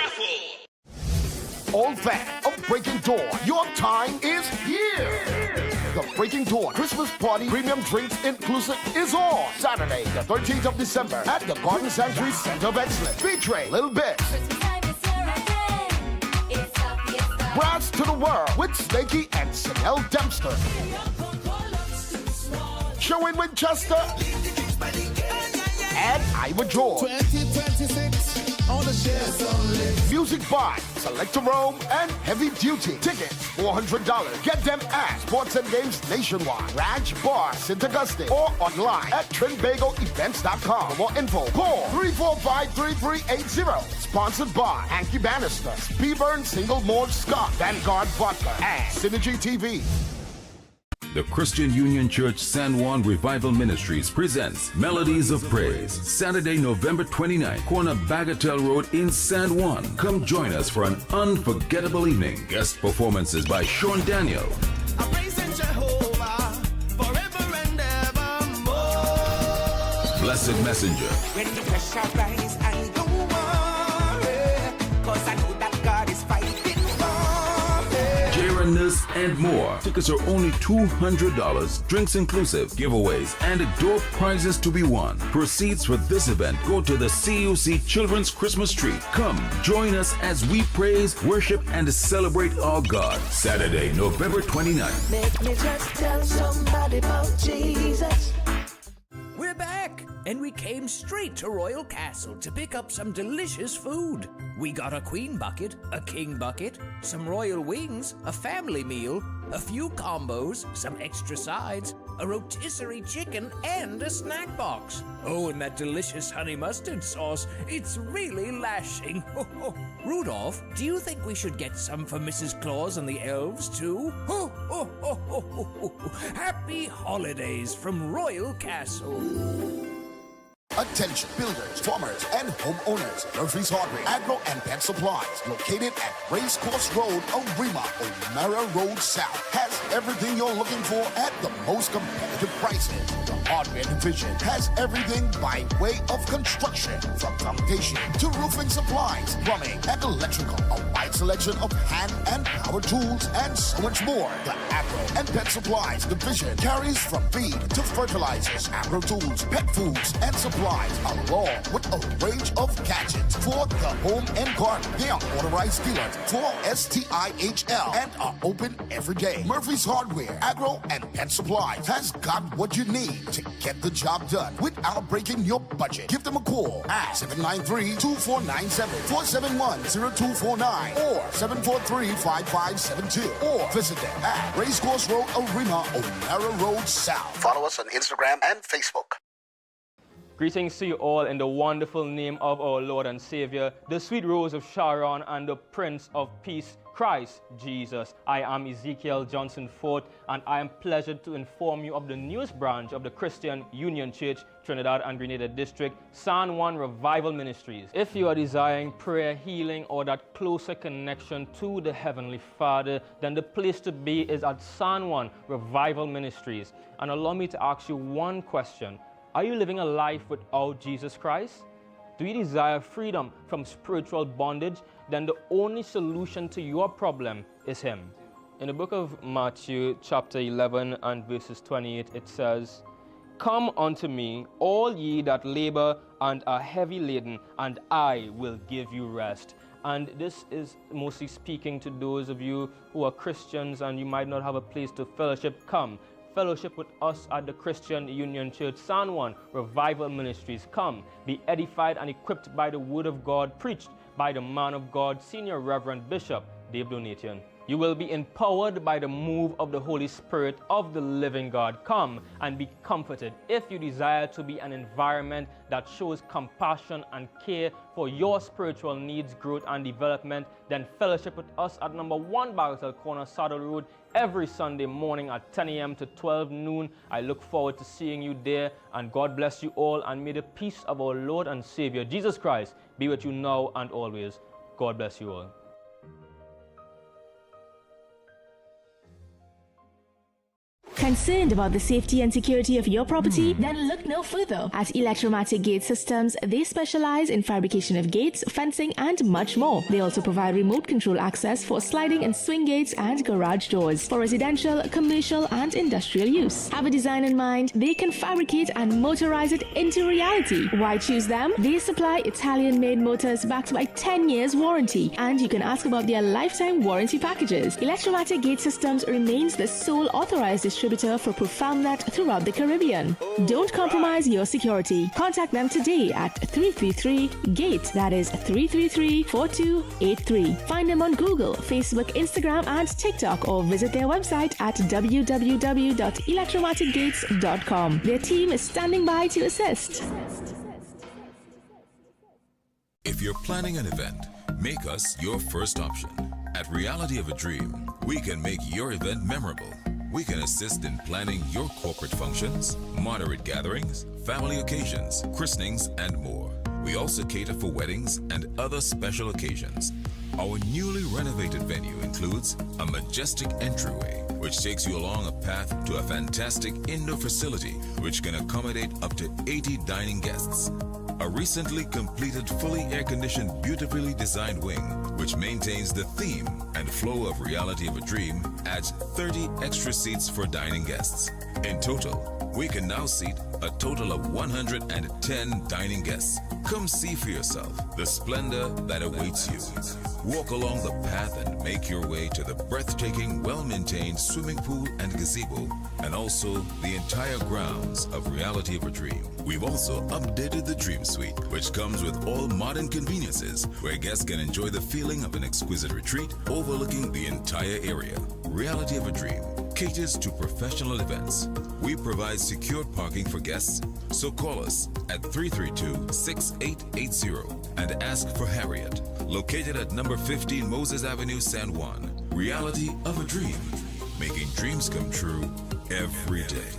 All fans of Breaking Door, your time is here. The Breaking Door Christmas Party Premium Drinks Inclusive is on Saturday, the 13th of December at the Garden Sanctuary Center of Excellence. Featuring Little Bit, Brass to the World with Snakey and Chanel Dempster, Sherwin Winchester, and Ivor George. 2026, all the shares only. Music by Selector Rome and Heavy Duty. Tickets $400. Get them at Sports and Games Nationwide, Raj Bar, St. Augustine, or online at TrinBagoEvents.com. For more info, call 345-3380. Sponsored by Hanky Bannister, Speedburn Single Malt Scott, Vanguard Vodka, and Synergy TV. The Christian Union Church San Juan Revival Ministries presents Melodies of Praise, Saturday, November 29th, corner Bagatelle Road in San Juan. Come join us for an unforgettable evening. Guest performances by Sean Daniel, Blessed Messenger, When the pressure rise and don't worry, 'cause I know that God is fighting for me. Jaronus, and more. Tickets are only $200, drinks inclusive, giveaways, and door prizes to be won. Proceeds for this event go to the CUC Children's Christmas Tree. Come, join us as we praise, worship, and celebrate our God. Saturday, November 29th. Make me just tell somebody about Jesus. We're back, and we came straight to Royal Castle to pick up some delicious food. We got a queen bucket, a king bucket, some royal wings, a family meal, a few combos, some extra sides, a rotisserie chicken, and a snack box. Oh, and that delicious honey mustard sauce, it's really lashing. Rudolph, do you think we should get some for Mrs. Claus and the elves, too? Happy holidays from Royal Castle. Attention builders, farmers, and homeowners. Murphy's Hardware, Agro and Pet Supplies, located at Racecourse Road, Arima, O'Mara Road South, has everything you're looking for at the most competitive prices. The hardware division has everything by way of construction, from foundation to roofing supplies, plumbing, and electrical. A wide selection of hand and power tools, and so much more. The Agro and Pet Supplies division carries from feed to fertilizers, agro tools, pet foods, and supplies, along with a range of gadgets for the home and garden. They are authorized dealers for STIHL and are open every day. Murphy's Hardware, Agro, and Pet Supplies has got what you need to get the job done without breaking your budget. Give them a call at 793-2497, 471-0249, or 743-5572, or visit them at Racecourse Road, Arima, O'Mara Road South. Follow us on Instagram and Facebook. Greetings to you all in the wonderful name of our Lord and Savior, the sweet rose of Sharon and the Prince of Peace, Christ Jesus. I am Ezekiel Johnson Fort, and I am pleasured to inform you of the newest branch of the Christian Union Church, Trinidad and Grenada District, San Juan Revival Ministries. If you are desiring prayer, healing, or that closer connection to the Heavenly Father, then the place to be is at San Juan Revival Ministries. And allow me to ask you one question. Are you living a life without Jesus Christ? Do you desire freedom from spiritual bondage? Then the only solution to your problem is him. In the book of Matthew, chapter 11 and verses 28, it says, "Come unto me, all ye that labor and are heavy laden, and I will give you rest." And this is mostly speaking to those of you who are Christians and you might not have a place to fellowship. Come, fellowship with us at the Christian Union Church San Juan Revival Ministries. Come, be edified and equipped by the word of God, preached by the man of God, Senior Reverend Bishop Dave Donation. You will be empowered by the move of the Holy Spirit of the living God. Come and be comforted. If you desire to be an environment that shows compassion and care for your spiritual needs, growth, and development, then fellowship with us at number 1 Bagatelle Corner, Saddle Road, every Sunday morning at 10 a.m. to 12 noon. I look forward to seeing you there, and God bless you all, and may the peace of our Lord and Savior, Jesus Christ, be with you now and always. God bless you all. Concerned about the safety and security of your property? Then look no further. At Electromatic Gate Systems, they specialize in fabrication of gates, fencing, and much more. They also provide remote control access for sliding and swing gates and garage doors for residential, commercial, and industrial use. Have a design in mind? They can fabricate and motorize it into reality. Why choose them? They supply Italian-made motors backed by 10 years warranty, and you can ask about their lifetime warranty packages. Electromatic Gate Systems remains the sole authorized distributor for ProfoundNet throughout the Caribbean. Don't compromise your security. Contact them today at 333-GATE. That is 333-4283. Find them on Google, Facebook, Instagram, and TikTok, or visit their website at www.electromaticgates.com. Their team is standing by to assist. If you're planning an event, make us your first option. At Reality of a Dream, we can make your event memorable. We can assist in planning your corporate functions, moderate gatherings, family occasions, christenings, and more. We also cater for weddings and other special occasions. Our newly renovated venue includes a majestic entryway, which takes you along a path to a fantastic indoor facility which can accommodate up to 80 dining guests. A recently completed, fully air-conditioned, beautifully designed wing, which maintains the theme and flow of Reality of a Dream, adds 30 extra seats for dining guests. In total, we can now seat a total of 110 dining guests. Come see for yourself the splendor that awaits you. Walk along the path and make your way to the breathtaking, well-maintained swimming pool and gazebo, and also the entire grounds of Reality of a Dream. We've also updated the Dream Suite, which comes with all modern conveniences, where guests can enjoy the feeling of an exquisite retreat overlooking the entire area. Reality of a Dream caters to professional events. We provide secure parking for guests, so call us at 332-6880 and ask for Harriet, located at number 15 Moses Avenue, San Juan. Reality of a Dream, making dreams come true every day.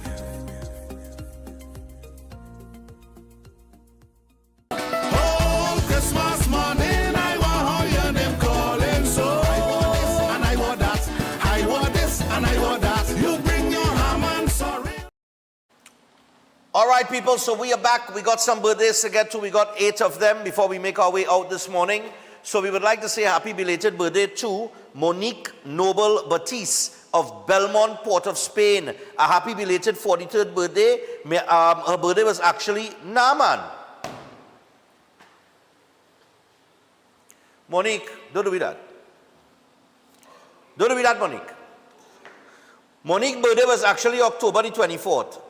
Christmas morning, I want hear them calling so. I want this and I want that. I want this and I want that. You bring your ham and sorry. All right, people, so we are back. We got some birthdays to get to. We got 8 of them before we make our way out this morning. So we would like to say happy belated birthday to Monique Noble Batiste of Belmont, Port of Spain. A happy belated 43rd birthday. Her birthday was actually Naaman. Monique, don't do that. Don't do that, Monique. Monique's birthday was actually October the 24th.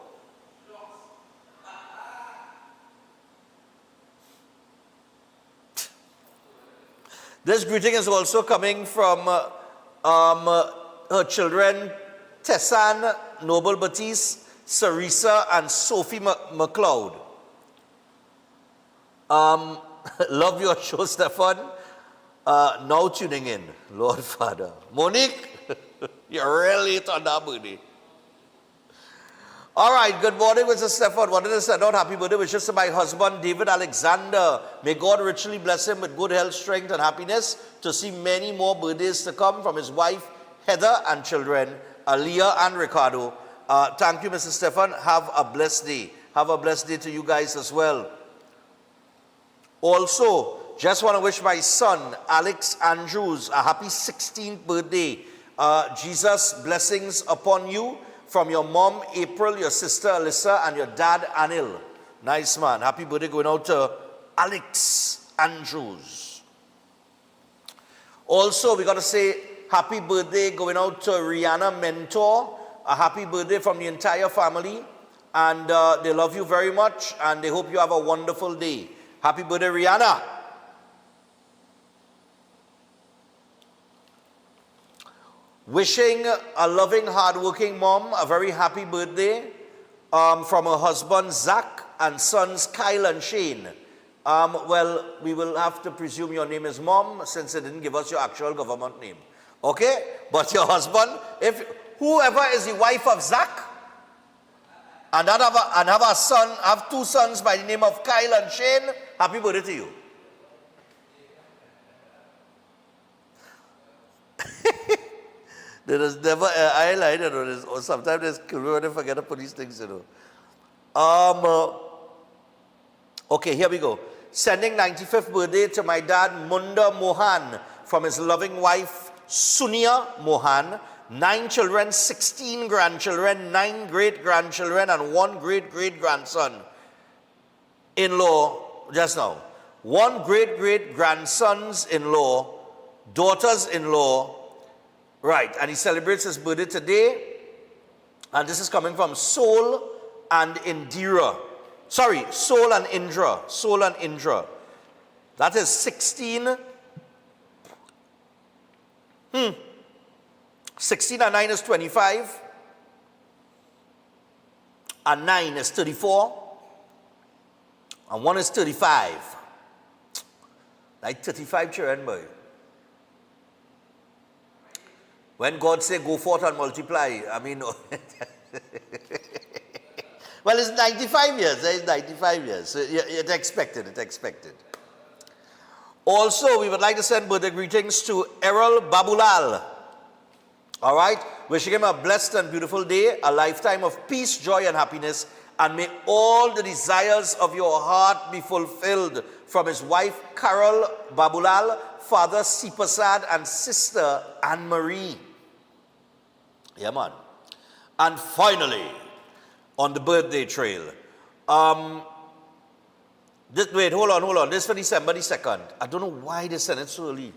This greeting is also coming from her children, Tessan Noble Batiste, Sarisa, and Sophie McLeod. Love your show, Stefan. Now tuning in, Lord Father. Monique, you're really late on that birthday. All right, good morning, Mr. Stefan. Wanted to send out happy birthday wishes to my husband, David Alexander. May God richly bless him with good health, strength, and happiness to see many more birthdays to come from his wife, Heather, and children, Aliyah and Ricardo. Thank you, Mr. Stefan. Have a blessed day. Have a blessed day to you guys as well. Also, just want to wish my son, Alex Andrews, a happy 16th birthday. Jesus, blessings upon you from your mom, April, your sister, Alyssa, and your dad, Anil. Nice, man. Happy birthday going out to Alex Andrews. Also, we got to say happy birthday going out to Rihanna Mentor. A happy birthday from the entire family. And they love you very much, and they hope you have a wonderful day. Happy birthday, Rihanna. Wishing a loving, hardworking mom a very happy birthday from her husband, Zach, and sons, Kyle and Shane. Well, we will have to presume your name is Mom, since they didn't give us your actual government name. Okay? But your husband, if whoever is the wife of Zach, and have a son, have two sons by the name of Kyle and Shane, happy birthday to you. There is never I line, you know, or sometimes there's when they forget to put these things, you know. Okay, here we go. Sending 95th birthday to my dad, Munda Mohan, from his loving wife, Sunia Mohan. 9 children, 16 grandchildren, 9 great-grandchildren, and 1 great-great-grandson. In-law, just now. 1 great-great-grandsons-in-law, daughters-in-law. Right, and he celebrates his birthday today. And this is coming from Soul and Indira. Sorry, Soul and Indra. Soul and Indra. That is 16. 16 and 9 is 25. And 9 is 34. And 1 is 35. Like 35 children, boy. When God say go forth and multiply, I mean, well, it's 95 years. It's 95 years. So it's expected. It's expected. Also, we would like to send birthday greetings to Errol Babulal. All right? Wishing him a blessed and beautiful day, a lifetime of peace, joy, and happiness, and may all the desires of your heart be fulfilled, from his wife, Carol Babulal, father, Sipasad, and sister, Anne-Marie. Yeah, man. And finally, on the birthday trail, wait, hold on. This is for December the 2nd. I don't know why they sent it so early.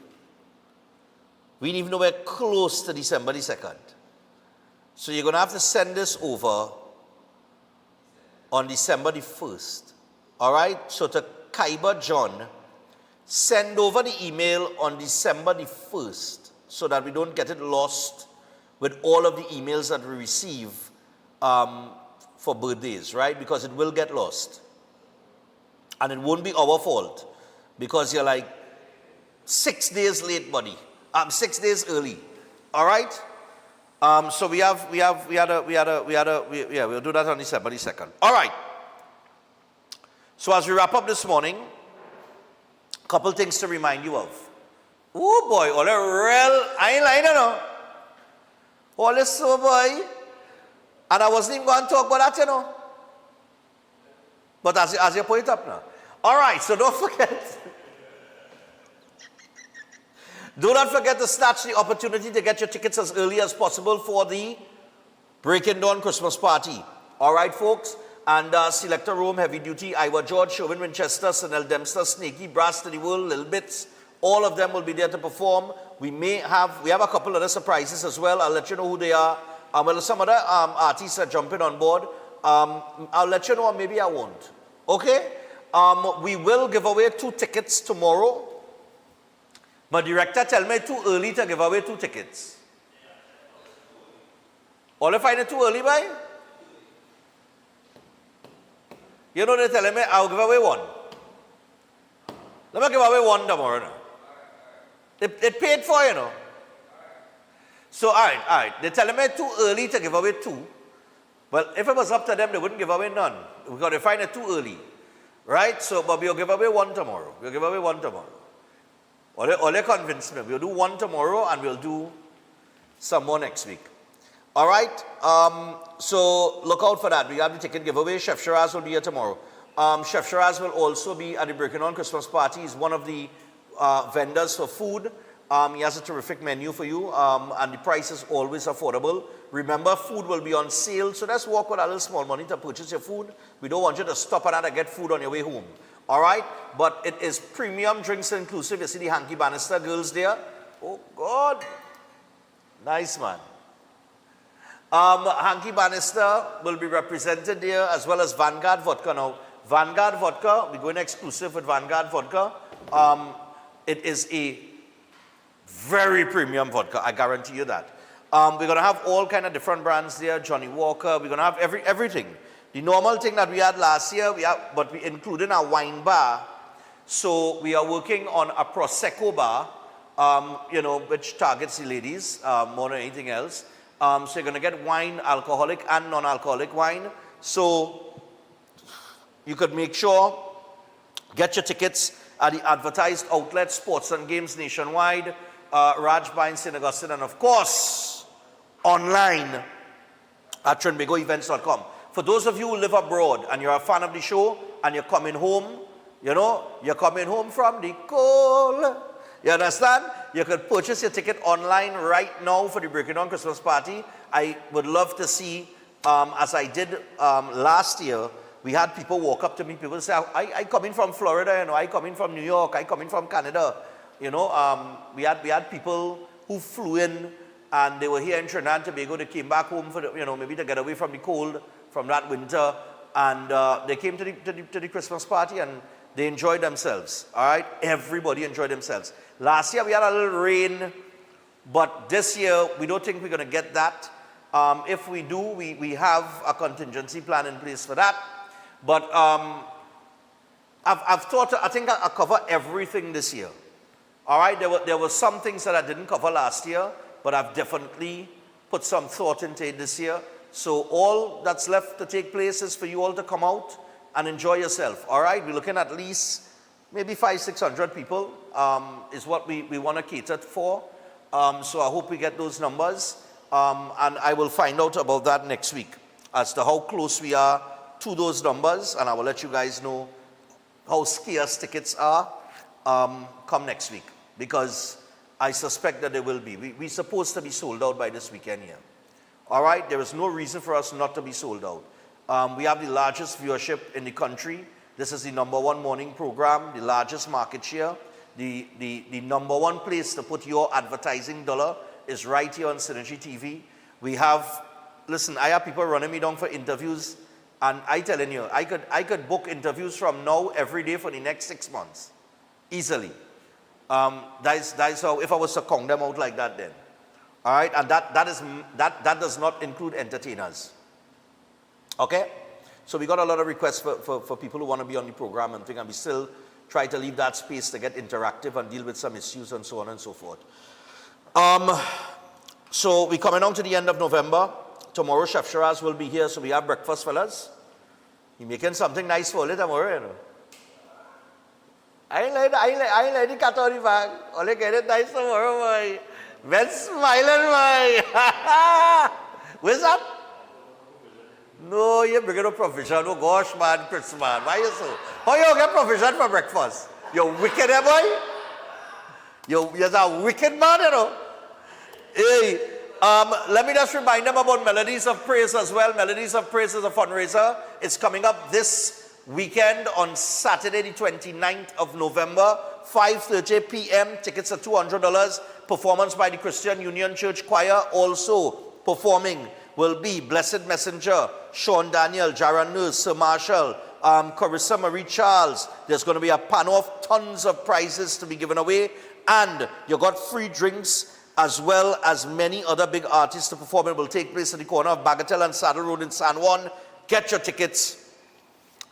We didn't even know we're close to December the 2nd. So you're going to have to send this over on December the 1st. All right? So to Kaiba John, send over the email on December the 1st so that we don't get it lost with all of the emails that we receive for birthdays, right? Because it will get lost. And it won't be our fault because you're like 6 days late, buddy. 6 days early. All right? So we'll do that on December the 2nd. All right. So as we wrap up this morning, a couple things to remind you of. Oh boy, all the real, I ain't lying, you know. All this so boy. And I wasn't even going to talk about that, you know. But as you put it up now. All right, so don't forget. Do not forget to snatch the opportunity to get your tickets as early as possible for the Breaking Dawn Christmas party. All right, folks? And Selector Rome, Heavy Duty, Iowa George, Sherwin Winchester, Sanel Dempster, Snaky, Brass to the World, Little Bits. All of them will be there to perform. We have a couple other surprises as well. I'll let you know who they are. Well, some other artists are jumping on board. I'll let you know, or maybe I won't. Okay? We will give away 2 tickets tomorrow. My director tell me too early to give away 2 tickets. All I find it too early, by? You know, they're telling me I'll give away 1. Let me give away 1 tomorrow now. It paid for, you know. So, all right. They're telling me too early to give away 2. Well, if it was up to them, they wouldn't give away none. Because they find it too early. Right? So, but we'll give away 1 tomorrow. We'll give away 1 tomorrow. Or they convinced me. We'll do 1 tomorrow and we'll do some more next week. All right? So, look out for that. We have the ticket giveaway. Chef Shiraz will be here tomorrow. Chef Shiraz will also be at the Breaking On Christmas party. He's one of the vendors for food. He has a terrific menu for you, and the price is always affordable. Remember, food will be on sale, so let's walk with a little small money to purchase your food. We don't want you to stop at that and get food on your way home. All right? But it is premium drinks inclusive. You see the Hanky Bannister girls there? Oh, God. Nice, man. Hanky Bannister will be represented there, as well as Vanguard Vodka. Now, Vanguard Vodka, we're going exclusive with Vanguard Vodka. It is a very premium vodka, I guarantee you that. We're going to have all kind of different brands there, Johnny Walker. We're going to have everything. The normal thing that we had last year, but we included a wine bar. So we are working on a Prosecco bar, you know, which targets the ladies more than anything else. So you're going to get wine, alcoholic and non-alcoholic wine. So you could make sure, get your tickets at the advertised outlets, Sports and Games nationwide, Raj Bar in St. Augustine, and of course, online at TrinBagoEvents.com. For those of you who live abroad and you're a fan of the show and you're coming home, you know, you're coming home from the cold. You understand? You could purchase your ticket online right now for the Breaking On Christmas party. I would love to see, as I did last year, we had people walk up to me, people say, I come in from Florida, you know, I come in from New York, I come in from Canada. You know, we had people who flew in and they were here in Trinidad and Tobago. They came back home for, you know, maybe to get away from the cold, from that winter. And they came to the Christmas party and they enjoyed themselves. All right? Everybody enjoyed themselves. Last year we had a little rain, but this year we don't think we're going to get that. If we do, we have a contingency plan in place for that. But I've thought, I think I'll cover everything this year. All right, there were some things that I didn't cover last year, but I've definitely put some thought into it this year. So all that's left to take place is for you all to come out and enjoy yourself. All right, we're looking at least maybe 500-600 people is what we want to cater for. So I hope we get those numbers. And I will find out about that next week as to how close we are to those numbers. And I will let you guys know how scarce tickets are come next week. Because I suspect that they will be. We're supposed to be sold out by this weekend here. All right, there is no reason for us not to be sold out. We have the largest viewership in the country. This is the #1 morning program, the largest market share. The #1 place to put your advertising dollar is right here on Synergy TV. We have, listen, I have people running me down for interviews, and I telling you, I could book interviews from now every day for the next 6 months, easily. That is how, if I was to count them out like that then. All right, and that does not include entertainers. Okay? So we got a lot of requests for people who want to be on the program and things, and we still try to leave that space to get interactive and deal with some issues and so on and so forth. So we're coming on to the end of November. Tomorrow Chef Shiraz will be here, so we have breakfast, fellas. He's making something nice for you tomorrow, you know. I ain't like the cat on the bag. Only get it nice tomorrow, boy. Ben smiling, boy. Where's that? No, you're bringing a provision. Oh gosh, man, Chris, man. Why you so? How you get provision for breakfast? You're wicked, eh, boy? You're a wicked man, you know. Hey, let me just remind them about Melodies of Praise as well. Melodies of Praise is a fundraiser. It's coming up this weekend on Saturday, the 29th of November, 5:30 p.m. Tickets are $200. Performance by the Christian Union Church Choir. Also performing will be Blessed Messenger, Sean Daniel, Jaron Nurse, Sir Marshall, Carissa Marie Charles. There's going to be a panel of tons of prizes to be given away. And you got free drinks as well as many other big artists to perform. It will take place at the corner of Bagatelle and Saddle Road in San Juan. Get your tickets.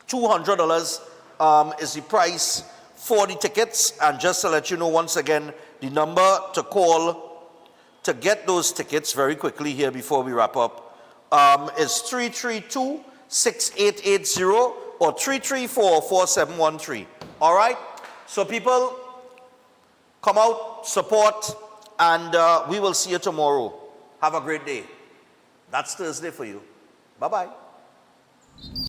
$200 is the price for the tickets. And just to let you know once again, the number to call to get those tickets very quickly here before we wrap up is 332-6880 or 334-4713. All right? So people, come out, support, and we will see you tomorrow. Have a great day. That's Thursday for you. Bye-bye.